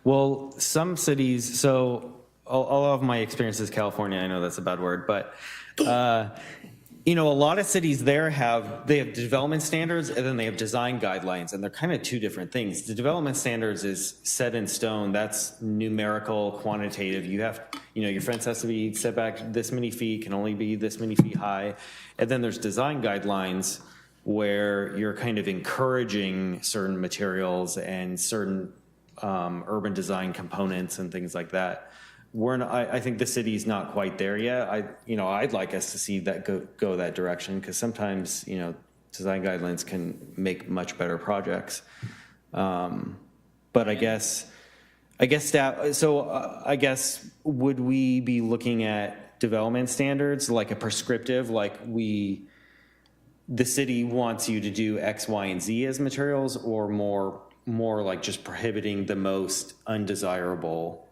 Well, some cities, so all of my experience is California. I know that's a bad word, but, a lot of cities there they have development standards and then they have design guidelines, and they're kind of two different things. The development standards is set in stone. That's numerical, quantitative. You have, your fence has to be set back this many feet, can only be this many feet high. And then there's design guidelines where you're kind of encouraging certain materials and certain urban design components and things like that. I think the city's not quite there yet. I'd like us to see that go that direction, because sometimes, design guidelines can make much better projects. But I guess staff, so I guess, would we be looking at development standards, like a prescriptive, like the city wants you to do X, Y, and Z as materials, or more like just prohibiting the most undesirable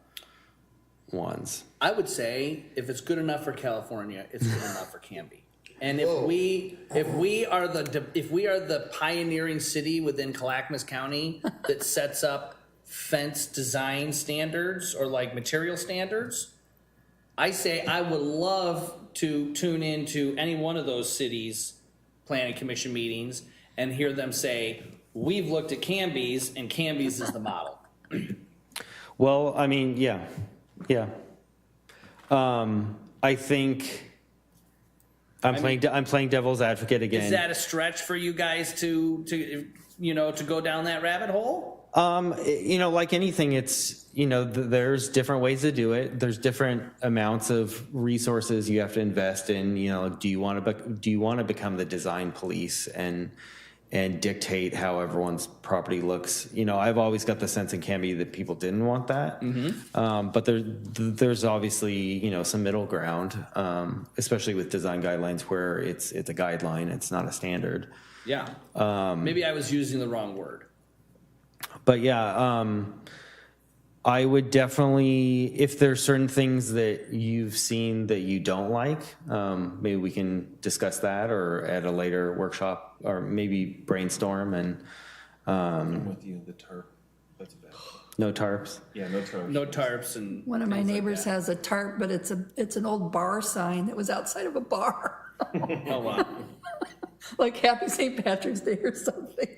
ones? I would say if it's good enough for California, it's good enough for Canby. And if we are the pioneering city within Clackamas County that sets up fence design standards or like material standards, I say I would love to tune into any one of those cities' planning commission meetings and hear them say, we've looked at Canby's and Canby's is the model. Well, I mean, yeah. I think I'm playing devil's advocate again. Is that a stretch for you guys to go down that rabbit hole? Like anything, it's, there's different ways to do it. There's different amounts of resources you have to invest in. Do you want to become the design police and dictate how everyone's property looks? I've always got the sense in Canby that people didn't want that. But there's obviously, some middle ground, especially with design guidelines where it's a guideline, it's not a standard. Yeah. Maybe I was using the wrong word. But yeah, I would definitely, if there's certain things that you've seen that you don't like, maybe we can discuss that or at a later workshop, or maybe brainstorm and. I'm with you, the tarp, that's bad. No tarps. Yeah, no tarps. No tarps and. One of my things like neighbors that. has a tarp, but it's an old bar sign that was outside of a bar. Oh, wow. Like Happy St. Patrick's Day or something.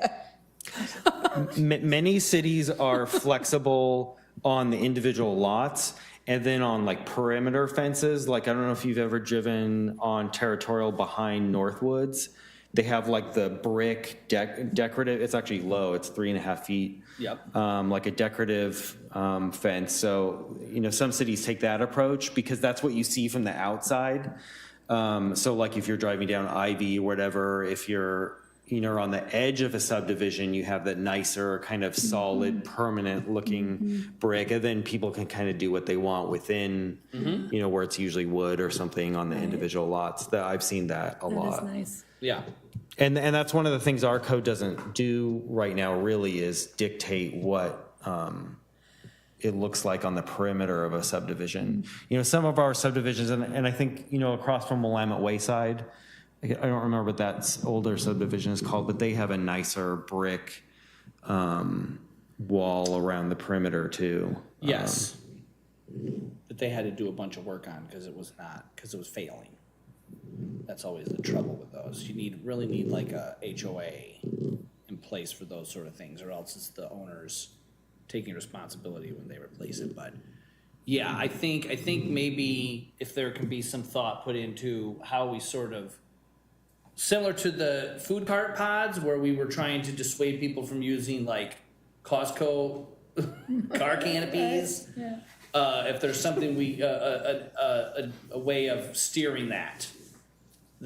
Many cities are flexible on the individual lots, and then on like perimeter fences. Like, I don't know if you've ever driven on Territorial behind Northwoods. They have like the brick decorative, it's actually low, it's 3.5 feet. Yep. Like a decorative fence. So, some cities take that approach because that's what you see from the outside. So like if you're driving down Ivy or whatever, if you're on the edge of a subdivision, you have that nicer kind of solid, permanent looking brick, and then people can kind of do what they want within, where it's usually wood or something on the individual lots. That I've seen that a lot. That is nice. Yeah. And that's one of the things our code doesn't do right now, really, is dictate what it looks like on the perimeter of a subdivision. Some of our subdivisions, and I think, across from Willamette Wayside, I don't remember what that older subdivision is called, but they have a nicer brick wall around the perimeter too. Yes. But they had to do a bunch of work on because it was failing. That's always the trouble with those. You really need like a HOA in place for those sort of things, or else it's the owners taking responsibility when they replace it. But yeah, I think maybe if there can be some thought put into how we sort of, similar to the food cart pods where we were trying to dissuade people from using like Costco car canopies. Yeah. If there's something a way of steering that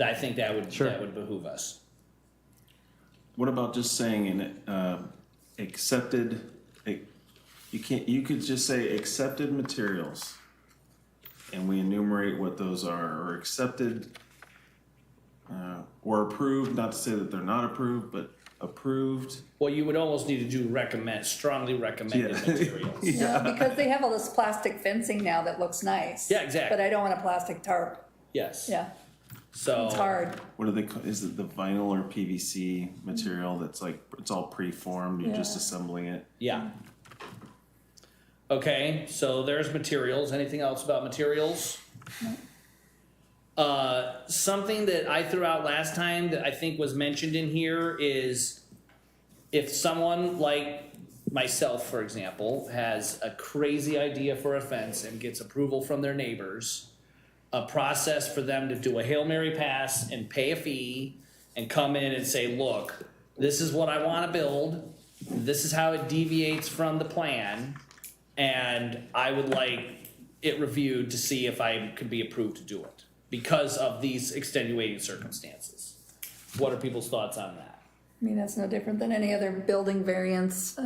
I think that would behoove us. what about just saying accepted, you could just say accepted materials. And we enumerate what those are, or accepted, or approved, not to say that they're not approved, but approved. Well, you would almost need to do strongly recommended Yeah. materials. Yeah, because they have all this plastic fencing now that looks nice. Yeah, exactly. But I don't want a plastic tarp, Yes. yeah, So. it's hard. What do they call, is it the vinyl or PVC material that's like, it's all pre-formed, you're just Yeah. assembling it? Yeah. Okay, so there's materials. Anything else about materials? Something that I threw out last time that I think was mentioned in here is if someone like myself, for example, has a crazy idea for a fence and gets approval from their neighbors, a process for them to do a Hail Mary pass and pay a fee and come in and say, look, this is what I want to build. This is how it deviates from the plan. And I would like it reviewed to see if I could be approved to do it because of these extenuating circumstances. What are people's thoughts on that? I mean, that's no different than any other building variance,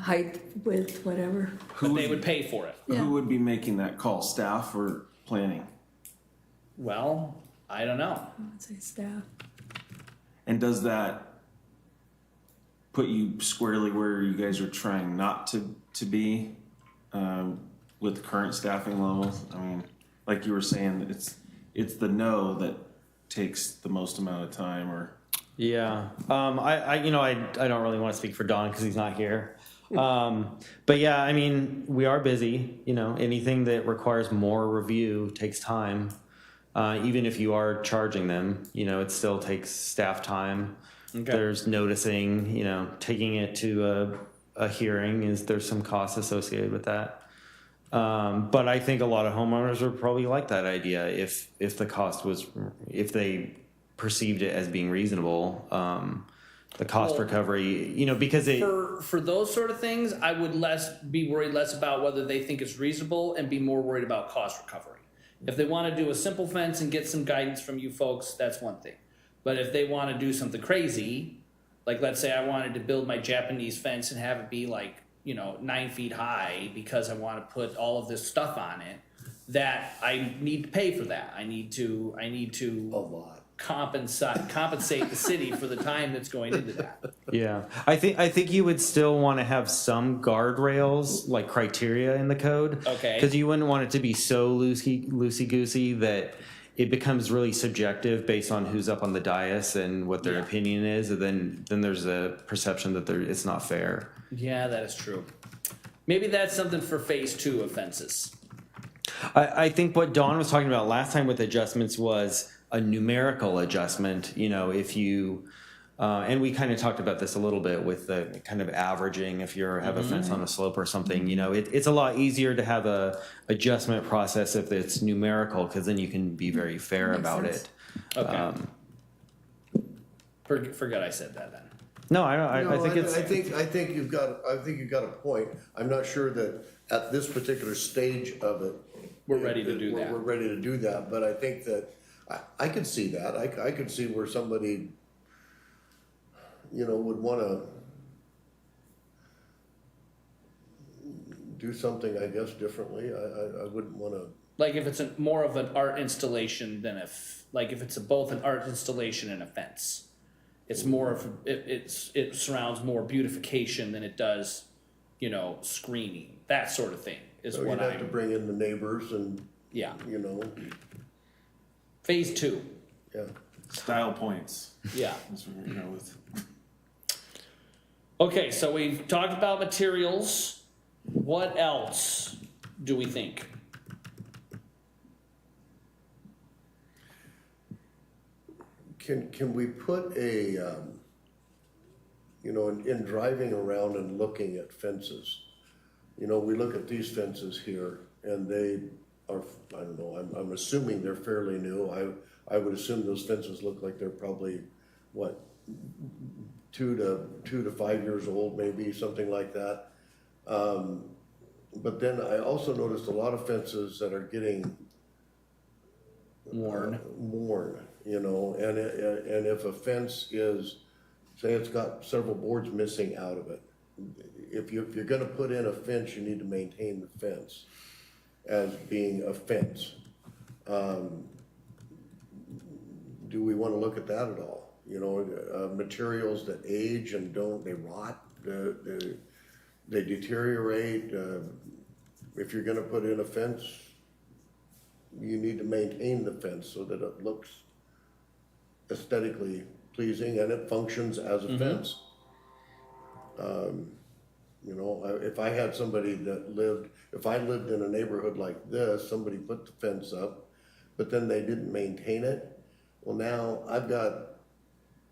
height, width, whatever. But they would pay for it. Yeah. Who would be making that call, staff or planning? Well, I don't know. I would say staff. And does that put you squarely where you guys are trying not to be with current staffing levels? I mean, like you were saying, it's the no that takes the most amount of time, or Yeah, I don't really want to speak for Don because he's not here. But yeah, I mean, we are busy. Anything that requires more review takes time. Even if you are charging them, it still takes staff time. Okay. There's noticing, taking it to a hearing there's some costs associated with that. But I think a lot of homeowners would probably like that idea if the cost was, if they perceived it as being reasonable. The cost Well, recovery, because it. For those sort of things, I would be worried less about whether they think it's reasonable and be more worried about cost recovery. If they want to do a simple fence and get some guidance from you folks, that's one thing. But if they want to do something crazy, like let's say I wanted to build my Japanese fence and have it be like, 9 feet high because I want to put all of this stuff on it, that I need to pay for that. I need to A lot. compensate the city for the time that's going into that. Yeah, I think you would still want to have some guardrails, like criteria in the code. Okay. Because you wouldn't want it to be so loosey goosey that it becomes really subjective based on who's up on the dais and what their opinion is, and then there's a perception that it's not fair. Yeah, that is true. Maybe that's something for phase 2 of fences. I think what Dawn was talking about last time with adjustments was a numerical adjustment. If you and we kind of talked about this a little bit with the kind of averaging. If you have a fence on a slope or something, it's a lot easier to have a adjustment process if it's numerical, because then you can be very fair Makes about sense. it. Okay. Forget I said that then. No, I think it's. I think you've got a point. I'm not sure that at this particular stage of it. We're ready to do that. We're ready to do that, but I think that, I could see that. I could see where somebody, would wanna do something, I guess, differently. I wouldn't wanna. Like if it's more of an art installation than like if it's both an art installation and a fence. It's more of, it surrounds more beautification than it does, screening, that sort of thing is So what you'd have to bring in the neighbors and, yeah. Phase 2, yeah. style points. yeah. That's what we're gonna go with. Okay, so we've talked about materials. What else do we think? Can we put a, in driving around and looking at fences, we look at these fences here and they are, I don't know, I'm assuming they're fairly new. I would assume those fences look like they're probably, 2 to 5 years old, maybe, something like that. But then I also noticed a lot of fences that are getting Worn. and if a fence is say it's got several boards missing out of it. If you're gonna put in a fence, you need to maintain the fence as being a fence. Do we wanna look at that at all? You know, materials that age and they rot, they deteriorate. If you're gonna put in a fence, you need to maintain the fence so that it looks aesthetically pleasing and it functions as a fence. You know, if I had somebody if I lived in a neighborhood like this, somebody put the fence up, but then they didn't maintain it, well, now I've got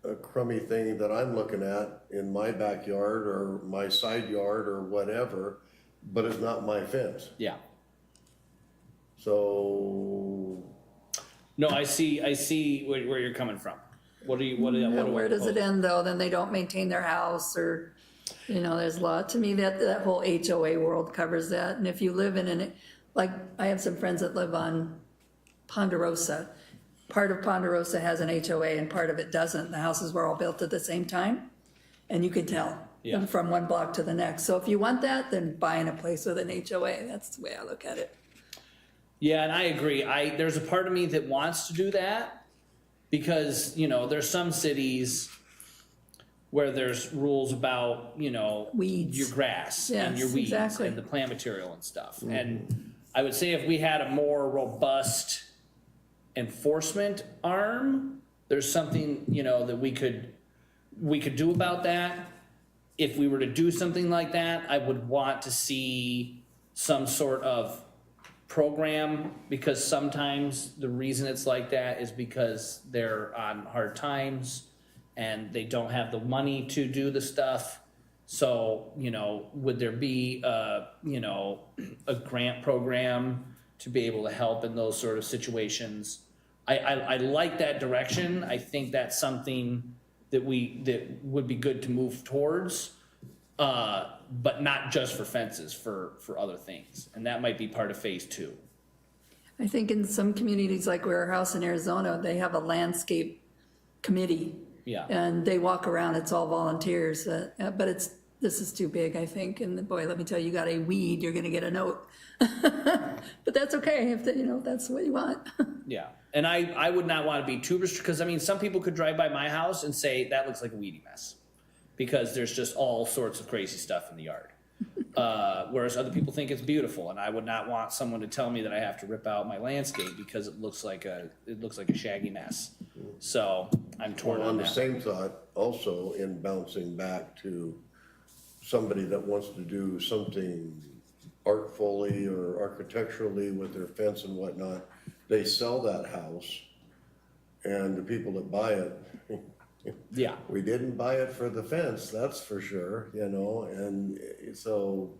a crummy thing that I'm looking at in my backyard or my side yard or whatever, but it's not my fence. Yeah. So, No, I see where you're coming from. What do And I where does it propose? end though? Then they don't maintain their house or, you know, there's a lot, to me, that whole HOA world covers that. And if you live in like, I have some friends that live on Ponderosa. Part of Ponderosa has an HOA and part of it doesn't. The houses were all built at the same time. And you can tell Yeah. from one block to the next. So if you want that, then buy in a place with an HOA. That's the way I look at it. Yeah, and I agree. There's a part of me that wants to do that because, you know, there's some cities where there's rules about, you know, Weeds. your grass and your Yes, weeds exactly. and the plant material and stuff. And I would say if we had a more robust enforcement arm, there's something, you know, that we could do about that. If we were to do something like that, I would want to see some sort of program, because sometimes the reason it's like that is because they're on hard times and they don't have the money to do the stuff. So, you know, would there be you know, a grant program to be able to help in those sort of situations? I like that direction. I think that's something that would be good to move towards, but not just for fences, for other things. And that might be part of phase 2. I think in some communities like our house in Arizona, they have a landscape committee. Yeah. And they walk around, it's all volunteers, but this is too big, I think. And boy, let me tell you, you got a weed, you're gonna get a note. But that's okay, if you know, that's what you want. Yeah, and I would not want to be too restricted, because I mean, some people could drive by my house and say, that looks like a weedy mess, because there's just all sorts of crazy stuff in the yard. Whereas other people think it's beautiful, and I would not want someone to tell me that I have to rip out my landscape because it looks like a shaggy mess. So I'm torn well, on on the that. same thought, also in bouncing back to somebody that wants to do something artfully or architecturally with their fence and whatnot, they sell that house, and the people that buy it, Yeah, we didn't buy it for the fence, that's for sure, you know, and so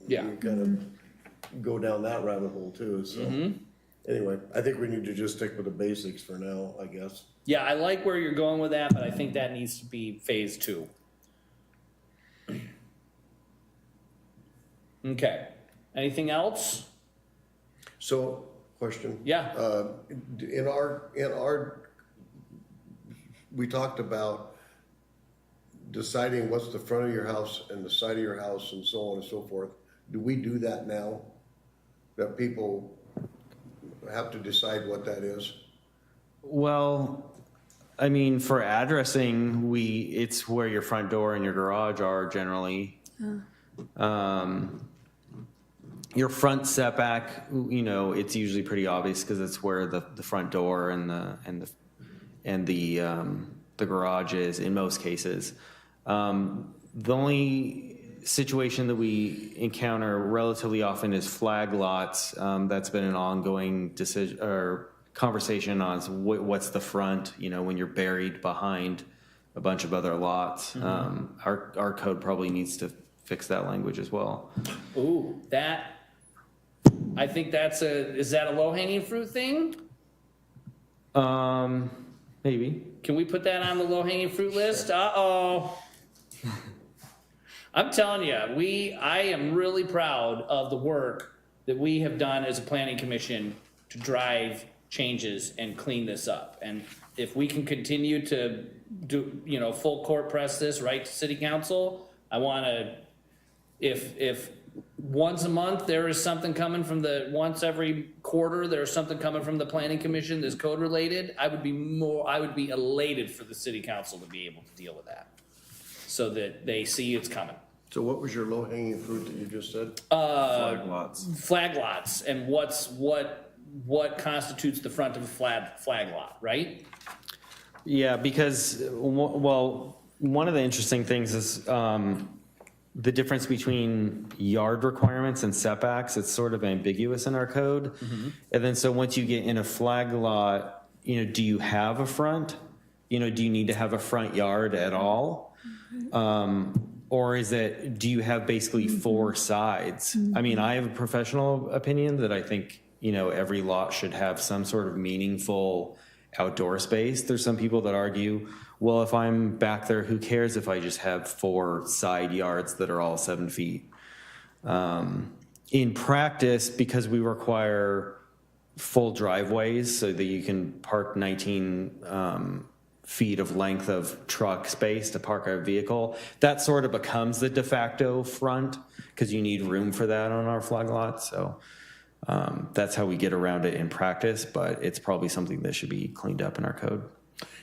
Yeah. you kind of go down that rabbit hole too, so. Anyway, I think we need to just stick with the basics for now, I guess. yeah, I like where you're going with that, but I think that needs to be phase 2. Okay, anything else? So, question. Yeah. In our, we talked about deciding what's the front of your house and the side of your house and so on and so forth. Do we do that now? That people have to decide what that is? Well, I mean, for addressing, it's where your front door and your garage are generally. Your front setback, you know, it's usually pretty obvious because it's where the front door and the garage is in most cases. The only situation that we encounter relatively often is flag lots. That's been an ongoing decision or conversation on what's the front, you know, when you're buried behind a bunch of other lots. Our code probably needs to fix that language as well. Ooh, I think is that a low-hanging fruit thing? Maybe. Can we put that on the low-hanging fruit list? Uh-oh. I'm telling you, I am really proud of the work that we have done as a planning commission to drive changes and clean this up. And if we can continue to do, full court press this right to city council, I wanna, if once a month, there is something coming from once every quarter, there's something coming from the planning commission that's code related, I would be elated for the city council to be able to deal with that. So that they see it's coming. So what was your low-hanging fruit that you just said? Flag lots. Flag lots and what constitutes the front of a flag lot, right? Yeah, because, well, one of the interesting things is the difference between yard requirements and setbacks. It's sort of ambiguous in our code. And then so once you get in a flag lot, do you have a front? Do you need to have a front yard at all? Or do you have basically 4 sides? I mean, I have a professional opinion that I think, every lot should have some sort of meaningful outdoor space. There's some people that argue, well, if I'm back there, who cares if I just have 4 side yards that are all 7 feet? In practice, because we require full driveways so that you can park 19 feet of length of truck space to park a vehicle, that sort of becomes the de facto front because you need room for that on our flag lot. So that's how we get around it in practice, but it's probably something that should be cleaned up in our code.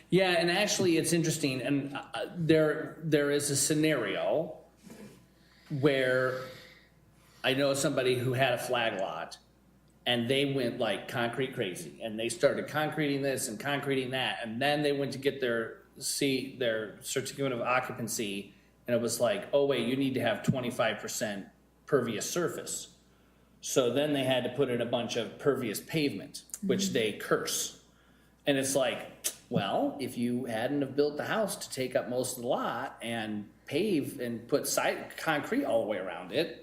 Yeah, and actually it's interesting, and there is a scenario where I know somebody who had a flag lot and they went like concrete crazy and they started concreting this and concreting that, and then they went to get their certificate of occupancy, and it was like, oh wait, you need to have 25% pervious surface. So then they had to put in a bunch of pervious pavement, which they curse. And it's like, well, if you hadn't have built the house to take up most of the lot and pave and put concrete all the way around it,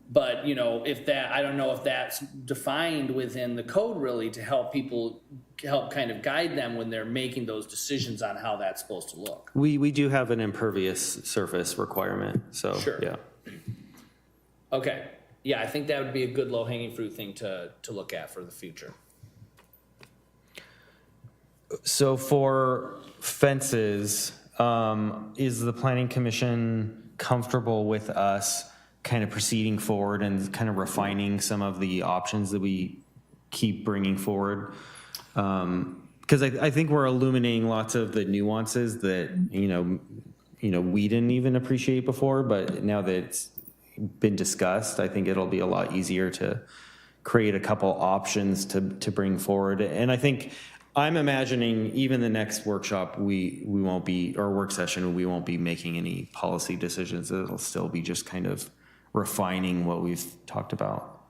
but I don't know if that's defined within the code really to help kind of guide them when they're making those decisions on how that's supposed to look. We do have an impervious surface requirement, so, Sure. yeah. Okay, yeah, I think that would be a good low-hanging fruit thing to look at for the future. So for fences, is the planning commission comfortable with us kind of proceeding forward and kind of refining some of the options that we keep bringing forward? Because I think we're illuminating lots of the nuances that, we didn't even appreciate before, but now that it's been discussed, I think it'll be a lot easier to create a couple options to bring forward. And I think I'm imagining even the next workshop, we won't be, or work session, we won't be making any policy decisions. It'll still be just kind of refining what we've talked about.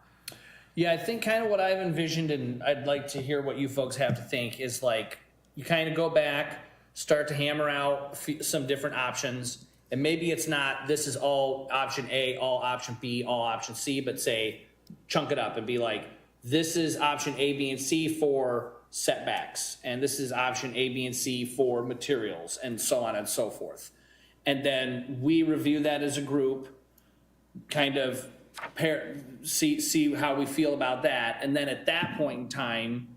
Yeah, I think kind of what I've envisioned, and I'd like to hear what you folks have to think, is like you kind of go back, start to hammer out some different options, and maybe it's not this is all option A, all option B, all option C, but say chunk it up and be like, this is option A, B, and C for setbacks, and this is option A, B, and C for materials, and so on and so forth. And then we review that as a group, kind of see how we feel about that, and then at that point in time,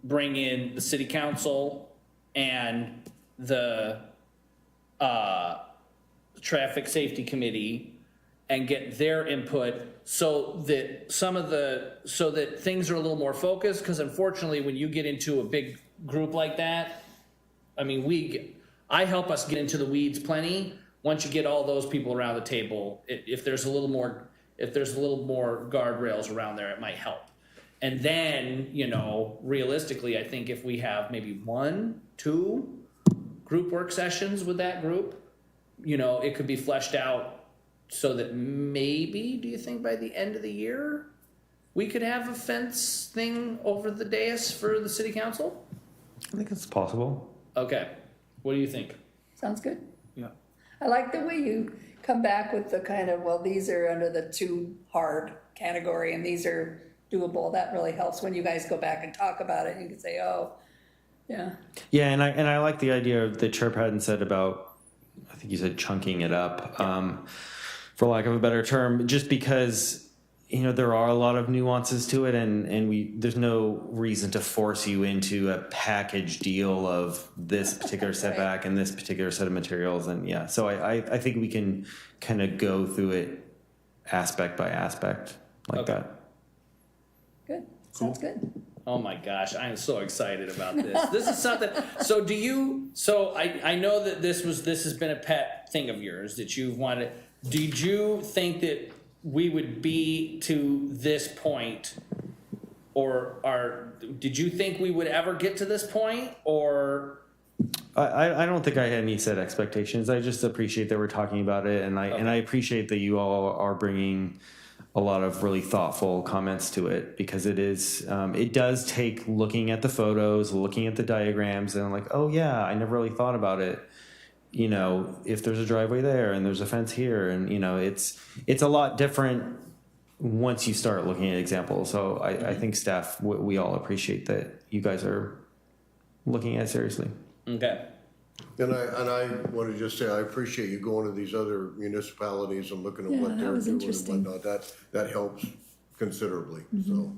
bring in the city council and the traffic safety committee and get their input so that things are a little more focused, because unfortunately when you get into a big group like that, I mean, I help us get into the weeds plenty. Once you get all those people around the table, if there's a little more guardrails around there, it might help. And then, realistically, I think if we have maybe 1, 2 group work sessions with that group, it could be fleshed out so that maybe, do you think by the end of the year, we could have a fence thing over the dais for the city council? I think it's possible. Okay, what do you think? Sounds good. Yeah. I like the way you come back with the kind of, well, these are under the too hard category and these are doable. That really helps when you guys go back and talk about it. You can say, oh, yeah. Yeah, and I like the idea that Chair Patton said about, I think you said chunking it up, for lack of a better term, just because, there are a lot of nuances to it, and there's no reason to force you into a package deal of this particular setback and this particular set of materials. And yeah, so I think we can kind of go through it aspect by aspect like Okay. that. Good, sounds good. Oh my gosh, I am so excited about this. This is something, so I know that this has been a pet thing of yours that you've wanted. Did you think that we would be to this point, or did you think we would ever get to this point, or? I don't think I had any set expectations. I just appreciate that we're talking about it, and I appreciate that you all are bringing a lot of really thoughtful comments to it, because it does take looking at the photos, looking at the diagrams, and I'm like, oh yeah, I never really thought about it. If there's a driveway there and there's a fence here, and it's a lot different once you start looking at examples. So I think staff, we all appreciate that you guys are looking at it seriously. Okay. And I want to just say, I appreciate you going to these other municipalities and looking at what that they're was doing and interesting. whatnot. That helps considerably, so.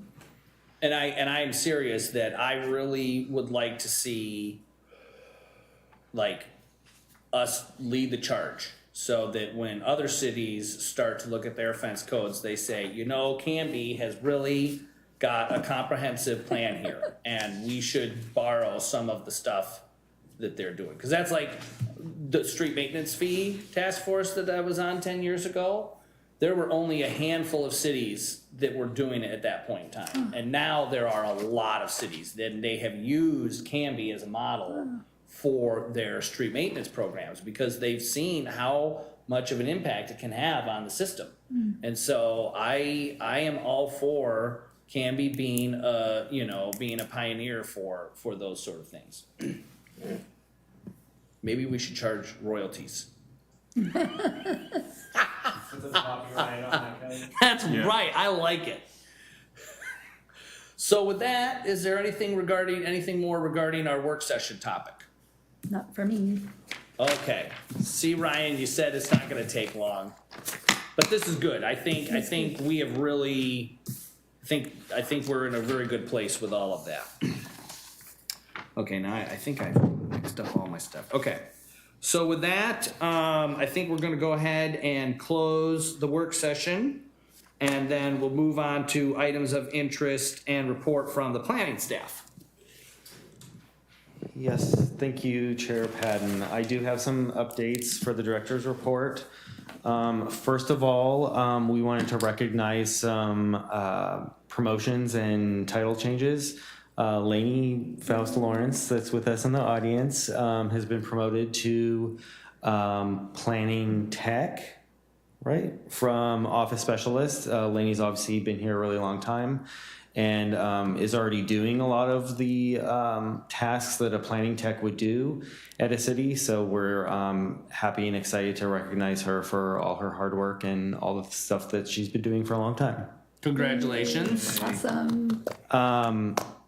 And I'm serious that I really would like to see, like, us lead the charge, so that when other cities start to look at their fence codes, they say, Canby has really got a comprehensive plan here, and we should borrow some of the stuff that they're doing. Because that's like the street maintenance fee task force that I was on 10 years ago. There were only a handful of cities that were doing it at that point in time. And now there are a lot of cities that they have used Canby as a model for their street maintenance programs, because they've seen how much of an impact it can have on the system. And so I am all for Canby being a pioneer for those sort of things. Maybe we should charge royalties. That's right. I like it. So with that, is there anything more regarding our work session topic? Not for me. Okay. See, Ryan, you said it's not going to take long, but this is good. I think we have really. I think we're in a very good place with all of that. Okay, now I think I've mixed up all my stuff. Okay. So with that, I think we're going to go ahead and close the work session, and then we'll move on to items of interest and report from the planning staff. Yes, thank you, Chair Padden. I do have some updates for the director's report. First of all, we wanted to recognize some promotions and title changes. Lainey Faust Lawrence, that's with us in the audience, has been promoted to planning tech, right? From office specialist. Lainey's obviously been here a really long time, and is already doing a lot of the tasks that a planning tech would do at a city. So we're happy and excited to recognize her for all her hard work and all the stuff that she's been doing for a long time. Congratulations. Awesome.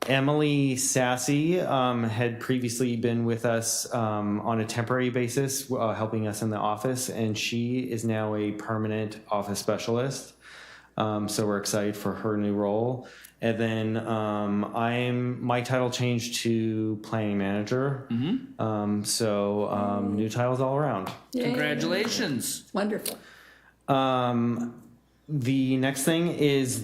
Emily Sassy had previously been with us on a temporary basis, helping us in the office, and she is now a permanent office specialist. So we're excited for her new role. And then my title changed to planning manager. So new titles all around. Yay. Congratulations. Wonderful. The next thing is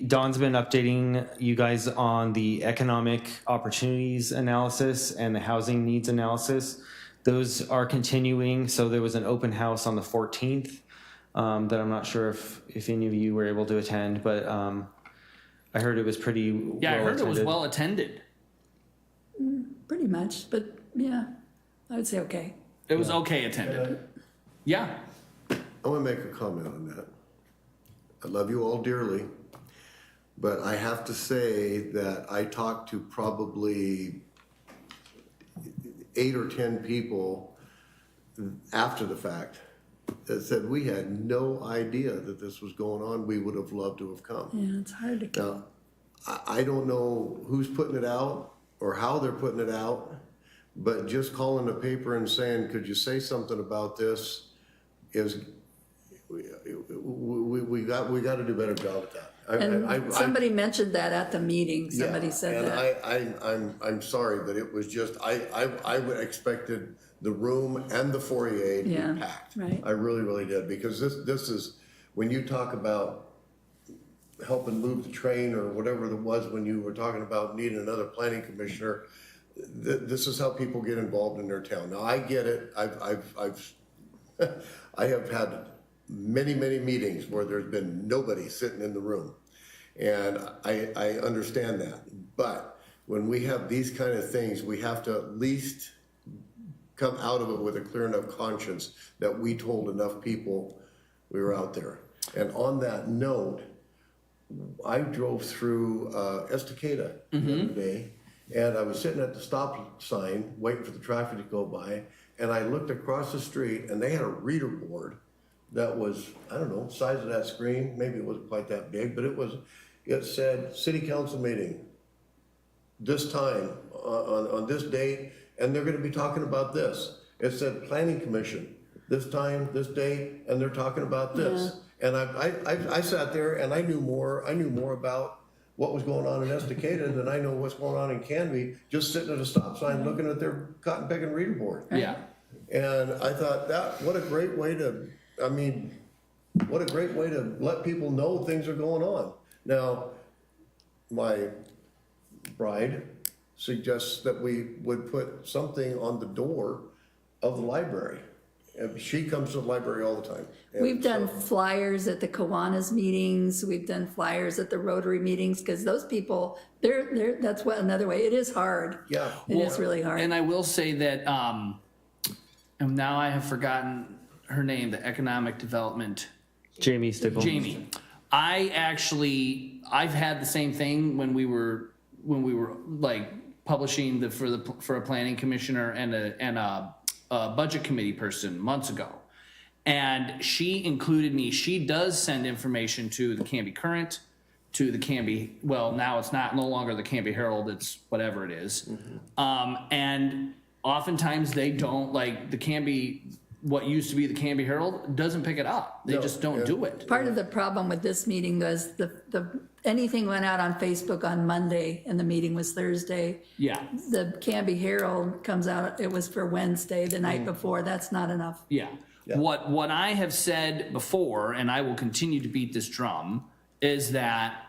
Dawn's been updating you guys on the economic opportunities analysis and the housing needs analysis. Those are continuing. So there was an open house on the 14th that I'm not sure if any of you were able to attend, but I heard it was pretty well Yeah, I heard attended. it was well attended. Pretty much, but yeah, I would say okay. It was okay attended. Yeah. I want to make a comment on that. I love you all dearly, but I have to say that I talked to probably 8 or 10 people after the fact that said we had no idea that this was going on. We would have loved to have come. Yeah, it's hard to. Now, I don't know who's putting it out or how they're putting it out, but just calling the paper and saying, could you say something about this, is we got to do a better job at that. And somebody mentioned that at the meeting, somebody said that. And I'm sorry, but it was just, I would expected the room and the foyer to be Yeah, packed. right. I really, really did, because this is, when you talk about helping move the train or whatever it was when you were talking about needing another planning commissioner, this is how people get involved in their town. Now, I get it. I have had many, many meetings where there's been nobody sitting in the room. And I understand that. But when we have these kind of things, we have to at least come out of it with a clear enough conscience that we told enough people we were out there. And on that note, I drove through Estacada the other day, and I was sitting at the stop sign waiting for the traffic to go by, and I looked across the street, and they had a reader board that was, I don't know, size of that screen. Maybe it wasn't quite that big, but it said city council meeting this time on this date, and they're going to be talking about this. It said planning commission this time, this date, and they're talking about this. And I sat there and I knew more about what was going on in Estacada than I know what's going on in Canby, just sitting at a stop sign looking at their cotton picking reader board. Yeah. And I thought what a great way to let people know things are going on. Now, my bride suggests that we would put something on the door of the library. And she comes to the library all the time. And We've done so- flyers at the Kiwanis meetings, we've done flyers at the Rotary meetings, because those people, that's what, another way, it is hard. Yeah. It is really hard. And I will say that, and now I have forgotten her name, the economic development, Jamie Stickle. Jamie. I've had the same thing when we were like publishing for a planning commissioner and a budget committee person months ago. And she included me. She does send information to the Canby Current, to the Canby, well, now it's no longer the Canby Herald, it's whatever it is. And oftentimes they don't, like the Canby, what used to be the Canby Herald, doesn't pick it up. They just don't do it. Part of the problem with this meeting was anything went out on Facebook on Monday and the meeting was Thursday. Yeah, The Canby Herald comes out, it was for Wednesday, the night before, that's not enough. yeah. What I have said before, and I will continue to beat this drum, is that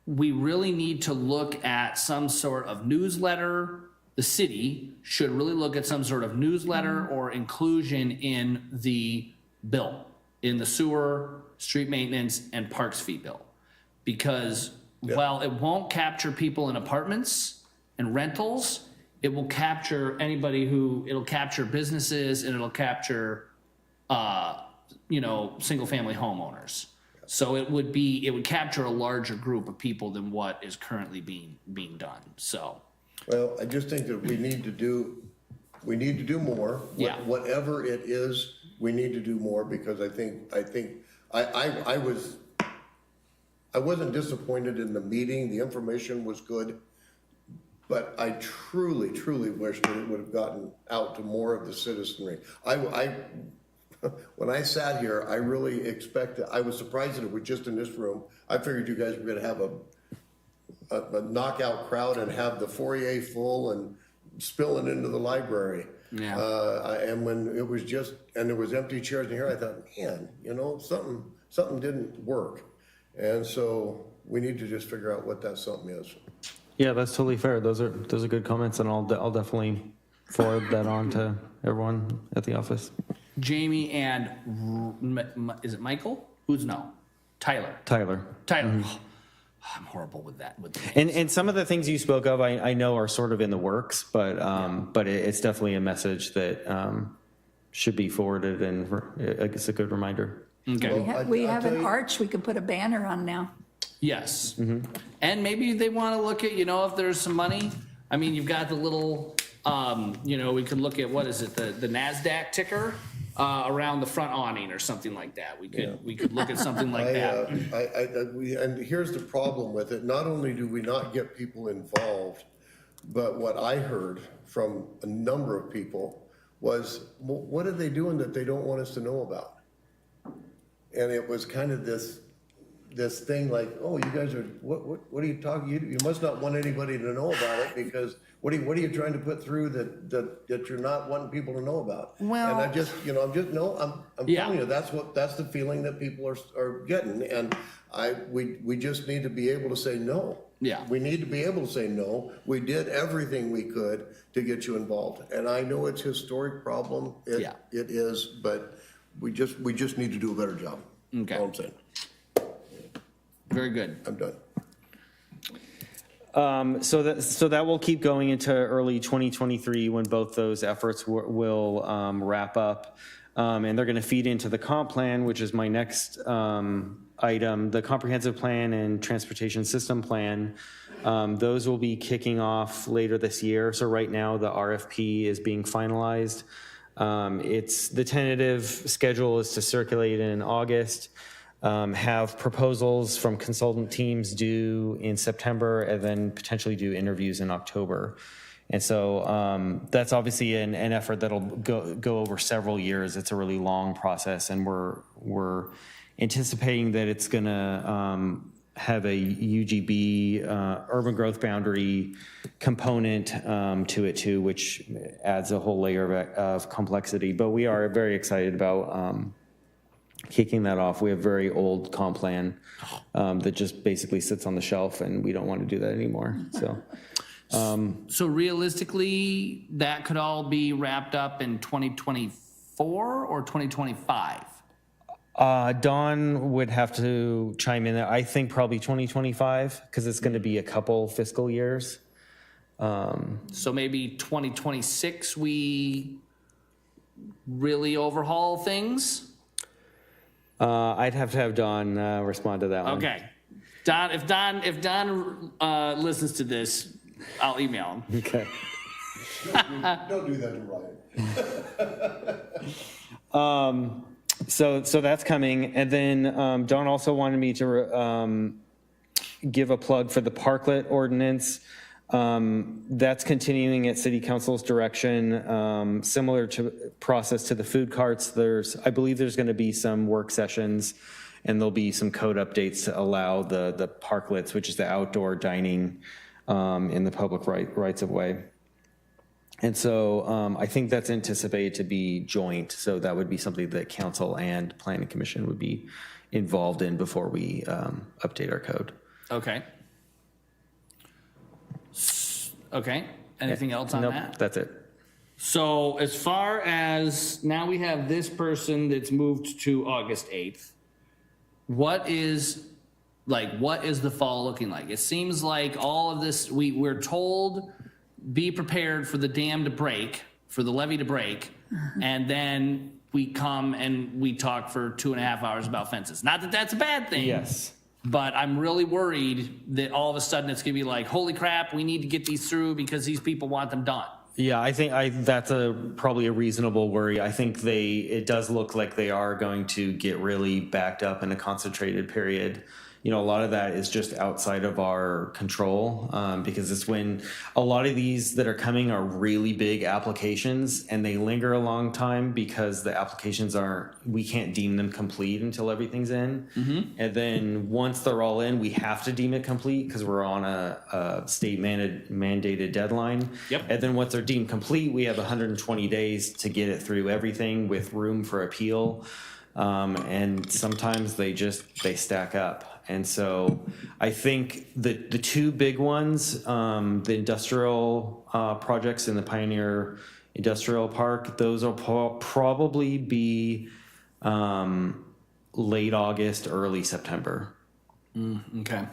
we really need to look at some sort of newsletter. The city should really look at some sort of newsletter or inclusion in the bill, in the sewer, street maintenance, and parks fee bill. Because while it won't capture people in apartments and rentals, it will capture it'll capture businesses, and it'll capture single-family homeowners. So it would capture a larger group of people than what is currently being done. So, Well, I just think that we need to do more. Yeah. Whatever it is, we need to do more, because I wasn't disappointed in the meeting. The information was good. But I truly, truly wish that it would have gotten out to more of the citizenry. When I sat here, I really expected, I was surprised that it was just in this room. I figured you guys were gonna have a knockout crowd and have the foyer full and spilling into the library. Yeah. And when it was and there was empty chairs in here, I thought, man, something didn't work. And so we need to just figure out what that something is. Yeah, that's totally fair. Those are good comments, and I'll definitely forward that on to everyone at the office. Jamie and, is it Michael? Tyler. Tyler. I'm horrible with that. And some of the things you spoke of, I know are sort of in the works, but it's definitely a message that should be forwarded, and it's a good reminder. Okay. We I'll have tell an you- arch we could put a banner on now. Yes. And maybe they want to look at, if there's some money. I mean, you've got the little, we could look at, what is it, the NASDAQ ticker around the front awning or something like that. We could look at something like that. And here's the problem with it. Not only do we not get people involved, but what I heard from a number of people was, well, what are they doing that they don't want us to know about? And it was kind of this this thing like, oh, you guys are, what are you talking, you must not want anybody to know about it, because what are you trying to put through that you're not wanting people to know about? Well- And I just, I'm Yeah. telling you, that's the feeling that people are getting, and we just need to be able to say no. Yeah. We need to be able to say no. We did everything we could to get you involved, and I know it's a historic problem. Yeah. It is, but we just need to do a better job. Okay. All I'm saying. Very good. I'm done. So that will keep going into early 2023 when both those efforts will wrap up. And they're going to feed into the comp plan, which is my next item, the comprehensive plan and transportation system plan. Those will be kicking off later this year. So right now the RFP is being finalized. It's the tentative schedule is to circulate in August. Have proposals from consultant teams due in September, and then potentially do interviews in October. And so that's obviously an effort that'll go over several years. It's a really long process, and we're anticipating that it's going to have a UGB urban growth boundary component to it too, which adds a whole layer of complexity. But we are very excited about kicking that off. We have a very old comp plan that just basically sits on the shelf, and we don't want to do that anymore. So realistically, that could all be wrapped up in 2024 or 2025? Dawn would have to chime in there. I think probably 2025, because it's going to be a couple fiscal years. So maybe 2026, we really overhaul things? I'd have to have Dawn respond to that one. Okay. Don, if Don listens to this, I'll email him. Okay. Don't do that to Ryan. So that's coming. And then Dawn also wanted me to give a plug for the parklet ordinance. That's continuing at City Council's direction, similar to process to the food carts. I believe there's going to be some work sessions, and there'll be some code updates to allow the parklets, which is the outdoor dining in the public rights of way. And so I think that's anticipated to be joint. So that would be something that council and planning commission would be involved in before we update our code. Okay. Okay. Anything else on Nope, that? that's it. So as far as now we have this person that's moved to August 8th, what is the fall looking like? It seems like all of this, we're told, be prepared for the dam to break, for the levee to break, and then we come and we talk for 2.5 hours about fences. Not that that's a bad thing. Yes. But I'm really worried that all of a sudden it's gonna be like, holy crap, we need to get these through because these people want them done. Yeah, I think that's probably a reasonable worry. I think it does look like they are going to get really backed up in a concentrated period. A lot of that is just outside of our control, because it's when a lot of these that are coming are really big applications, and they linger a long time because the applications we can't deem them complete until everything's in. Mm-hmm. And then once they're all in, we have to deem it complete because we're on a state mandated deadline. Yep. And then once they're deemed complete, we have 120 days to get it through everything with room for appeal. And sometimes they stack up. And so I think the two big ones, the industrial projects in the Pioneer Industrial Park, those will probably be late August, early September. Okay.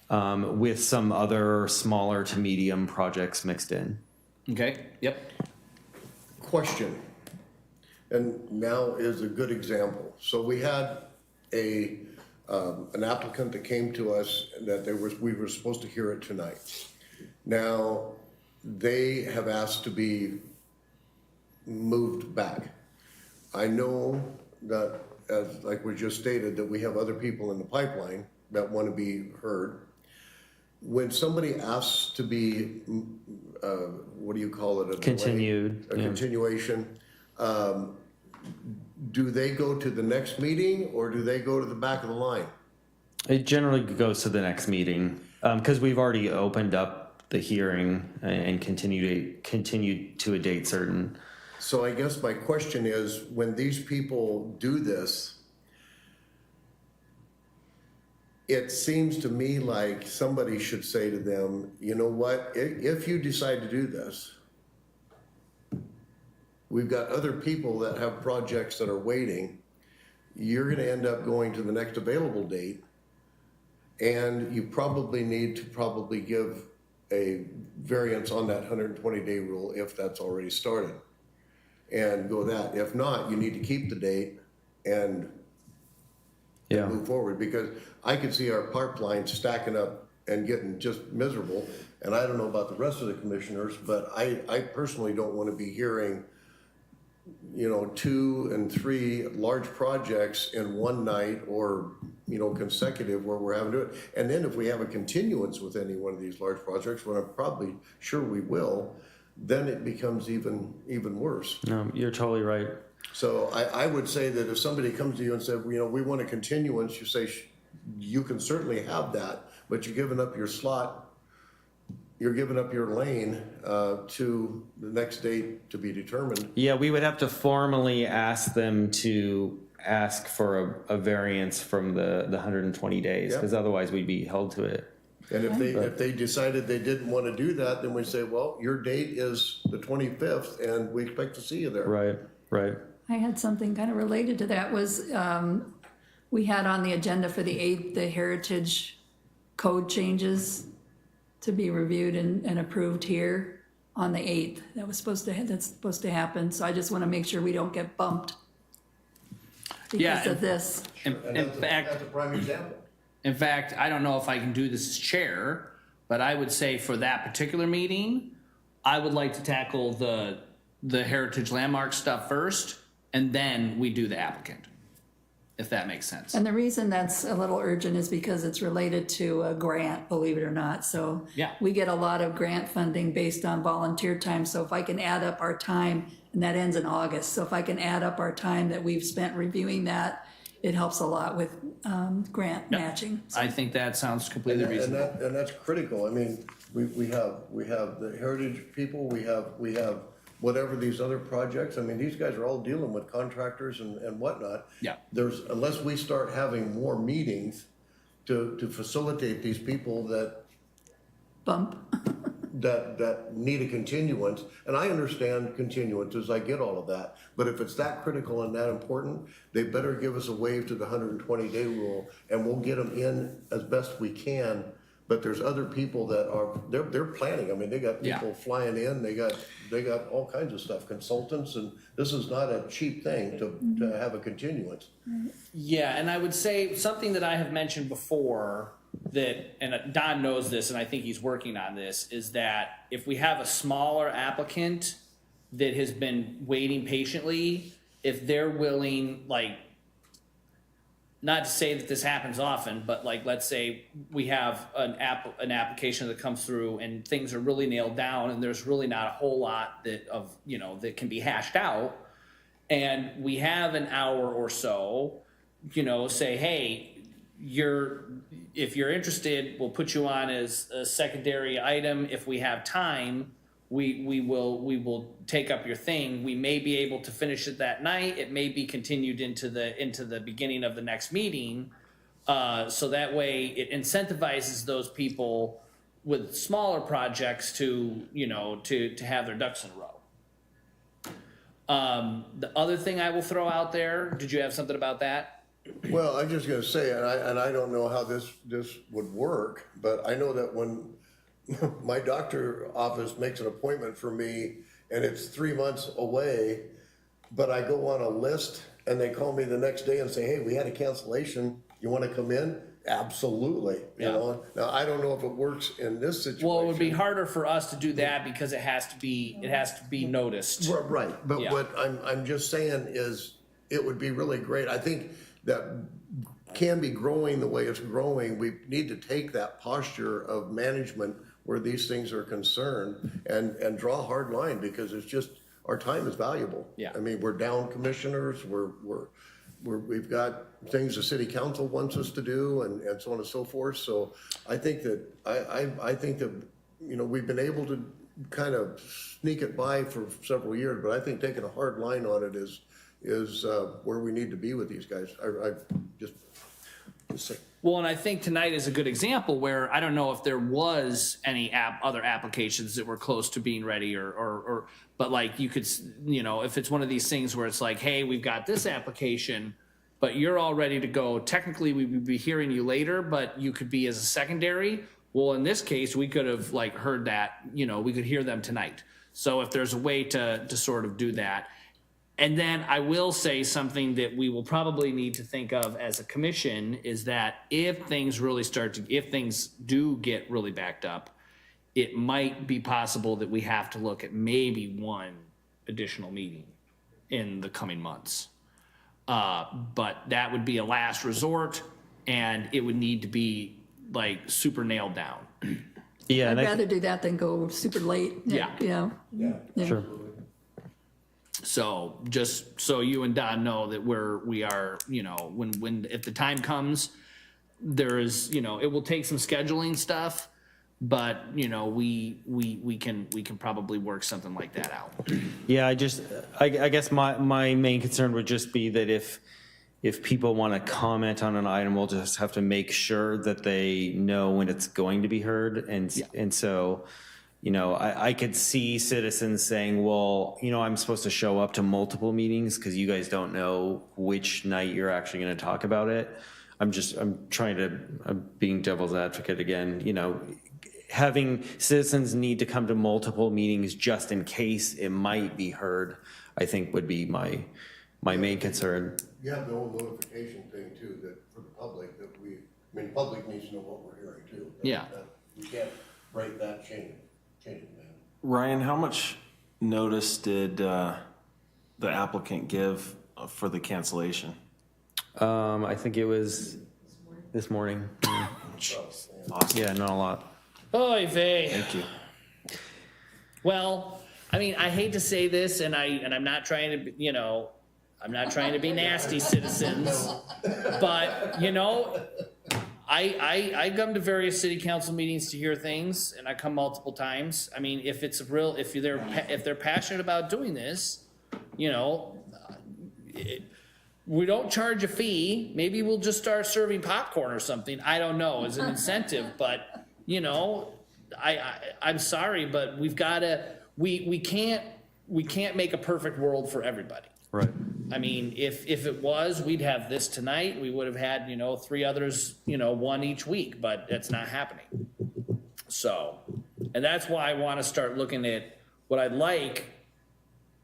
With some other smaller to medium projects mixed in. Okay, yep. Question, and now is a good example. So we had an applicant that came to us that we were supposed to hear it tonight. Now, they have asked to be moved back. I know that, as like was just stated, that we have other people in the pipeline that want to be heard. When somebody asks to be, what do you call it? A delay? Continued. A continuation. Do they go to the next meeting, or do they go to the back of the line? It generally goes to the next meeting, because we've already opened up the hearing and continued to a date certain. So I guess my question is, when these people do this, it seems to me like somebody should say to them, you know what, if you decide to do this, we've got other people that have projects that are waiting. You're gonna end up going to the next available date, and you probably need to give a variance on that 120-day rule if that's already started, and go that. If not, you need to keep the date and Yeah. move forward, because I could see our pipeline stacking up and getting just miserable. And I don't know about the rest of the commissioners, but I personally don't want to be hearing, 2 and 3 large projects in one night or, consecutive where we're having to do it. And then if we have a continuance with any one of these large projects, what I'm probably sure we will, then it becomes even worse. No, you're totally right. So I would say that if somebody comes to you and said, we want a continuance, you say, you can certainly have that, but you're giving up your slot, you're giving up your lane to the next date to be determined. Yeah, we would have to formally ask them to ask for a variance from the 120 days, because otherwise we'd be held to it. And if they decided they didn't want to do that, then we say, well, your date is the 25th and we expect to see you there. Right. I had something kind of related to that. Was we had on the agenda for the 8th, the heritage code changes to be reviewed and approved here on the 8th. That's supposed to happen. So I just want to make sure we don't get bumped because of this. In fact, That's a prime example. In fact, I don't know if I can do this as chair, but I would say for that particular meeting, I would like to tackle the heritage landmark stuff first, and then we do the applicant, if that makes sense. And the reason that's a little urgent is because it's related to a grant, believe it or not. So Yeah. we get a lot of grant funding based on volunteer time. So if I can add up our time, and that ends in August. So if I can add up our time that we've spent reviewing that, it helps a lot with grant matching. I think that sounds completely reasonable. And that's critical. I mean, we have the heritage people, we have whatever these other projects. I mean, these guys are all dealing with contractors and whatnot. Yeah. Unless we start having more meetings to facilitate these people that Bump. need a continuance, and I understand continuances, I get all of that, but if it's that critical and that important, they better give us a waive to the 120-day rule, and we'll get them in as best we can. But there's other people that they're planning. I mean, they got people flying in, they got all kinds of stuff, consultants, and this is not a cheap thing to have a continuance. Yeah, and I would say something that I have mentioned before that, and Don knows this, and I think he's working on this, is that if we have a smaller applicant that has been waiting patiently, if they're willing, like, not to say that this happens often, but like, let's say we have an application that comes through and things are really nailed down and there's really not a whole lot that can be hashed out. And we have an hour or so, say, hey, if you're interested, we'll put you on as a secondary item. If we have time, we will take up your thing. We may be able to finish it that night. It may be continued into the beginning of the next meeting. So that way it incentivizes those people with smaller projects to have their ducks in a row. The other thing I will throw out there, did you have something about that? Well, I'm just gonna say, and I don't know how this would work, but I know that when my doctor office makes an appointment for me and it's 3 months away, but I go on a list and they call me the next day and say, hey, we had a cancellation, you want to come in? Absolutely. Now I don't know if it works in this situation. Well, it would be harder for us to do that because it has to be noticed. Right, but Yeah. what I'm just saying is it would be really great. I think that Canby growing the way it's growing, we need to take that posture of management where these things are concerned and draw a hard line, because it's just, our time is valuable. Yeah. I mean, we're down commissioners, we're we've got things the city council wants us to do and so on and so forth. So I think that, I think that, you know, we've been able to kind of sneak it by for several years, but I think taking a hard line on it is where we need to be with these guys. I just say. Well, and I think tonight is a good example where I don't know if there was any other applications that were close to being ready or but like you could, you know, if it's one of these things where it's like, hey, we've got this application, but you're all ready to go. Technically, we would be hearing you later, but you could be as a secondary. Well, in this case, we could have like heard that, you know, we could hear them tonight. So if there's a way to sort of do that. And then I will say something that we will probably need to think of as a commission is that if things do get really backed up, it might be possible that we have to look at maybe one additional meeting in the coming months. But that would be a last resort and it would need to be like super nailed down. Yeah. I'd and rather do that than go super late. Yeah. You know? Yeah. Sure. So just so you and Don know that we are, you know, if the time comes, there is, you know, it will take some scheduling stuff, but you know, we can probably work something like that out. Yeah, I guess my main concern would just be that if people want to comment on an item, we'll just have to make sure that they know when it's going to be heard. And so, you know, I could see citizens saying, well, you know, I'm supposed to show up to multiple meetings because you guys don't know which night you're actually going to talk about it. I'm being devil's advocate again, you know, having citizens need to come to multiple meetings just in case it might be heard, I think would be my main concern. You have the whole notification thing too, that for the public, that the public needs to know what we're hearing too. Yeah. You can't break that chain of command. Ryan, how much notice did the applicant give for the cancellation? I think it was this morning. Awesome. Yeah, not a lot. Oy vey. Thank you. Well, I mean, I hate to say this, and I'm not trying to, you know, I'm not trying to be nasty, citizens, but you know, I come to various city council meetings to hear things, and I come multiple times. I mean, if they're passionate about doing this, you know, we don't charge a fee. Maybe we'll just start serving popcorn or something. I don't know, as an incentive, but you know, I'm sorry, but we've got to. We can't make a perfect world for everybody. Right. I mean, if it was, we'd have this tonight. We would have had, you know, 3 others, you know, 1 each week, but that's not happening. So, and that's why I want to start looking at what I'd like,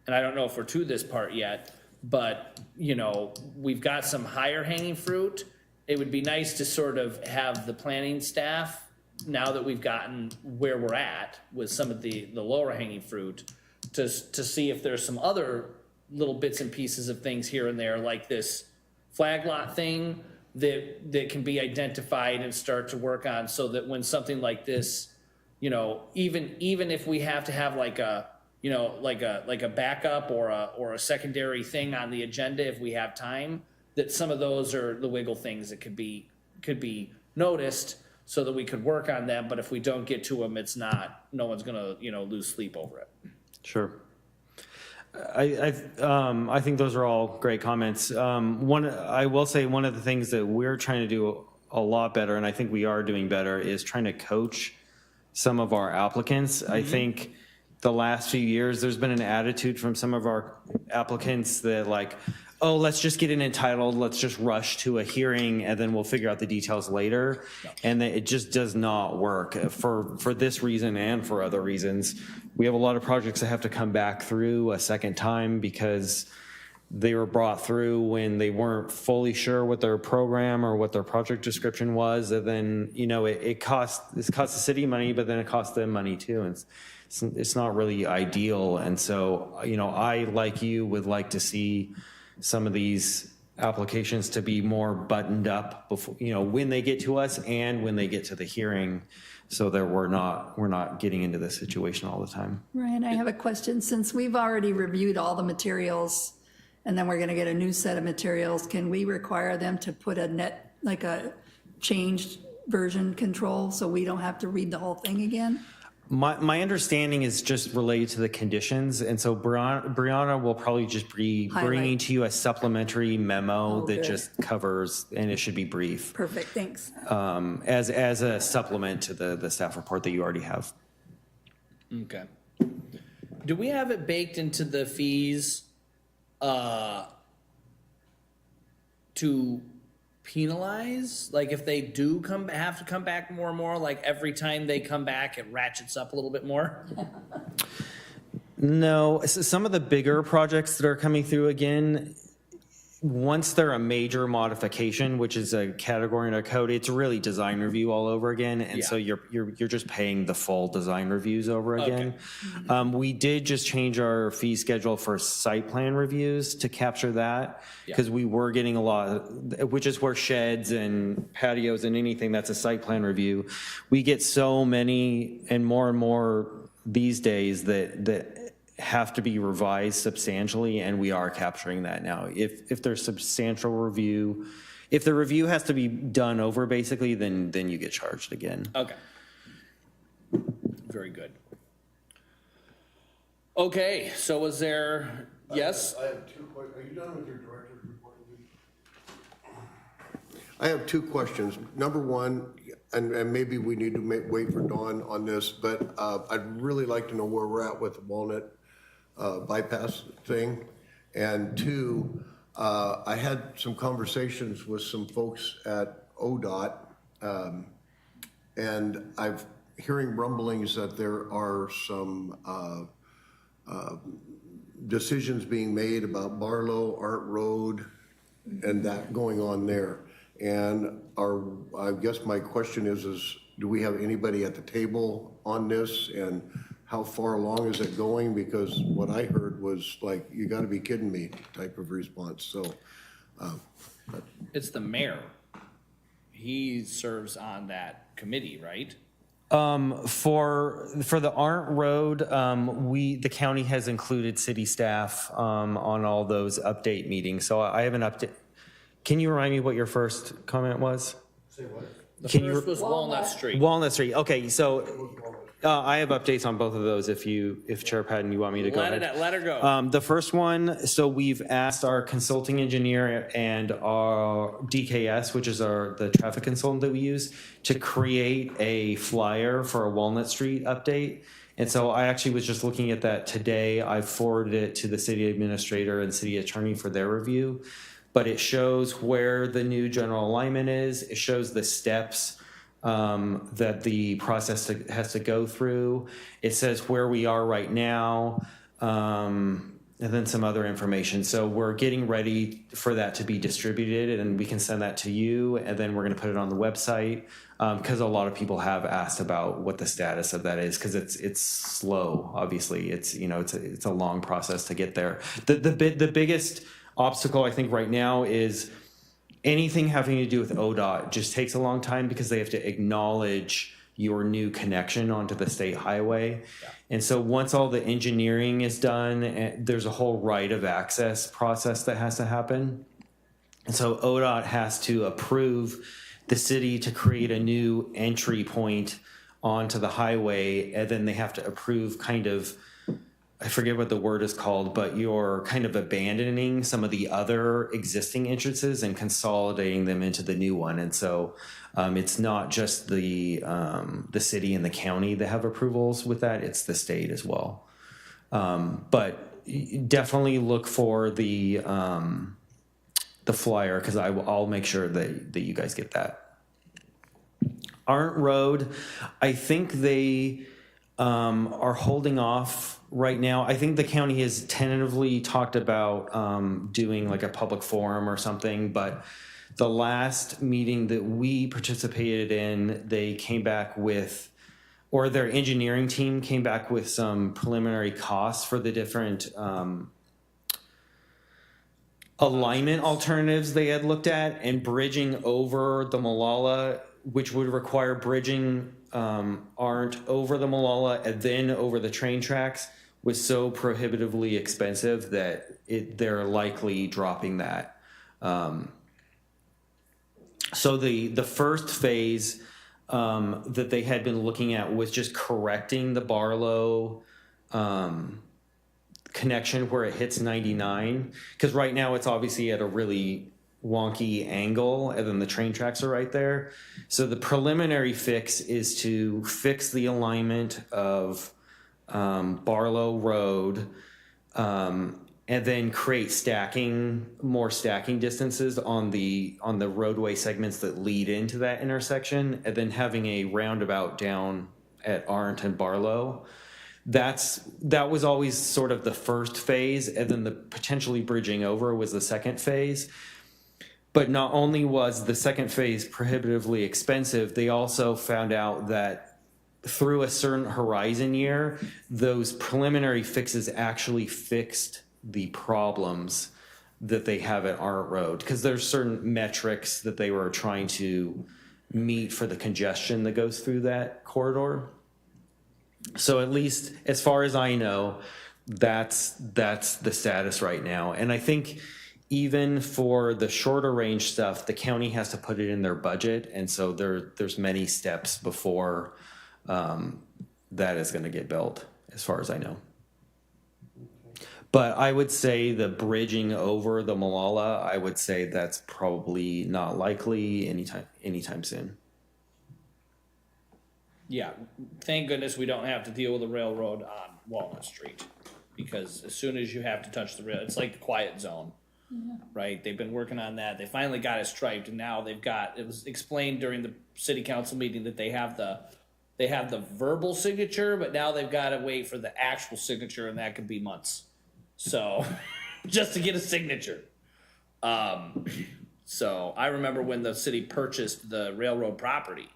and I don't know if we're to this part yet, but, you know, we've got some higher hanging fruit. It would be nice to sort of have the planning staff, now that we've gotten where we're at with some of the lower hanging fruit, to see if there's some other little bits and pieces of things here and there, like this flag lot thing that can be identified and start to work on, so that when something like this, you know, even if we have to have like a, you know, like a backup or a secondary thing on the agenda if we have time, that some of those are the wiggle things that could be noticed so that we could work on them. But if we don't get to them, no one's gonna, you know, lose sleep over it. Sure. I think those are all great comments. I will say one of the things that we're trying to do a lot better, and I think we are doing better, is trying to coach some of our applicants. I think the last few years, there's been an attitude from some of our applicants that like, oh, let's just get it entitled, let's just rush to a hearing, and then we'll figure out the details later. And it just does not work for this reason and for other reasons. We have a lot of projects that have to come back through a second time because they were brought through when they weren't fully sure what their program or what their project description was. And then, you know, it costs the city money, but then it costs them money too. And it's not really ideal. And so, you know, I, like you, would like to see some of these applications to be more buttoned up before, you know, when they get to us and when they get to the hearing, so that we're not getting into this situation all the time. Ryan, I have a question. Since we've already reviewed all the materials and then we're gonna get a new set of materials, can we require them to put a net, like a changed version control, so we don't have to read the whole thing again? My understanding is just related to the conditions, and so Brianna will probably just be bringing Highlight. to you a supplementary memo that good. just covers, and it should be brief, Perfect, thanks. as a supplement to the staff report that you already have. Okay. Do we have it baked into the fees, to penalize? Like if they do have to come back more and more, like every time they come back, it ratchets up a little bit more? No, some of the bigger projects that are coming through again, once they're a major modification, which is a category in our code, it's really design review all over again, and so you're just paying the full design reviews over again. We did just change our fee schedule for site plan reviews to capture that, because we were getting a lot, which is where sheds and patios and anything that's a site plan review, we get so many and more these days that have to be revised substantially, and we are capturing that now. If there's substantial review, if the review has to be done over basically, then you get charged again. Okay. Very good. Okay, so was there, yes? I have two questions. Are you done with your director's report? I have two questions. Number one, and maybe we need to wait for Dawn on this, but I'd really like to know where we're at with the Walnut bypass thing. And two, I had some conversations with some folks at ODOT, and I'm hearing rumblings that there are some decisions being made about Barlow, Art Road, and that going on there. And I guess my question is do we have anybody at the table on this, and how far along is it going? Because what I heard was like, you gotta be kidding me type of response, so. It's the mayor. He serves on that committee, right? For the Arndt Road, the county has included city staff on all those update meetings. So I have an update. Can you remind me what your first comment was? Say what? The first was Walnut Street. Walnut Street. Okay, so I have updates on both of those if Chair Patton, you want me to go ahead. Let her go. The first one, so we've asked our consulting engineer and our DKS, which is the traffic consultant that we use, to create a flyer for a Walnut Street update. And so I actually was just looking at that today. I forwarded it to the city administrator and city attorney for their review. But it shows where the new general alignment is. It shows the steps that the process has to go through. It says where we are right now, and then some other information. So we're getting ready for that to be distributed, and we can send that to you, and then we're going to put it on the website, because a lot of people have asked about what the status of that is, because it's slow. Obviously, it's a long process to get there. The biggest obstacle I think right now is anything having to do with ODOT just takes a long time, because they have to acknowledge your new connection onto the state highway. Yeah. And so once all the engineering is done, there's a whole right of access process that has to happen. And so ODOT has to approve the city to create a new entry point onto the highway, and then they have to approve I forget what the word is called, but you're kind of abandoning some of the other existing entrances and consolidating them into the new one. And so it's not just the city and the county that have approvals with that, it's the state as well. But definitely look for the flyer, because I'll make sure that you guys get that. Arndt Road, I think they are holding off right now. I think the county has tentatively talked about doing like a public forum or something, but the last meeting that we participated in, they came back with, or their engineering team came back with some preliminary costs for the different alignment alternatives they had looked at, and bridging over the Malala, which would require bridging Arndt over the Malala and then over the train tracks, was so prohibitively expensive that they're likely dropping that. So the first phase that they had been looking at was just correcting the Barlow connection where it hits 99, because right now it's obviously at a really wonky angle, and then the train tracks are right there. So the preliminary fix is to fix the alignment of Barlow Road, and then create more stacking distances on the roadway segments that lead into that intersection, and then having a roundabout down at Arndt and Barlow. That was always sort of the first phase, and then the potentially bridging over was the second phase. But not only was the second phase prohibitively expensive, they also found out that through a certain horizon year, those preliminary fixes actually fixed the problems that they have at Arndt Road, because there's certain metrics that they were trying to meet for the congestion that goes through that corridor. So at least as far as I know, that's the status right now. And I think even for the shorter range stuff, the county has to put it in their budget. And so there's many steps before that is going to get built, as far as I know. But I would say the bridging over the Malala, I would say that's probably not likely anytime soon. Yeah, thank goodness we don't have to deal with the railroad on Walnut Street, because as soon as you have to touch the rail, it's like the quiet zone, right? They've been working on that. They finally got it striped, and now it was explained during the city council meeting that they have the verbal signature, but now they've got to wait for the actual signature, and that could be months. So, just to get a signature. So I remember when the city purchased the railroad property.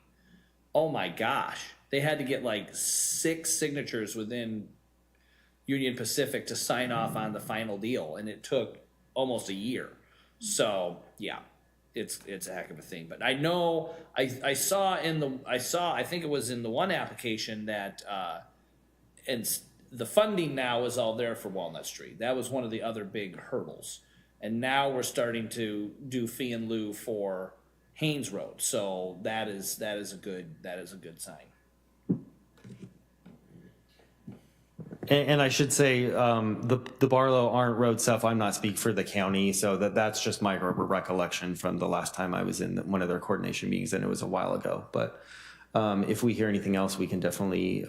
Oh my gosh, they had to get like 6 signatures within Union Pacific to sign off on the final deal, and it took almost a year. So yeah, it's a heck of a thing. But I know I think it was in the one application that and the funding now is all there for Walnut Street. That was one of the other big hurdles, and now we're starting to do fee and lieu for Haynes Road. So that is a good sign. And I should say, the Barlow Arndt Road stuff, I'm not speaking for the county, so that's just my recollection from the last time I was in one of their coordination meetings, and it was a while ago. But if we hear anything else, we can definitely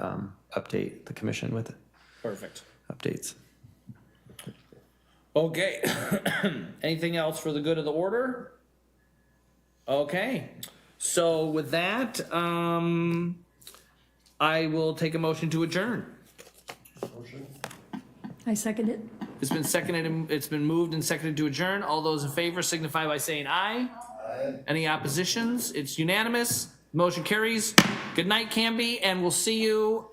update the commission with Perfect. updates. Okay. Anything else for the good of the order? Okay. So with that, I will take a motion to adjourn. I second it. It's been seconded, it's been moved and seconded to adjourn. All those in favor signify by saying aye. Aye. Any oppositions? It's unanimous. Motion carries. Good night, Canby, and we'll see you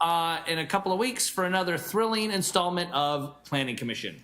in a couple of weeks for another thrilling installment of Planning Commission.